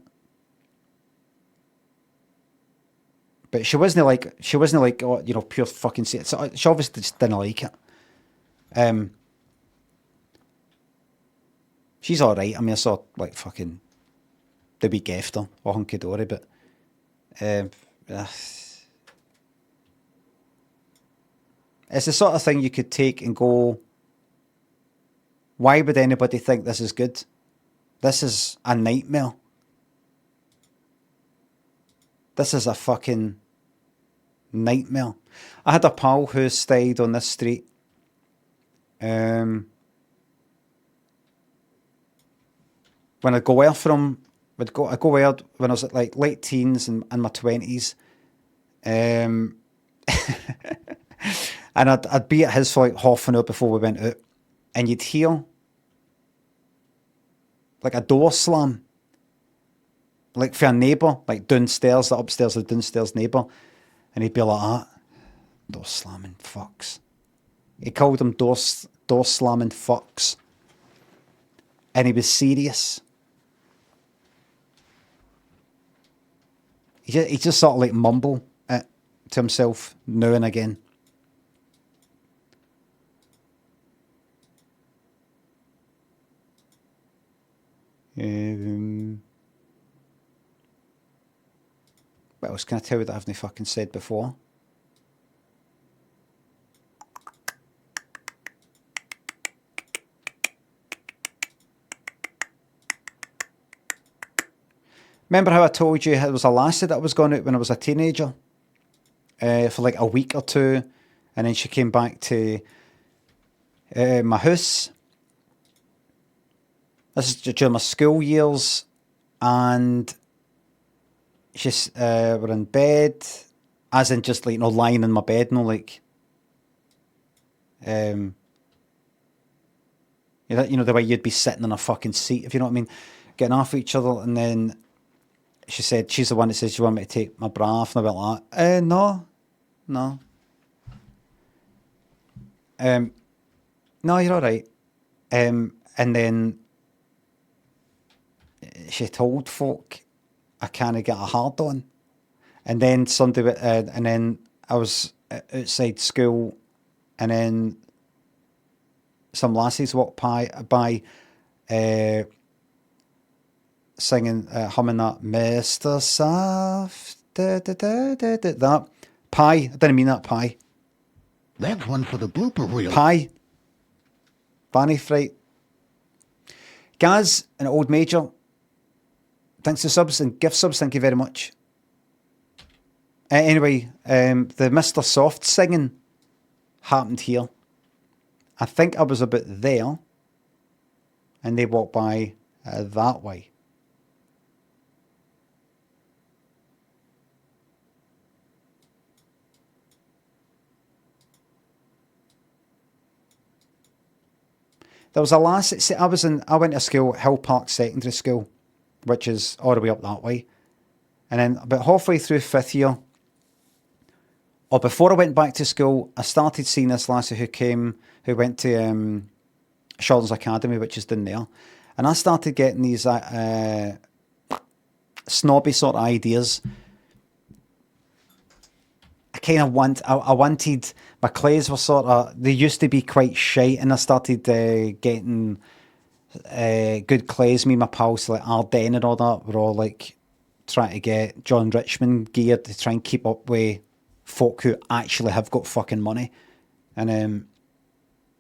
Speaker 1: But she wasn't like, oh, you know, pure fucking. So she obviously just didn't like it. She's all right. I mean, I saw like fucking the week after, or hunky dory, but it's the sort of thing you could take and go, why would anybody think this is good? This is a nightmare. This is a fucking nightmare. I had a pal who stayed on this street. When I go where from, I go where when I was at like late teens and my 20s. And I'd be at his for like half an hour before we went out, and you'd hear like a door slam, like for a neighbour, like downstairs, the upstairs or downstairs neighbour, and he'd be like that, door slamming fucks. He called them door slamming fucks, and he was serious. He just sort of like mumble it to himself now and again. What else can I tell you that I haven't fucking said before? Remember how I told you there was a lassie that was going out when I was a teenager for like a week or two, and then she came back to my house. This is during my school years, and she's we're in bed, as in just like, you know, lying in my bed, no, like, you know the way you'd be sitting in a fucking seat, if you know what I mean, getting off each other, and then she said, she's the one that says, "Do you want me to take my bra off?" And I went like, no, no, no, you're all right. And then she told folk I can't get a hard on, and then somebody, and then I was outside school, and then some lassies walked by singing, humming that Mr. Soft, that pie. I didn't mean that pie.
Speaker 5: That's one for the blooper reel.
Speaker 1: Pie. Fanny Fright. Gaz and Old Major, thanks for subs and gift subs, thank you very much. Anyway, the Mr. Soft singing happened here. I think I was about there, and they walked by that way. There was a lass. I went to school, Hill Park Secondary School, which is all the way up that way. And then about halfway through 5th year, or before I went back to school, I started seeing this lassie who went to Shawlands Academy, which is down there. And I started getting these snobby sort of ideas. I wanted, my clays were sort of, they used to be quite shite, and I started getting good clays. Me and my pals, like Arden and all that, were all like trying to get John Richmond gear to try and keep up with folk who actually have got fucking money. And then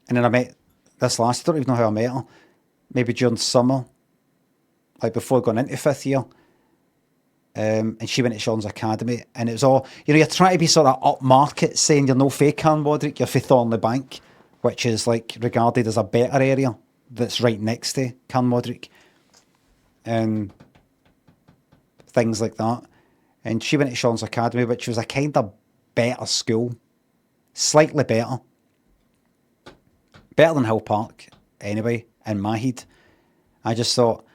Speaker 1: I met this last, I don't even know how I met her, maybe during summer, like before going into 5th year. And she went to Shawlands Academy, and it was all, you know, you're trying to be sort of upmarket, saying you're no fake Carn Modric, you're for Thornley Bank, which is like regarded as a better area that's right next to Carn Modric, and things like that. And she went to Shawlands Academy, which was a kind of better school, slightly better than Hill Park, anyway, in my head. I just thought,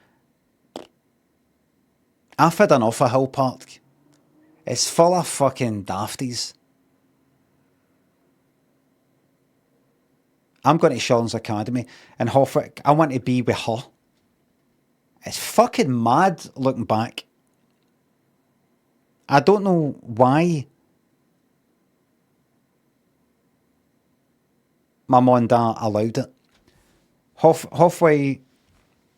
Speaker 1: I've had enough of Hill Park. It's full of fucking dafties. I'm going to Shawlands Academy, and I want to be with her. It's fucking mad looking back. I don't know why my mum and dad allowed it. Halfway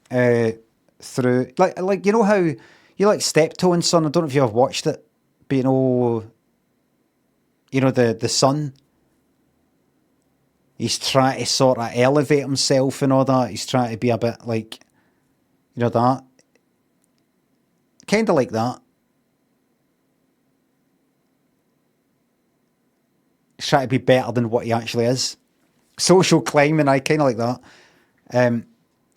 Speaker 1: through, like you know how you like Steptoe and Son. I don't know if you have watched it, but you know the son. He's trying to sort of elevate himself and all that. He's trying to be a bit like, you know, that. Kind of like that. He's trying to be better than what he actually is. Social climbing, I kind of like that. And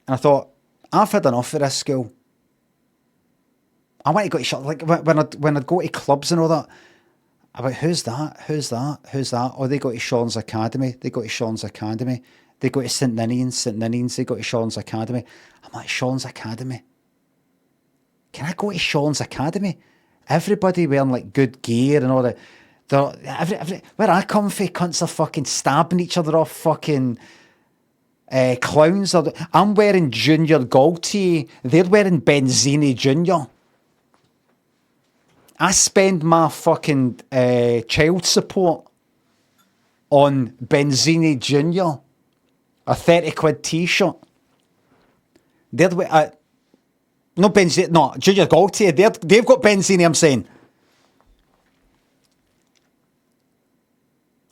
Speaker 1: I thought, I've had enough of this school. I want to go to shop, like when I'd go to clubs and all that. I'm like, who's that? Oh, they go to Shawlands Academy. They go to St Ninians. They go to Shawlands Academy. I'm like, Shawlands Academy? Can I go to Shawlands Academy? Everybody wearing like good gear and all that. Where I come from, cunts are fucking stabbing each other off, fucking clowns. I'm wearing Junior Gaultier. They're wearing Benzini Junior. I spend my fucking child support on Benzini Junior, a 30 quid t-shirt. They're no Benzini, no Junior Gaultier. They've got Benzini. I'm saying.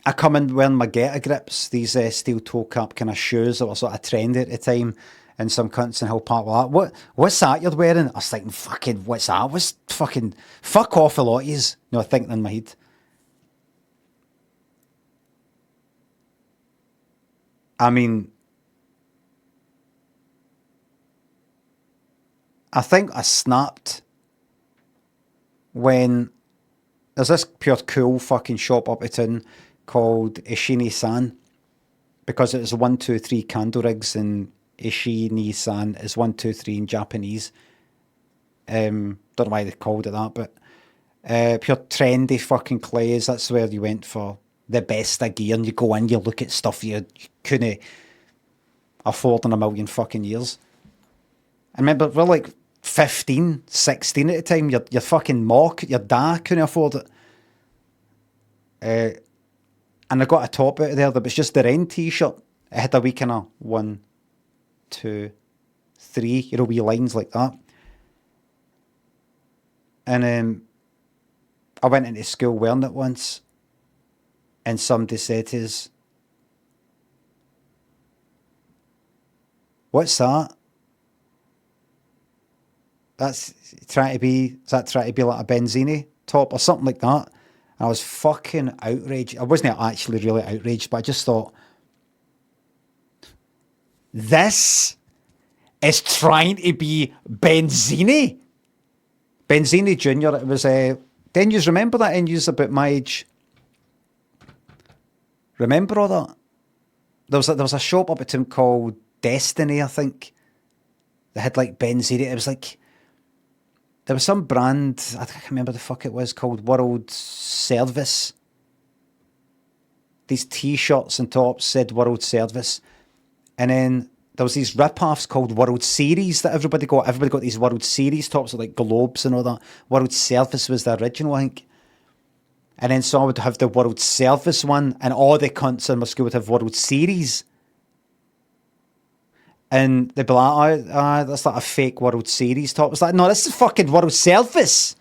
Speaker 1: I come in wearing my Geta grips, these steel toe cap kind of shoes that were sort of trendy at the time, and some cunts in Hill Park were like, what's that you're wearing? I was thinking, fucking, what's that? What's fucking, fuck off a lot of yous. No, I thinking in my head. I mean, I think I snapped when there's this pure cool fucking shop up in town called Ishini-san, because it was 1, 2, 3 candle rigs, and Ishini-san is 1, 2, 3 in Japanese. Don't know why they called it that, but pure trendy fucking clays. That's where you went for the best of gear, and you go in, you look at stuff you couldn't afford in a million fucking years. I remember we're like 15, 16 at the time. Your fucking mock, your dad couldn't afford it. And I got a top out of there that was just the Ren t-shirt. It had a wee kind of 1, 2, 3, wee lines like that. And I went into school wearing it once, and somebody said to us, "What's that? Is that trying to be like a Benzini top or something like that?" And I was fucking outraged. I wasn't actually really outraged, but I just thought, this is trying to be Benzini. Benzini Junior. It was then you remember that, and you about my age. Remember all that? There was a shop up at him called Destiny, I think. They had like Benzini. It was like, there was some brand, I can't remember the fuck it was, called World Service. These t-shirts and tops said World Service. And then there was these rip-offs called World Series that everybody got. Everybody got these World Series tops with like globes and all that. World Service was the original, I think. And then so I would have the World Service one, and all the cunts in my school would have World Series. And they'd be like, that's like a fake World Series top. It's like, no, this is fucking World Service.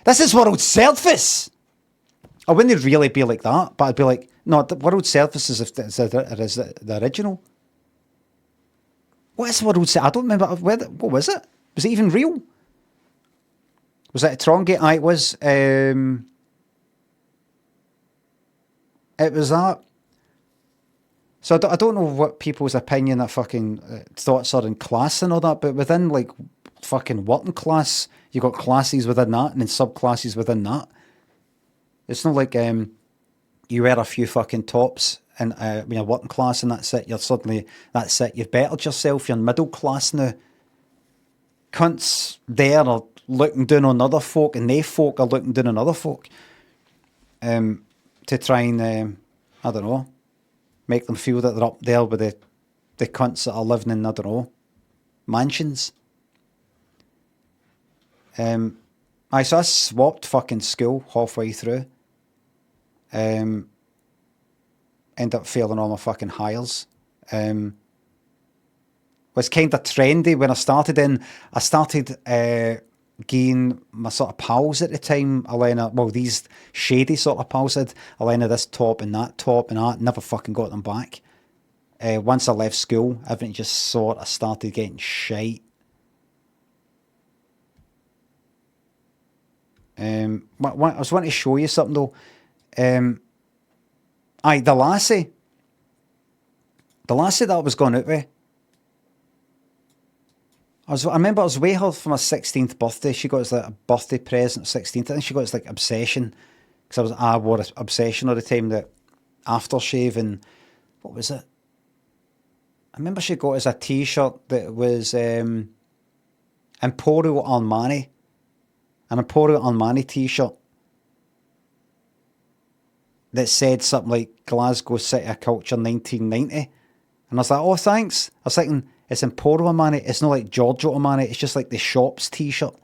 Speaker 1: This is World Service. I wouldn't really be like that, but I'd be like, no, the World Service is the original. What is World Service? I don't remember. What was it? Was it even real? Was it a Trongate? It was. It was that. So I don't know what people's opinion of fucking thoughts are in class and all that, but within like fucking working class, you got classes within that and then subclasses within that. It's not like you wear a few fucking tops and when you're working class and that's it. That's it. You've bettered yourself. You're in middle class now. Cunts there are looking down on other folk, and they folk are looking down on other folk. To try and I don't know, make them feel that they're up there with the cunts that are living in, I don't know, mansions. So I swapped fucking school halfway through. Ended up failing all my fucking hires. Was kind of trendy when I started in. I started getting my sort of pals at the time, Elena, well, these shady sort of pals had, Elena, this top and that, never fucking got them back. Once I left school, everything just sort of started getting shite. I was wanting to show you something though. The lassie that I was going out with, I remember I was with her for my 16th birthday. She got us like a birthday present, 16th. I think she got us like Obsession. Because I wore Obsession all the time, that aftershave, and what was it? I remember she got us a t-shirt that was Emporio Armani. An Emporio Armani t-shirt that said something like Glasgow City of Culture 1990. And I was like, oh, thanks. I was thinking, it's Emporio Armani. It's not like Giorgio Armani. It's just like the shop's t-shirt.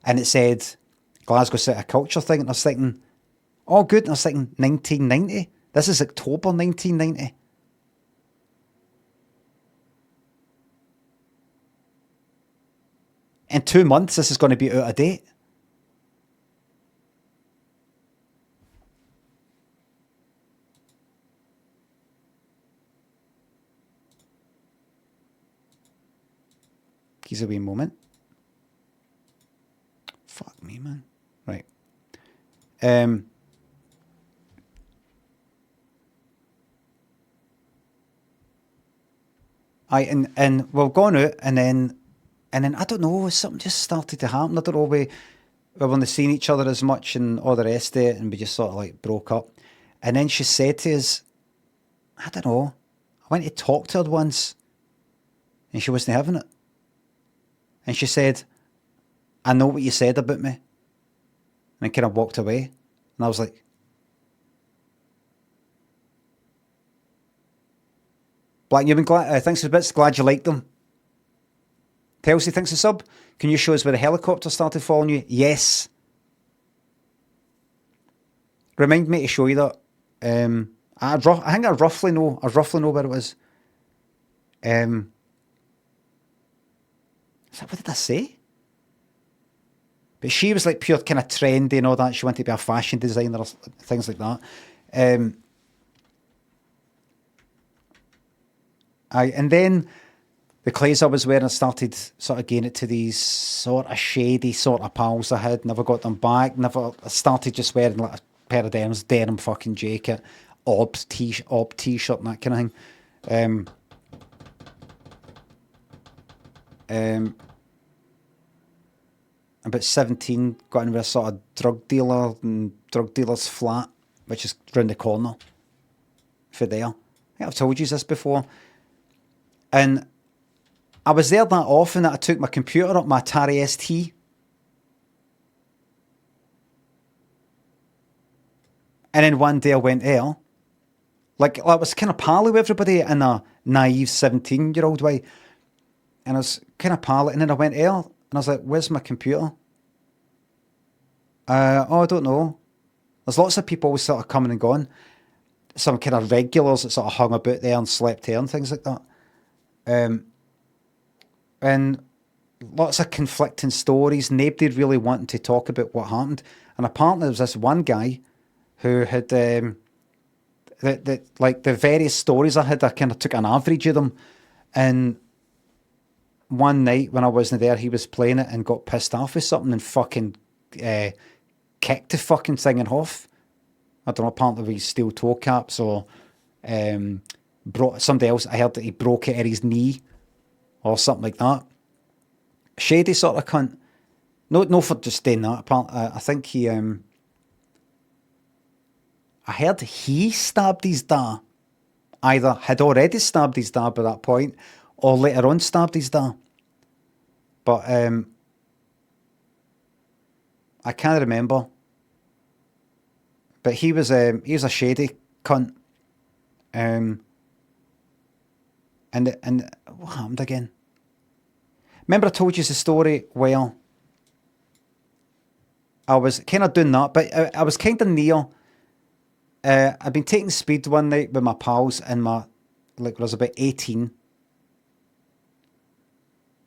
Speaker 1: And it said Glasgow City of Culture thing. And I was thinking, oh, good. And I was thinking, 1990. This is October 1990. In 2 months, this is going to be out of date. He's a wee moment. Fuck me, man. Right. And we're going out, and then I don't know, something just started to happen. I don't know, we weren't seeing each other as much and all the rest of it, and we just sort of like broke up. And then she said to us, I don't know, I went to talk to her once, and she wasn't having it. And she said, I know what you said about me. And I kind of walked away. And I was like, Black Newman, thanks for the bits, glad you liked them. Telsey thinks a sub. Can you show us where the helicopter started following you? Yes. Remind me to show you that. I think I roughly know where it was. What did I say? But she was like pure kind of trendy and all that. She wanted to be a fashion designer or things like that. And then the clothes I was wearing, I started sort of getting it to these sort of shady sort of pals I had. Never got them back. I started just wearing like a pair of denim fucking jacket, ob t-shirt and that kind of thing. About 17, got into a sort of drug dealer's flat, which is round the corner for there. I think I've told you this before. And I was there that often that I took my computer up, my Atari ST. And then one day I went there. Like I was kind of pally with everybody in a naive 17-year-old way. And I was kind of pally. And then I went there. And I was like, where's my computer? I don't know. There's lots of people always sort of coming and going. Some kind of regulars that sort of hung about there and slept there and things like that. And lots of conflicting stories. Nobody really wanting to talk about what happened. And apparently there was this one guy who had, like the various stories I had, I kind of took an average of them. And one night when I wasn't there, he was playing it and got pissed off with something and fucking kicked the fucking thing in half. I don't know, apparently with steel toe caps or brought somebody else. I heard that he broke it at his knee or something like that. Shady sort of cunt. No, for just doing that. Apparently, I think he. I heard he stabbed his dad. Either had already stabbed his dad by that point, or later on stabbed his dad. But I can't remember. But he was a shady cunt. And what happened again? Remember I told you the story where I was kind of doing that, but I was kind of near. I'd been taking speed one night with my pals and I was about 18.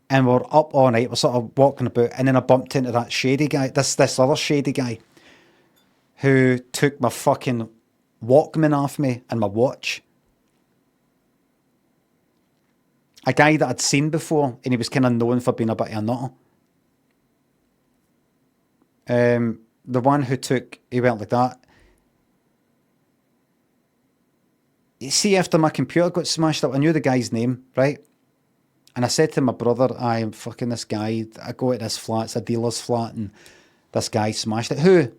Speaker 1: And we were up all night, we're sort of walking about, and then I bumped into that shady guy, this other shady guy, who took my fucking Walkman off me and my watch. A guy that I'd seen before, and he was kind of known for being a bit of a nutter. The one who he went like that. You see, after my computer got smashed up, I knew the guy's name, right? And I said to my brother, I am fucking this guy. I go to this flat, it's a dealer's flat, and this guy smashed it. Who?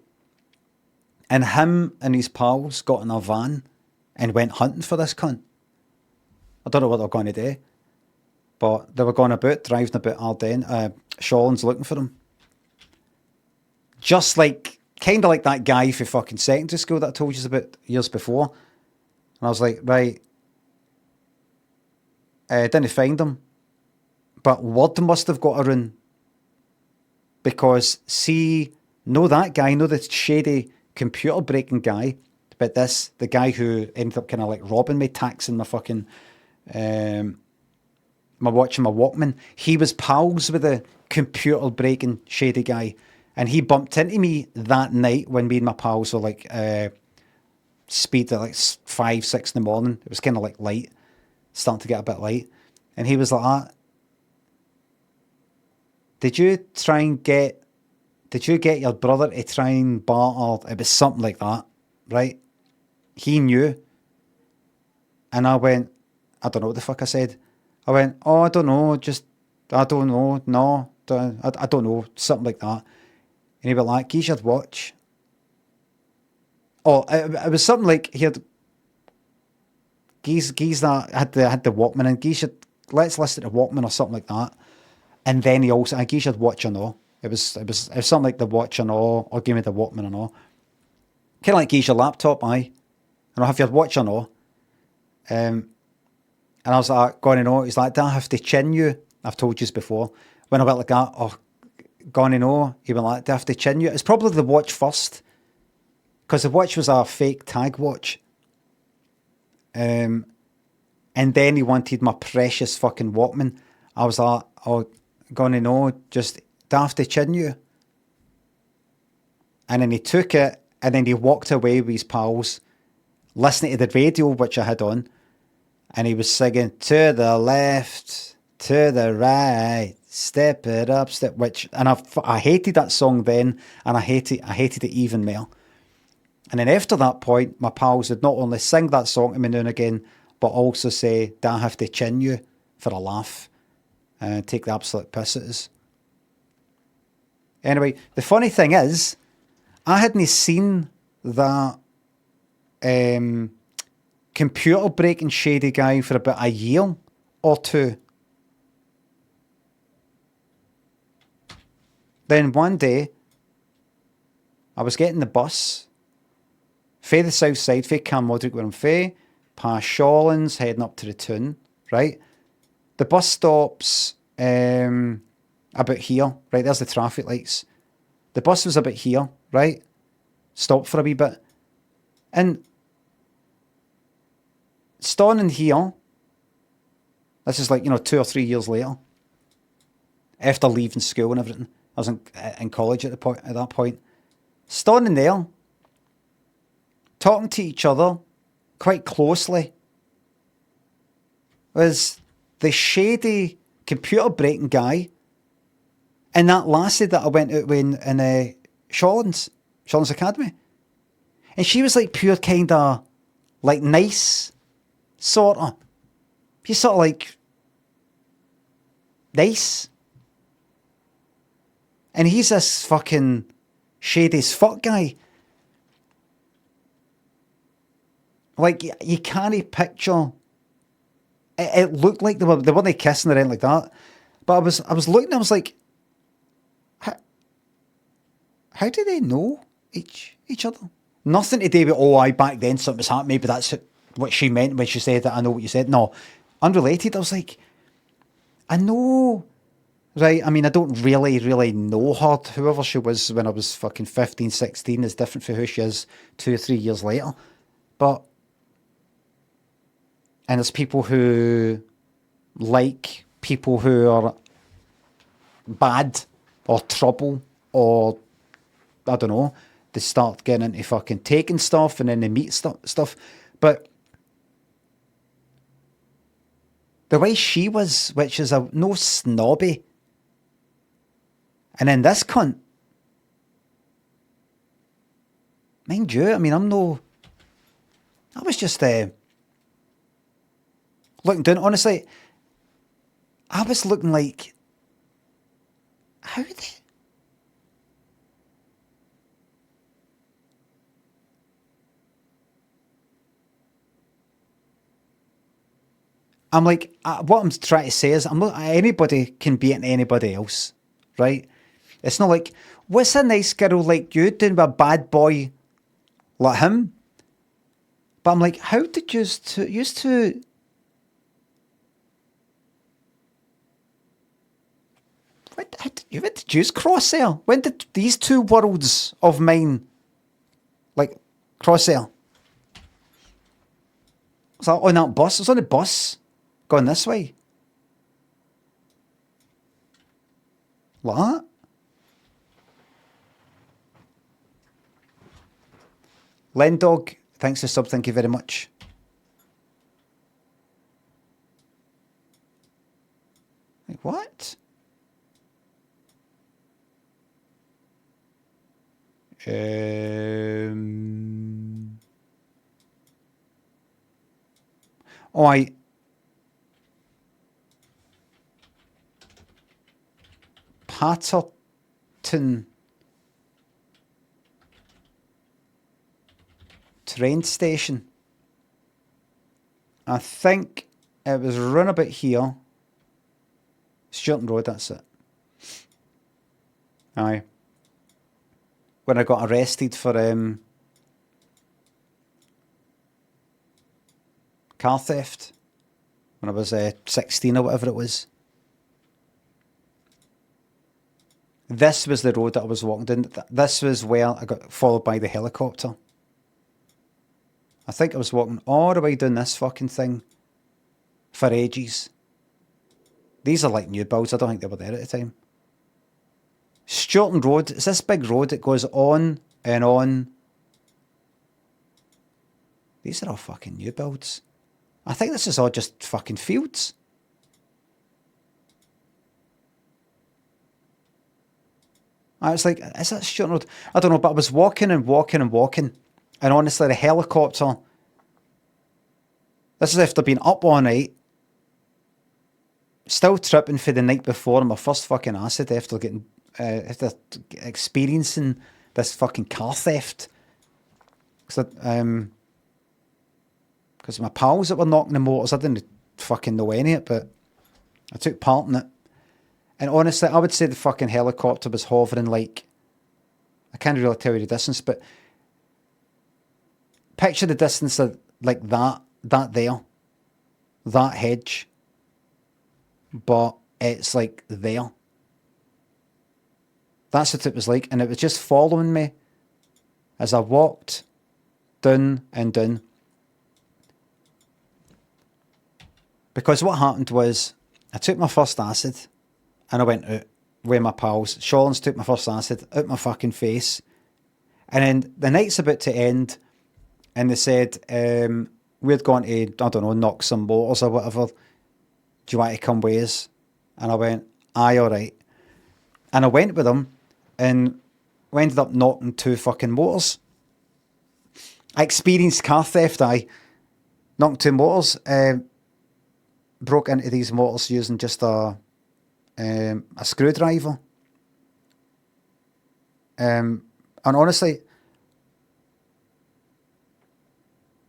Speaker 1: And him and his pals got in a van and went hunting for this cunt. I don't know what they're going to do. But they were going about, driving about Ardennes, Shawlands looking for him. Just like, kind of like that guy for fucking secondary school that I told you about years before. And I was like, right, didn't find him. But word must have got around. Because, see, know that guy, know the shady computer breaking guy, but the guy who ended up kind of like robbing me, taxing my fucking, my watch and my Walkman, he was pals with the computer breaking shady guy. And he bumped into me that night when me and my pals were like, speed at like 5, 6 in the morning. It was kind of like light, starting to get a bit light. And he was like, did you get your brother to try and barter? It was something like that, right? He knew. And I went, I don't know what the fuck I said. I went, I don't know, I don't know, no, I don't know, something like that. And he went like, "Geez, you'd watch." Oh, it was something like he had geez that had the Walkman, and geez, let's listen to Walkman or something like that. And then he also, I geez, you'd watch or no. It was something like the watch or no, or give me the Walkman or no. Kind of like geez, your laptop, aye. And I'll have your watch or no. And I was like, going to know. He's like, do I have to chin you? I've told you this before. When I went like that, oh, going to know. He went like, do I have to chin you? It's probably the watch first. Because the watch was a fake tag watch. And then he wanted my precious fucking Walkman. I was like, oh, gonna know, just daft to chin you. And then he took it, and then he walked away with his pals, listening to the radio, which I had on. And he was singing, to the left, to the right, step it up, and I hated that song then, and I hated it even more. And then after that point, my pals would not only sing that song to me now and again, but also say, do I have to chin you for a laugh and take the absolute piss at us. Anyway, the funny thing is, I hadn't seen that computer breaking shady guy for about a year or two. Then one day, I was getting the bus fae the south side, fae Camodrick where I'm fae, past Shawlands, heading up to the Toon, right? The bus stops about here, right? There's the traffic lights. The bus was about here, right? Stopped for a wee bit. And standing here, this is like, 2 or 3 years later, after leaving school and everything. I was in college at that point. Standing there, talking to each other quite closely, was the shady computer breaking guy and that lassie that I went out with in Shawlands Academy. And she was like pure kind of like nice, sort of. She's sort of like nice. And he's this fucking shady as fuck guy. Like, you can't picture. It looked like they weren't kissing or anything like that. But I was looking, I was like, how do they know each other? Nothing to do with, back then something was happening, maybe that's what she meant when she said that, I know what you said. No, unrelated. I was like, I know, right? I mean, I don't really know her. Whoever she was when I was fucking 15, 16 is different from who she is 2 or 3 years later. And there's people who like people who are bad or trouble or, I don't know, they start getting into fucking taking stuff and then they meet stuff. But the way she was, which is no snobby, and then this cunt, mind you, I mean, I was just looking down. Honestly, I was looking like, how they? I'm like, what I'm trying to say is, I'm not, anybody can be into anybody else, right? It's not like, what's a nice girl like you doing with a bad boy like him? But I'm like, how did you used to how did you cross there? When did these two worlds of mine like cross there? Was that on that bus? It was on the bus going this way. Like that. Lendog, thanks for sub, thank you very much. Like, what? Patterton train station. I think it was run about here. Stilton Road, that's it. Aye. When I got arrested for car theft. When I was 16 or whatever it was. This was the road that I was walking down. This was where I got followed by the helicopter. I think I was walking all the way down this fucking thing for ages. These are like new builds. I don't think they were there at the time. Stilton Road. It's this big road that goes on and on. These are all fucking new builds. I think this is all just fucking fields. I was like, is that Stilton Road? I don't know, but I was walking and walking and walking. And honestly, the helicopter... This is after being up all night. Still tripping for the night before on my first fucking acid after getting... after experiencing this fucking car theft. Because my pals that were knocking the motors, I didn't fucking know any of it, but I took part in it. And honestly, I would say the fucking helicopter was hovering like... I can't really tell you the distance, but... Picture the distance of like that there. That hedge. But it's like there. That's what it was like. And it was just following me as I walked down and down. Because what happened was, I took my first acid and I went out with my pals. Shawlins took my first acid out my fucking face. And then the night's about to end and they said, we'd gone to, I don't know, knock some motors or whatever. Do you want to come with us? And I went, aye, alright. And I went with them and we ended up knocking 2 fucking motors. I experienced car theft, knocked 2 motors. Broke into these motors using just a screwdriver. And honestly,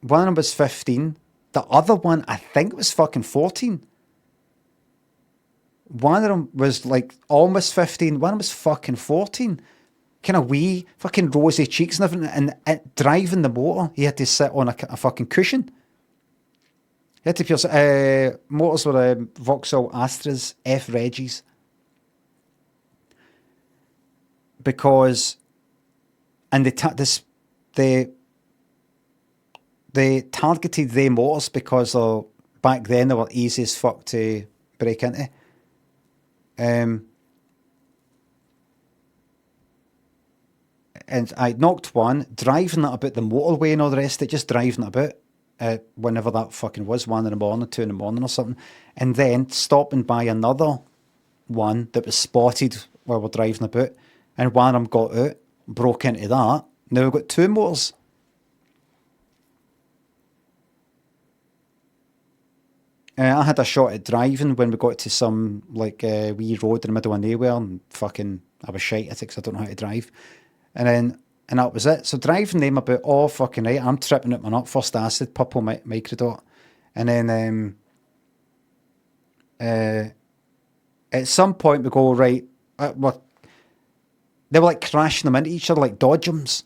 Speaker 1: one of them was 15. The other one, I think, was fucking 14. One of them was like almost 15. One of them was fucking 14. Kind of wee, fucking rosy cheeks and everything. And driving the motor, he had to sit on a fucking cushion. He had to pierce. Motors were Vauxhall Astras F Reggies. Because, and they targeted their motors because back then they were easy as fuck to break into. And I knocked one, driving it about the motorway and all the rest of it, just driving it about. Whenever that fucking was, 1 in the morning, 2 in the morning or something, and then stopping by another one that was spotted while we're driving about, and one of them got out, broke into that. Now we've got 2 motors. I had a shot at driving when we got to some like wee road in the middle of nowhere, and fucking I was shite at it because I don't know how to drive, and that was it. So driving them about all fucking night, I'm tripping at my nut, first acid, purple microdot, and then at some point we go, right, they were like crashing them into each other like dodgems.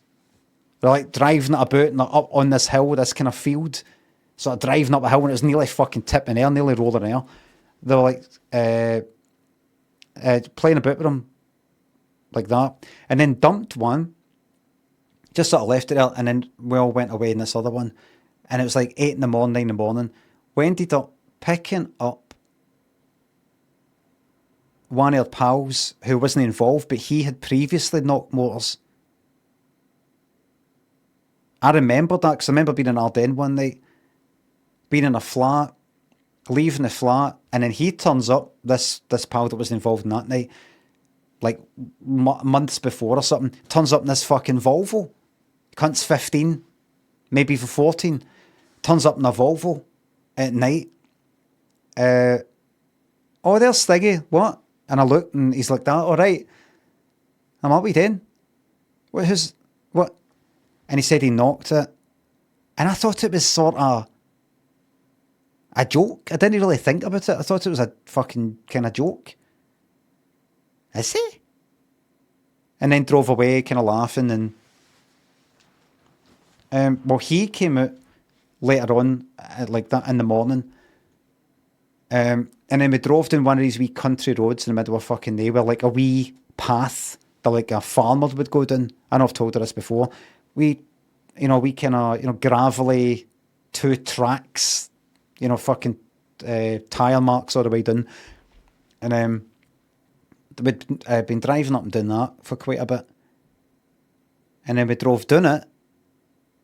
Speaker 1: They're like driving it about and they're up on this hill, this kind of field, sort of driving up a hill, and it was nearly fucking tipping air, nearly rolling air. They were like playing about with them like that, and then dumped one. Just sort of left it there, and then we all went away in this other one. And it was like 8 in the morning, 9 in the morning. We ended up picking up one of our pals who wasn't involved, but he had previously knocked motors. I remember that because I remember being in Ardennes one night, being in a flat, leaving the flat, and then he turns up, this pal that was involved in that night, like months before or something, turns up in this fucking Volvo. Cunt's 15, maybe for 14, turns up in a Volvo at night. Oh, there's Stiggy, what? And I looked and he's like, that, all right. I'm like, what are you doing? What? And he said he knocked it. And I thought it was sort of a joke. I didn't really think about it. I thought it was a fucking kind of joke. Is it? And then drove away kind of laughing. And well, he came out later on, like that in the morning. And then we drove down one of these wee country roads in the middle of fucking nowhere, like a wee path that like a farmer would go down. I know I've told her this before. We kind of, gravelly 2 tracks, fucking tyre marks all the way down. And we'd been driving up and down that for quite a bit. And then we drove down it,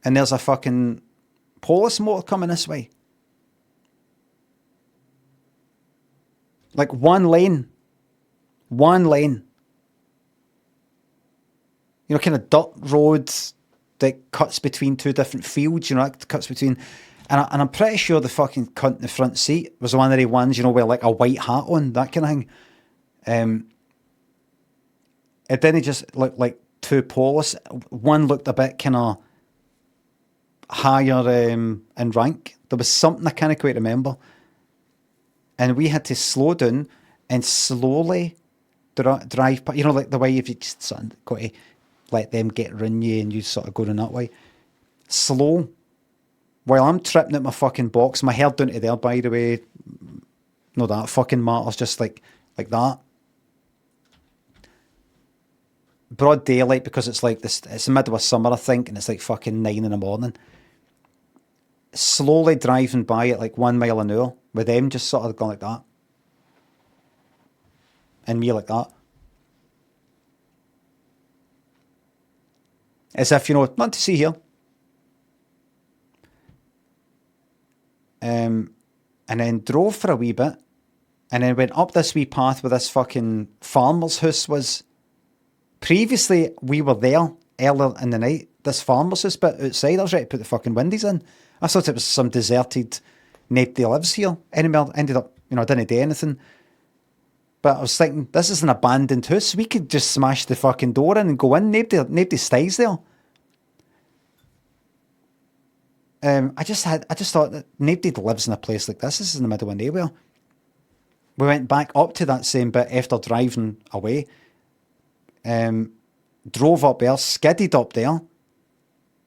Speaker 1: and there's a fucking police motor coming this way. Like one lane. Kind of dirt roads that cuts between 2 different fields, it cuts between... And I'm pretty sure the fucking cunt in the front seat was one of the ones, with like a white hat on, that kind of thing. It didn't just look like 2 police. One looked a bit kind of higher in rank. There was something I can't quite remember. And we had to slow down and slowly drive, like the way if you just sort of got to let them get around you and you sort of go in that way. Slow. While I'm tripping at my fucking box, my hair down to there, by the way. No, that fucking matters, just like that. Broad daylight, because it's like this, it's the middle of summer, I think, and it's like fucking 9 in the morning. Slowly driving by at like 1 mile an hour, with them just sort of going like that. And me like that. As if, nothing to see here. And then drove for a wee bit, and then went up this wee path where this fucking farmer's house was. Previously, we were there earlier in the night. This farmer's house bit outside, I was ready to put the fucking windows in. I thought it was some deserted, nobody lives here anymore. Ended up, I didn't do anything. But I was thinking, this is an abandoned house. We could just smash the fucking door in and go in. Nobody stays there. I just thought that nobody lives in a place like this. This is in the middle of nowhere. We went back up to that same bit after driving away. Drove up there, skidded up there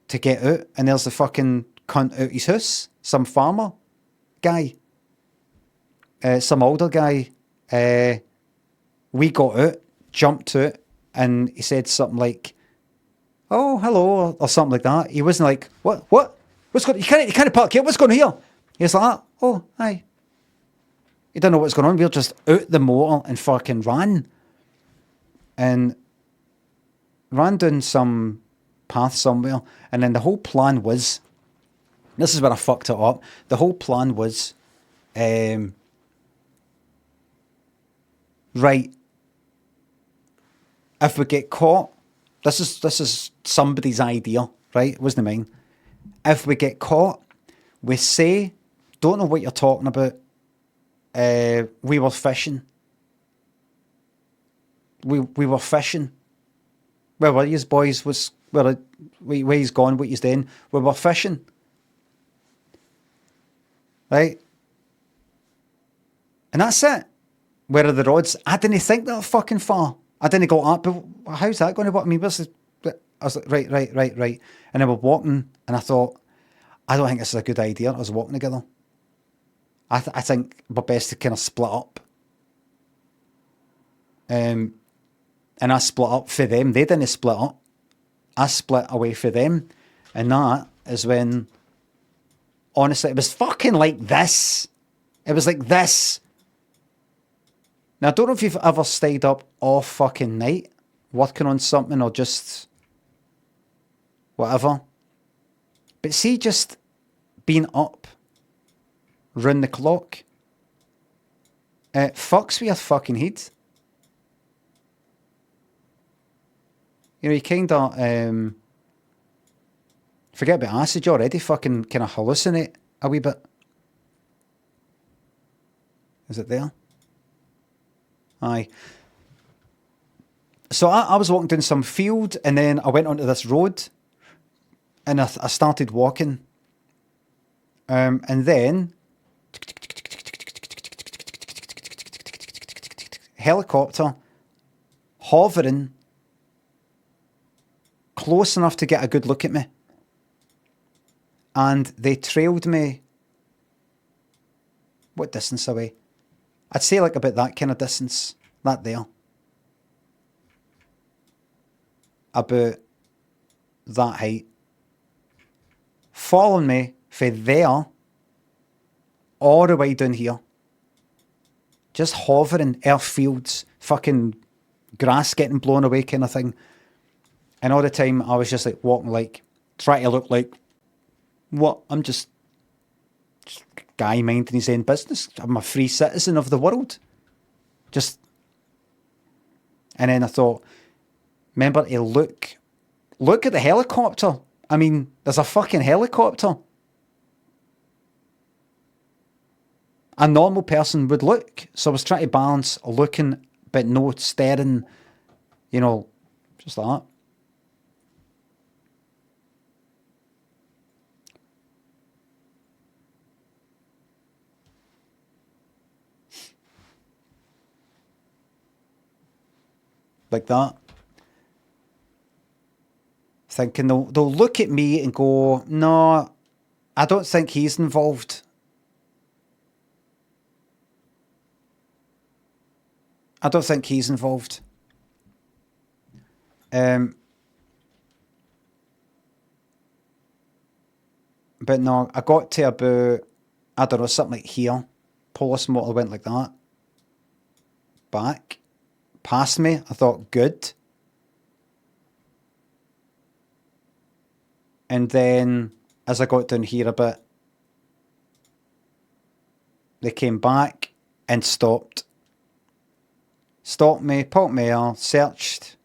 Speaker 1: to get out, and there's the fucking cunt out his house. Some farmer guy. Some older guy. We got out, jumped out, and he said something like, "Oh, hello," or something like that. He wasn't like, What? What's going? You can't park here. What's going on here?" He was like, "Oh, hi." He didn't know what's going on. We were just out the motor and fucking ran. And ran down some path somewhere. And then the whole plan was, this is where I fucked it up. The whole plan was, right, if we get caught, this is somebody's idea, right? It wasn't mine. If we get caught, we say, "Don't know what you're talking about. We were fishing. We were fishing. Where were you boys? Where he's gone, what he's doing? We were fishing." Right? And that's it. Where are the rods? I didn't think that fucking far. I didn't go up, but how's that going to work? I mean, I was like, right. And then we're walking, and I thought, I don't think this is a good idea. I was walking together. I think we're best to kind of split up. And I split up for them. They didn't split up. I split away for them. And that is when, honestly, it was fucking like this. It was like this. Now, I don't know if you've ever stayed up all fucking night working on something or just whatever. But see, just being up round the clock, it fucks with your fucking head. You kind of forget about acid. You already fucking kind of hallucinate a wee bit. Is it there? Aye. So I was walking down some field, and then I went onto this road, and I started walking, And then helicopter hovering close enough to get a good look at me. And they trailed me, what distance away? I'd say like about that kind of distance, that there. About that height. Following me from there all the way down here. Just hovering, airfields, fucking grass getting blown away kind of thing. And all the time I was just like walking like, trying to look like, what? I'm just a guy minding his own business. I'm a free citizen of the world. Just, and then I thought, remember to look at the helicopter. I mean, there's a fucking helicopter. A normal person would look. So I was trying to balance looking, but no staring, you know, just like that. Like that. Thinking they'll look at me and go, no, I don't think he's involved. I don't think he's involved. But no, I got to about, I don't know, something like here. Police motor went like that. Back. Past me. I thought, good. And then, as I got down here a bit, they came back and stopped. Stopped me, pulled me out, searched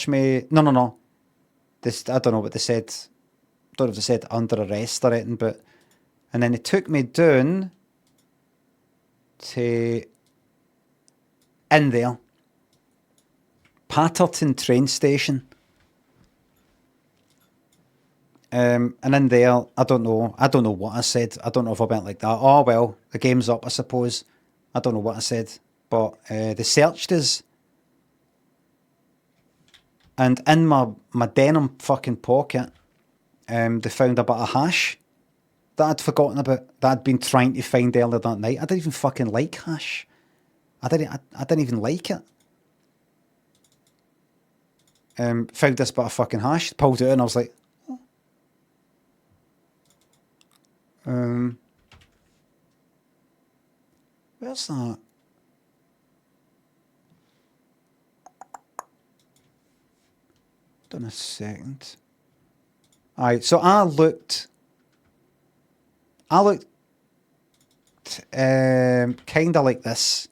Speaker 1: me. No. This, I don't know what they said. I don't know if they said under arrest or anything, but, and then they took me down to in there. Patterton train station. And in there, I don't know what I said. I don't know if I went like that. Oh, well, the game's up, I suppose. I don't know what I said. But they searched us. And in my denim fucking pocket, they found a bit of hash that I'd forgotten about, that I'd been trying to find earlier that night. I didn't even fucking like hash. I didn't even like it. Found this bit of fucking hash, pulled it out, and I was like, where's that? Done a second. Alright, so I looked kinda like this.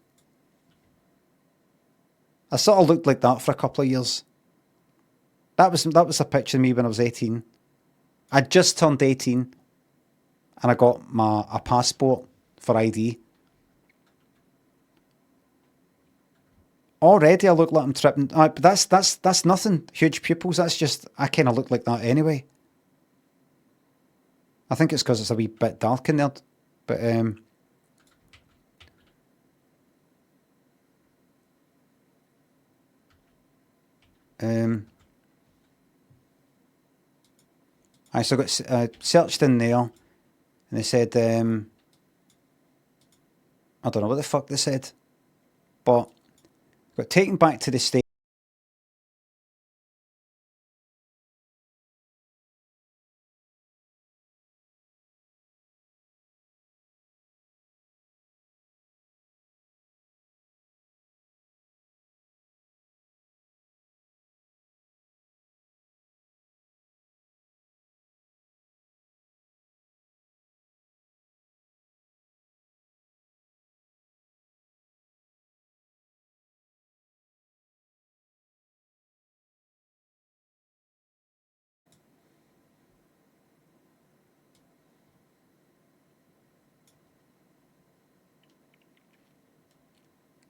Speaker 1: I sort of looked like that for a couple of years. That was a picture of me when I was 18. I just turned 18. And I got a passport for ID. Already I look like I'm tripping. But that's nothing. Huge pupils. That's just, I kind of look like that anyway. I think it's because it's a wee bit dark in there. But I still got searched in there. And they said, I don't know what the fuck they said, but got taken back to the state.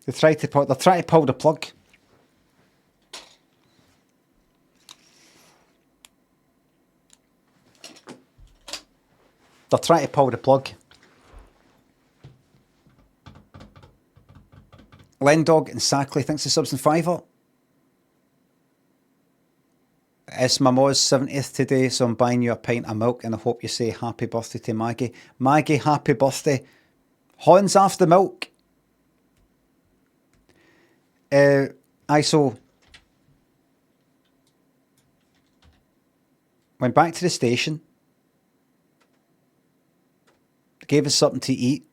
Speaker 1: They're trying to pull the plug. They're trying to pull the plug. Lendog and Sackley thinks the subs in fiver. It's my mom's 70th today, so I'm buying you a pint of milk and I hope you say happy birthday to Maggie. Maggie, happy birthday. Horns after milk. So went back to the station, gave us something to eat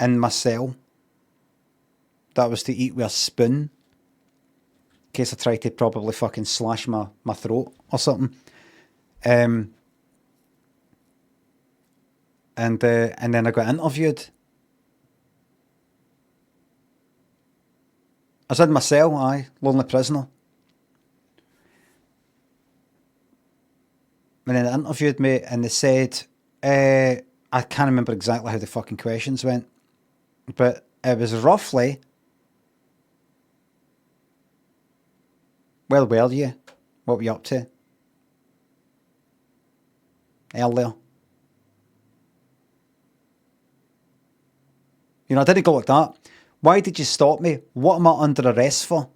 Speaker 1: in my cell. That was to eat with a spoon, in case I tried to probably fucking slash my throat or something. And then I got interviewed. I was in my cell, lonely prisoner. And then they interviewed me and they said, I can't remember exactly how the fucking questions went, but it was roughly, where were you? What were you up to? Earlier. You know, I didn't go like that. Why did you stop me? What am I under arrest for?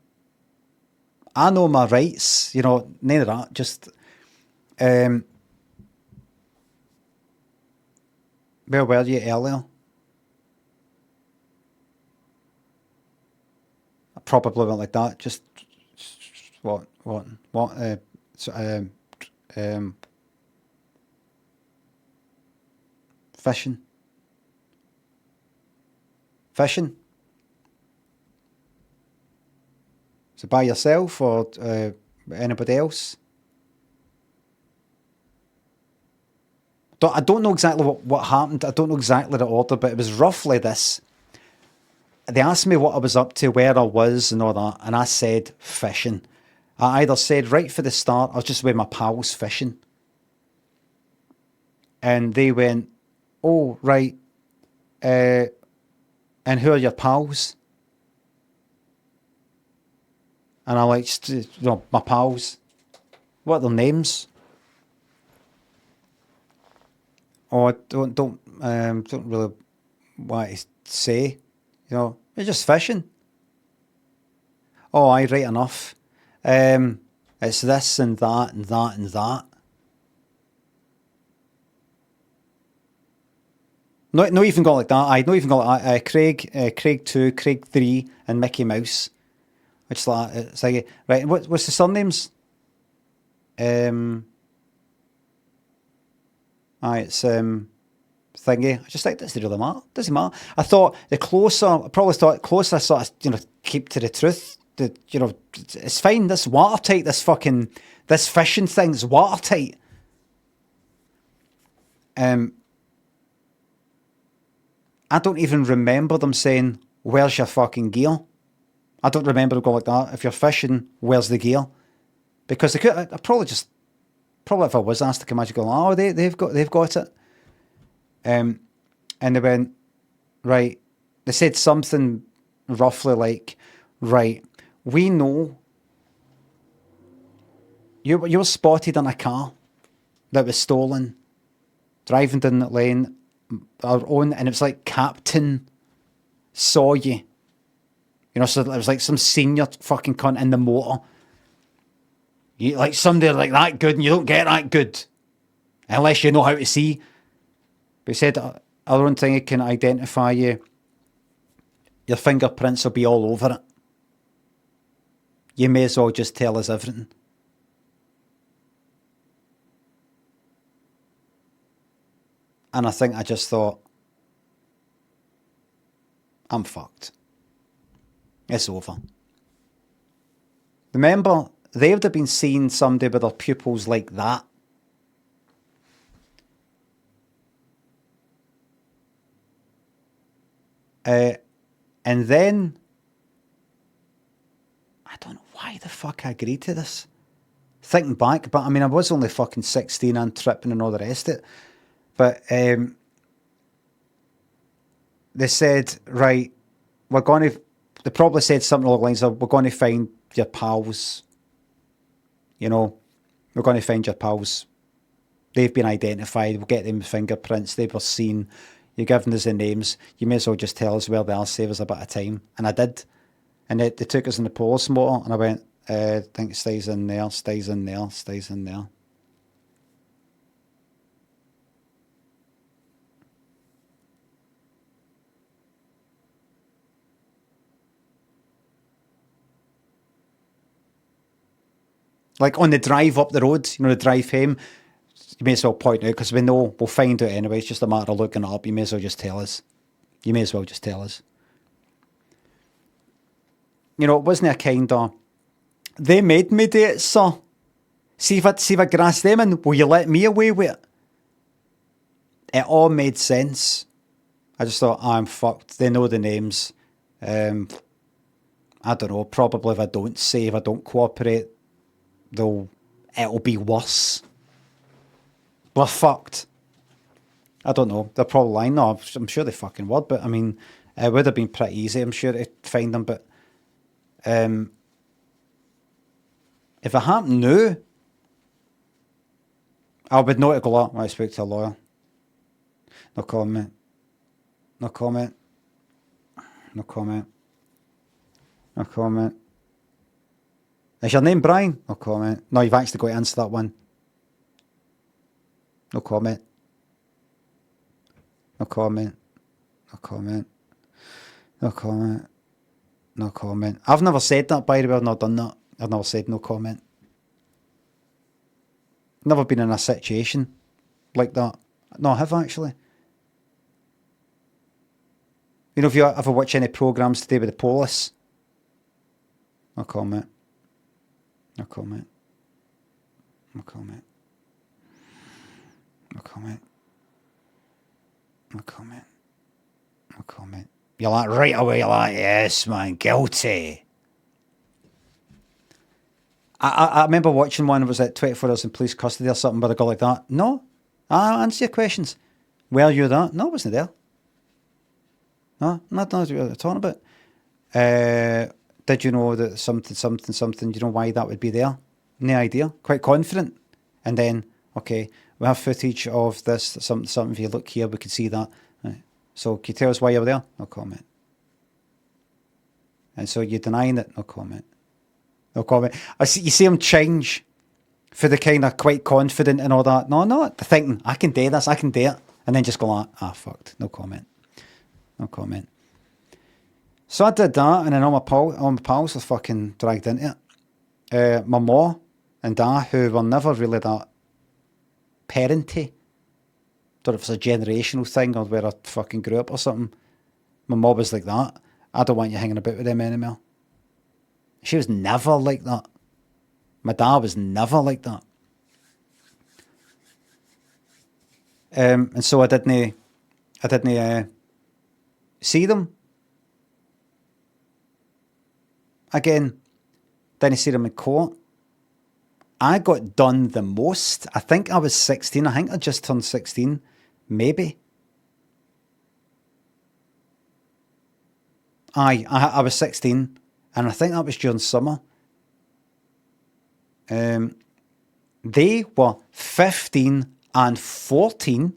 Speaker 1: I know my rights, you know, none of that. Just, where were you earlier? I probably went like that. Just, fishing. Fishing? Is it by yourself or anybody else? I don't know exactly what happened. I don't know exactly the order, but it was roughly this. They asked me what I was up to, where I was and all that, and I said fishing. I either said right for the start, I was just with my pals fishing. And they went, oh, right, and who are your pals? And I like, you know, my pals. What are their names? Oh, I don't really want to say. You know, you're just fishing. Oh, right enough. It's this and that and that and that. Not even got like that. Not even got like that. Craig 2, Craig 3, and Mickey Mouse. It's like right. What's the surnames? It's thingy. I just think doesn't really matter. Doesn't matter. I thought I sort of, you know, keep to the truth. You know, it's fine. This watertight. This fishing thing's watertight. I don't even remember them saying, "Where's your fucking gear?" I don't remember them going like that. If you're fishing, where's the gear? Because they could. I probably if I was asked to come out, go, oh, they've got it. And they went, right. They said something roughly like, right, we know you were spotted in a car that was stolen, driving down that lane, our own, and it was like Captain saw you. You know, so it was like some senior fucking cunt in the motor. You like somebody like that good, and you don't get that good unless you know how to see. But he said, I don't think it can identify you. Your fingerprints will be all over it. You may as well just tell us everything. And I think I just thought, I'm fucked. It's over. Remember, they would have been seeing somebody with their pupils like that. And then, I don't know why the fuck I agreed to this. Thinking back, but I mean, I was only fucking 16 and tripping and all the rest of it. But they said, right, they probably said something along the lines of, we're going to find your pals. You know, we're going to find your pals. They've been identified. We'll get them fingerprints. They were seen. You're giving us the names. You may as well just tell us where they are, save us a bit of time. And I did. And they took us in the police motor, and I went, I think it stays in there, stays in there, stays in there. Like on the drive up the road, you know, the drive home, you may as well point out, because we know we'll find out anyway. It's just a matter of looking it up. You may as well just tell us. You may as well just tell us. You know, it wasn't a kind of, they made me do it, sir. See if I grass them in, will you let me away with it? It all made sense. I just thought, I'm fucked. They know the names. I don't know, probably if I don't cooperate, it'll be worse. We're fucked. I don't know. They're probably lying. No, I'm sure they fucking would, but I mean, it would have been pretty easy, I'm sure, to find them, but if it happened now, I would know to go up when I speak to a lawyer. No comment. No comment. No comment. No comment. Is your name Brian? No comment. No, you've actually got to answer that one. No comment. No comment. No comment. No comment. No comment. I've never said that, by the way. I've not done that. I've never said no comment. Never been in a situation like that. No, I have actually. You know, if you ever watch any programmes today with the police. No comment. No comment. No comment. No comment. No comment. No comment. You're like, right away, you're like, yes, man, guilty. I remember watching one that was at 24 hours in police custody or something, but I go like that. No, I answer your questions. Were you that? No, I wasn't there. No, not what you're talking about. Did you know that something, do you know why that would be there? No idea. Quite confident. And then, okay, we have footage of this, something, if you look here, we can see that. Right. So, can you tell us why you were there? No comment. And so, you're denying it? No comment. No comment. You see him change for the kind of quite confident and all that. No, thinking, I can do this, I can do it. And then just go like, fucked. No comment. No comment. So I did that, and then all my pals were fucking dragged into it. My ma and dad, who were never really that parenty. Don't know if it's a generational thing or where I fucking grew up or something. My mom was like that. I don't want you hanging about with them anymore. She was never like that. My dad was never like that. And so I didn't see them again. Didn't see them in court. I got done the most. I think I was 16. I think I just turned 16. Maybe. I was 16. And I think that was during summer. They were 15 and 14.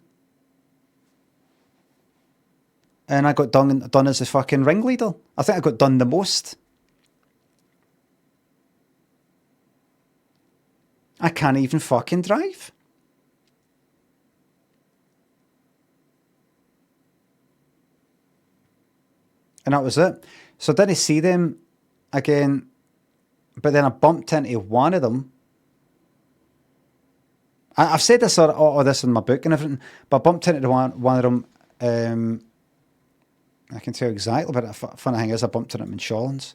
Speaker 1: And I got done as a fucking ringleader. I think I got done the most. I can't even fucking drive. And that was it. So I didn't see them again. But then I bumped into one of them. I've said this or this in my book and everything, but I bumped into one of them. I can tell you exactly, but the funny thing is I bumped into him in Shawlands.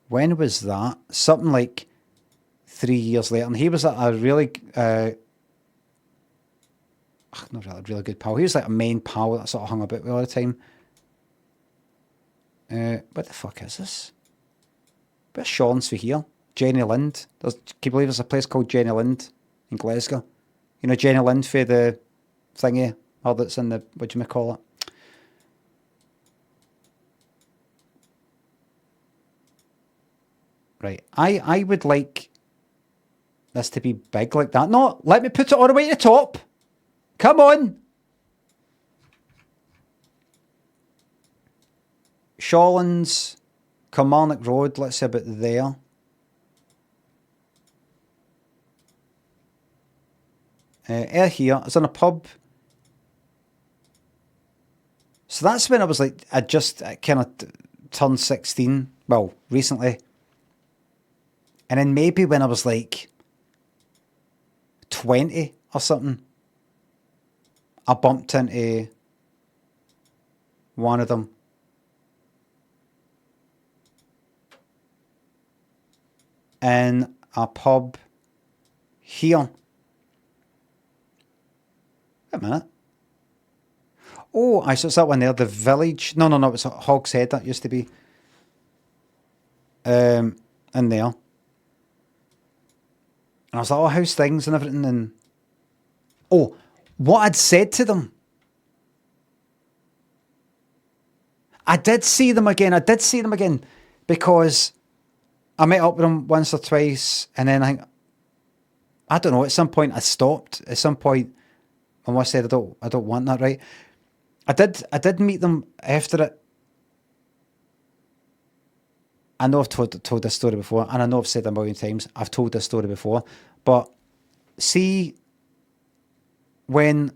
Speaker 1: When was that? Something like 3 years later. And he was a really, not really good pal. He was like a main pal that sort of hung about me all the time. What the fuck is this? Where's Shawlands for here? Jenny Lind. Can you believe there's a place called Jenny Lind in Glasgow? You know Jenny Lind for the thingy, or that's in the, what do you call it? Right. I would like this to be big like that. No, let me put it all the way to the top. Come on. Shawlands, Kilmarnock Road, let's say about there. Here, it's in a pub. So that's when I was like, I just kind of turned 16, well, recently. And then maybe when I was like 20 or something, I bumped into one of them. In a pub here. Wait a minute. Oh, I saw it's that one there, the Village. No, it was Hogshead that used to be. In there. And I was like, oh, how's things and everything? And oh, what I'd said to them. I did see them again because I met up with them once or twice, and then I don't know, at some point I stopped. At some point I must have said I don't want that, right? I did meet them after it. I know I've told this story before, and I know I've said it a million times. I've told this story before. But see, when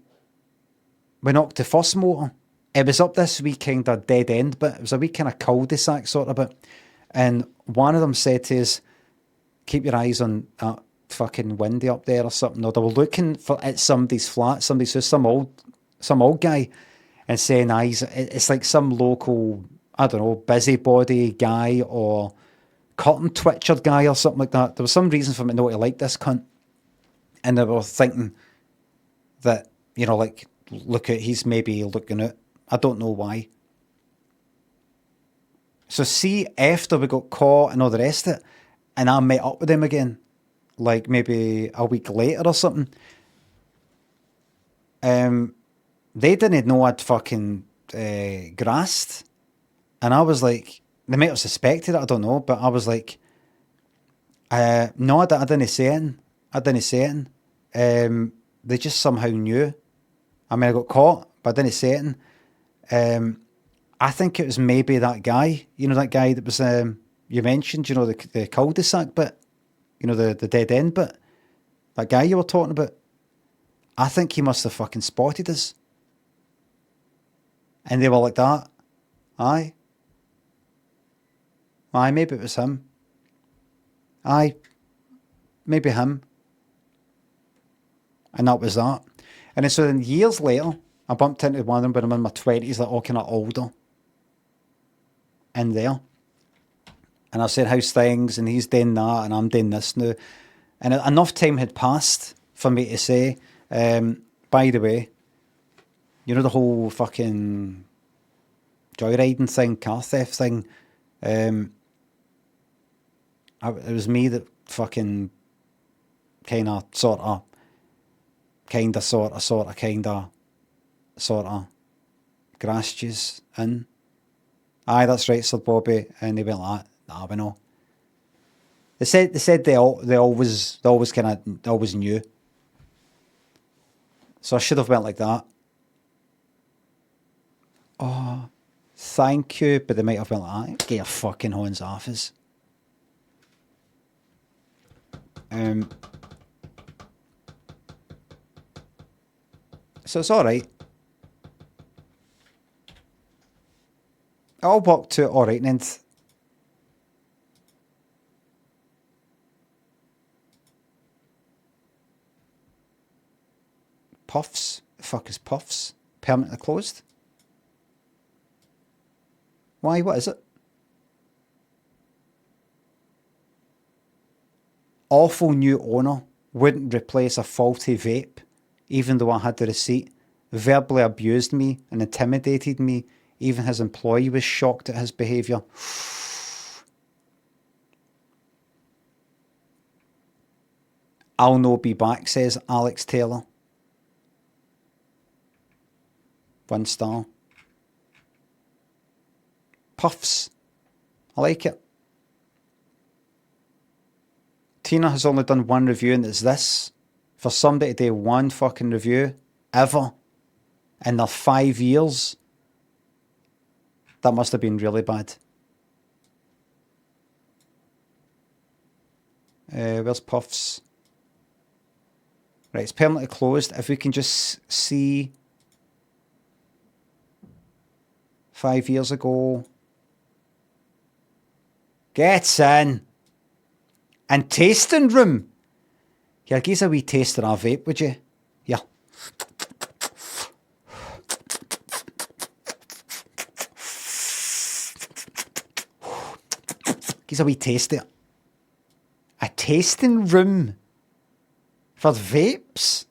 Speaker 1: we knocked the first motor, it was up this wee kind of dead end, but it was a wee kind of cul-de-sac sort of bit. And one of them said to us, keep your eyes on that fucking windy up there or something. Or they were looking at somebody's flat, somebody's house, some old guy, and saying, it's like some local, I don't know, busybody guy or cotton twitcher guy or something like that. There was some reason for me not to like this cunt. And they were thinking that, you know, like, look at, he's maybe looking at, I don't know why. So see, after we got caught and all the rest of it, and I met up with them again, like maybe a week later or something, they didn't know I'd fucking grassed. And I was like, they might have suspected it, I don't know, but I was like, no, I didn't say anything. They just somehow knew. I mean, I got caught, but I didn't say anything. I think it was maybe that guy, you know, that guy that was, you mentioned, you know, the cul-de-sac bit, you know, the dead end bit, that guy you were talking about. I think he must have fucking spotted us. And they were like that. Aye, maybe it was him. Aye, maybe him. And that was that. And then so then years later, I bumped into one of them when I'm in my 20s, like all kind of older. In there. And I said, how's things? And he's doing that, and I'm doing this now. And enough time had passed for me to say, by the way, you know the whole fucking joyriding thing, car theft thing? It was me that fucking kind of, sort of grassed yous in. Aye, that's right, Sir Bobby. And they went like, nah, we know. They said they always knew. So I should have went like that. Oh, thank you. But they might have went like that. Get your fucking horns off us. So it's alright. I'll walk to it alright then. Puffs? The fuck is Puffs? Permanently closed? Why? What is it? Awful new owner wouldn't replace a faulty vape, even though I had the receipt. Verbally abused me and intimidated me. Even his employee was shocked at his behaviour. I'll no be back, says Alex Taylor. 1 star. Puffs. I like it. Tina has only done one review, and it's this. For somebody to do one fucking review ever in their 5 years, that must have been really bad. Where's Puffs? Right, it's permanently closed. If we can just see 5 years ago. Gets in. And tasting room. Here, give us a wee taste of our vape, would you? Yeah. Give us a wee taste of it. A tasting room for vapes?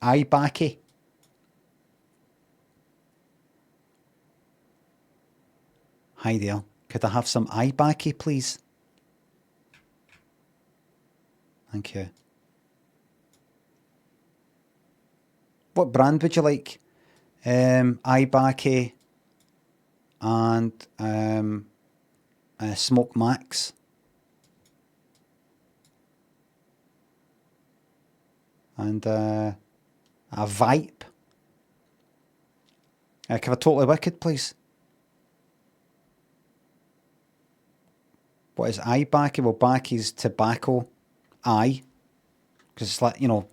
Speaker 1: Aye, backy. Hi there. Could I have some eye backy, please? Thank you. What brand would you like? Eye backy and Smoke Max. And a Vipe. Can I have a Totally Wicked, please? What is eye backy? Well, backy's tobacco. Eye. Because it's like, you know.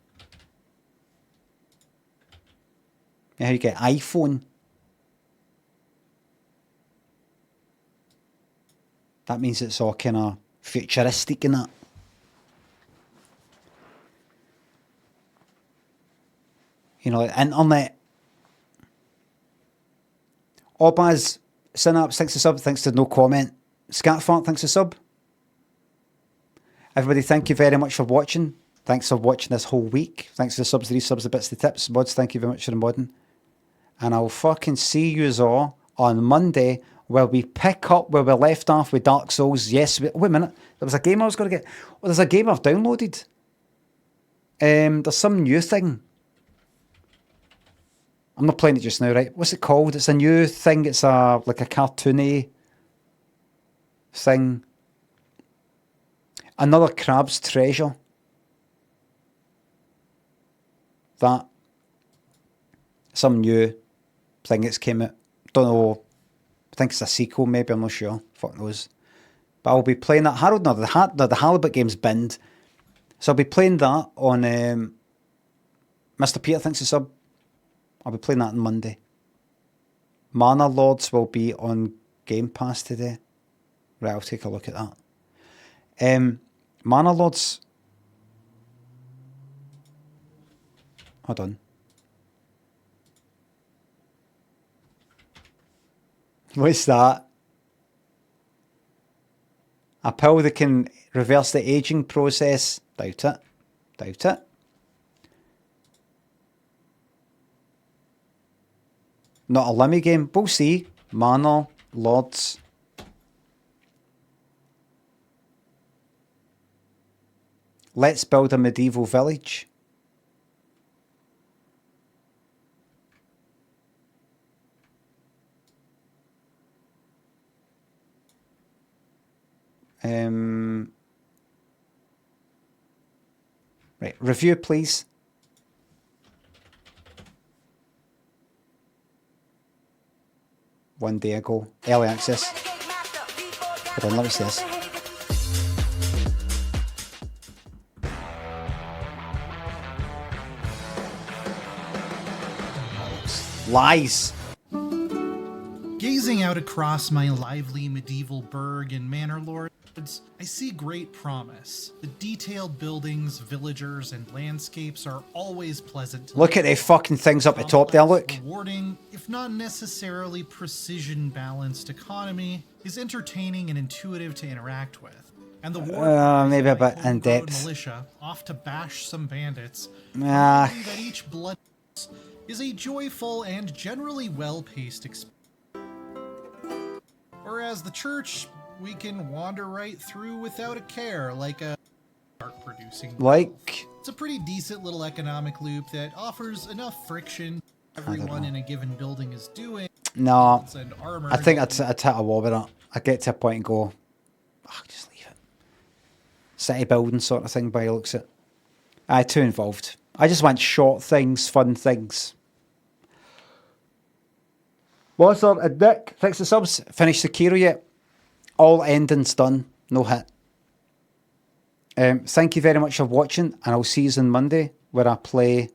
Speaker 1: How you get iPhone. That means it's all kind of futuristic and that. You know, like internet. Obaz, Synapse, thanks to sub, thanks to no comment. Scatfart, thanks to sub. Everybody, thank you very much for watching. Thanks for watching this whole week. Thanks for the subs, the resubs, the bits, the tips. Mods, thank you very much for the modding. And I'll fucking see you all on Monday where we pick up where we left off with Dark Souls. Yes, wait a minute. There was a game I was going to get. Oh, there's a game I've downloaded. There's some new thing. I'm not playing it just now, right? What's it called? It's a new thing. It's like a cartoony thing. Another Crab's Treasure. That. Some new thing that's came out. Don't know. I think it's a sequel, maybe. I'm not sure. Fuck knows. But I'll be playing that. Harold, no, the Halibut game's binned. So I'll be playing that on Mr. Peter thinks it's sub. I'll be playing that on Monday. Mana Lords will be on Game Pass today. Right, I'll take a look at that. Mana Lords. Hold on. What's that? A pill that can reverse the aging process. Doubt it. Doubt it. Not a Limmy game. We'll see. Mana Lords. Let's build a medieval village. Right, review please. One day ago. Early access. Hold on, let me see this. Lies.
Speaker 7: Gazing out across my lively medieval burg and manor lords, I see great promise. The detailed buildings, villagers, and landscapes are always pleasant to
Speaker 1: look at the fucking things up the top there, look.
Speaker 7: Rewarding, if not necessarily precision-balanced economy, is entertaining and intuitive to interact with. And the war
Speaker 1: maybe a bit in depth.
Speaker 7: Militia off to bash some bandits.
Speaker 1: Ah.
Speaker 7: That each blood is a joyful and generally well-paced experience. Whereas the church, we can wander right through without a care, like a art-producing.
Speaker 1: Like?
Speaker 7: It's a pretty decent little economic loop that offers enough friction everyone in a given building is doing.
Speaker 1: No,
Speaker 7: And armor.
Speaker 1: I think I'd hit a wall with it. I get to a point and go, just leave it. City building sort of thing by the looks of it. Too involved. I just want short things, fun things. What's up, Nick? Thanks for subs. Finished Sekiro yet? All endings done. No hit. Thank you very much for watching, and I'll see you on Monday where I play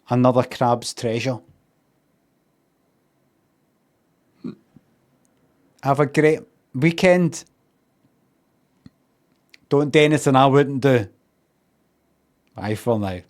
Speaker 1: another Crab's Treasure. Have a great weekend. Don't do anything I wouldn't do. Bye for now.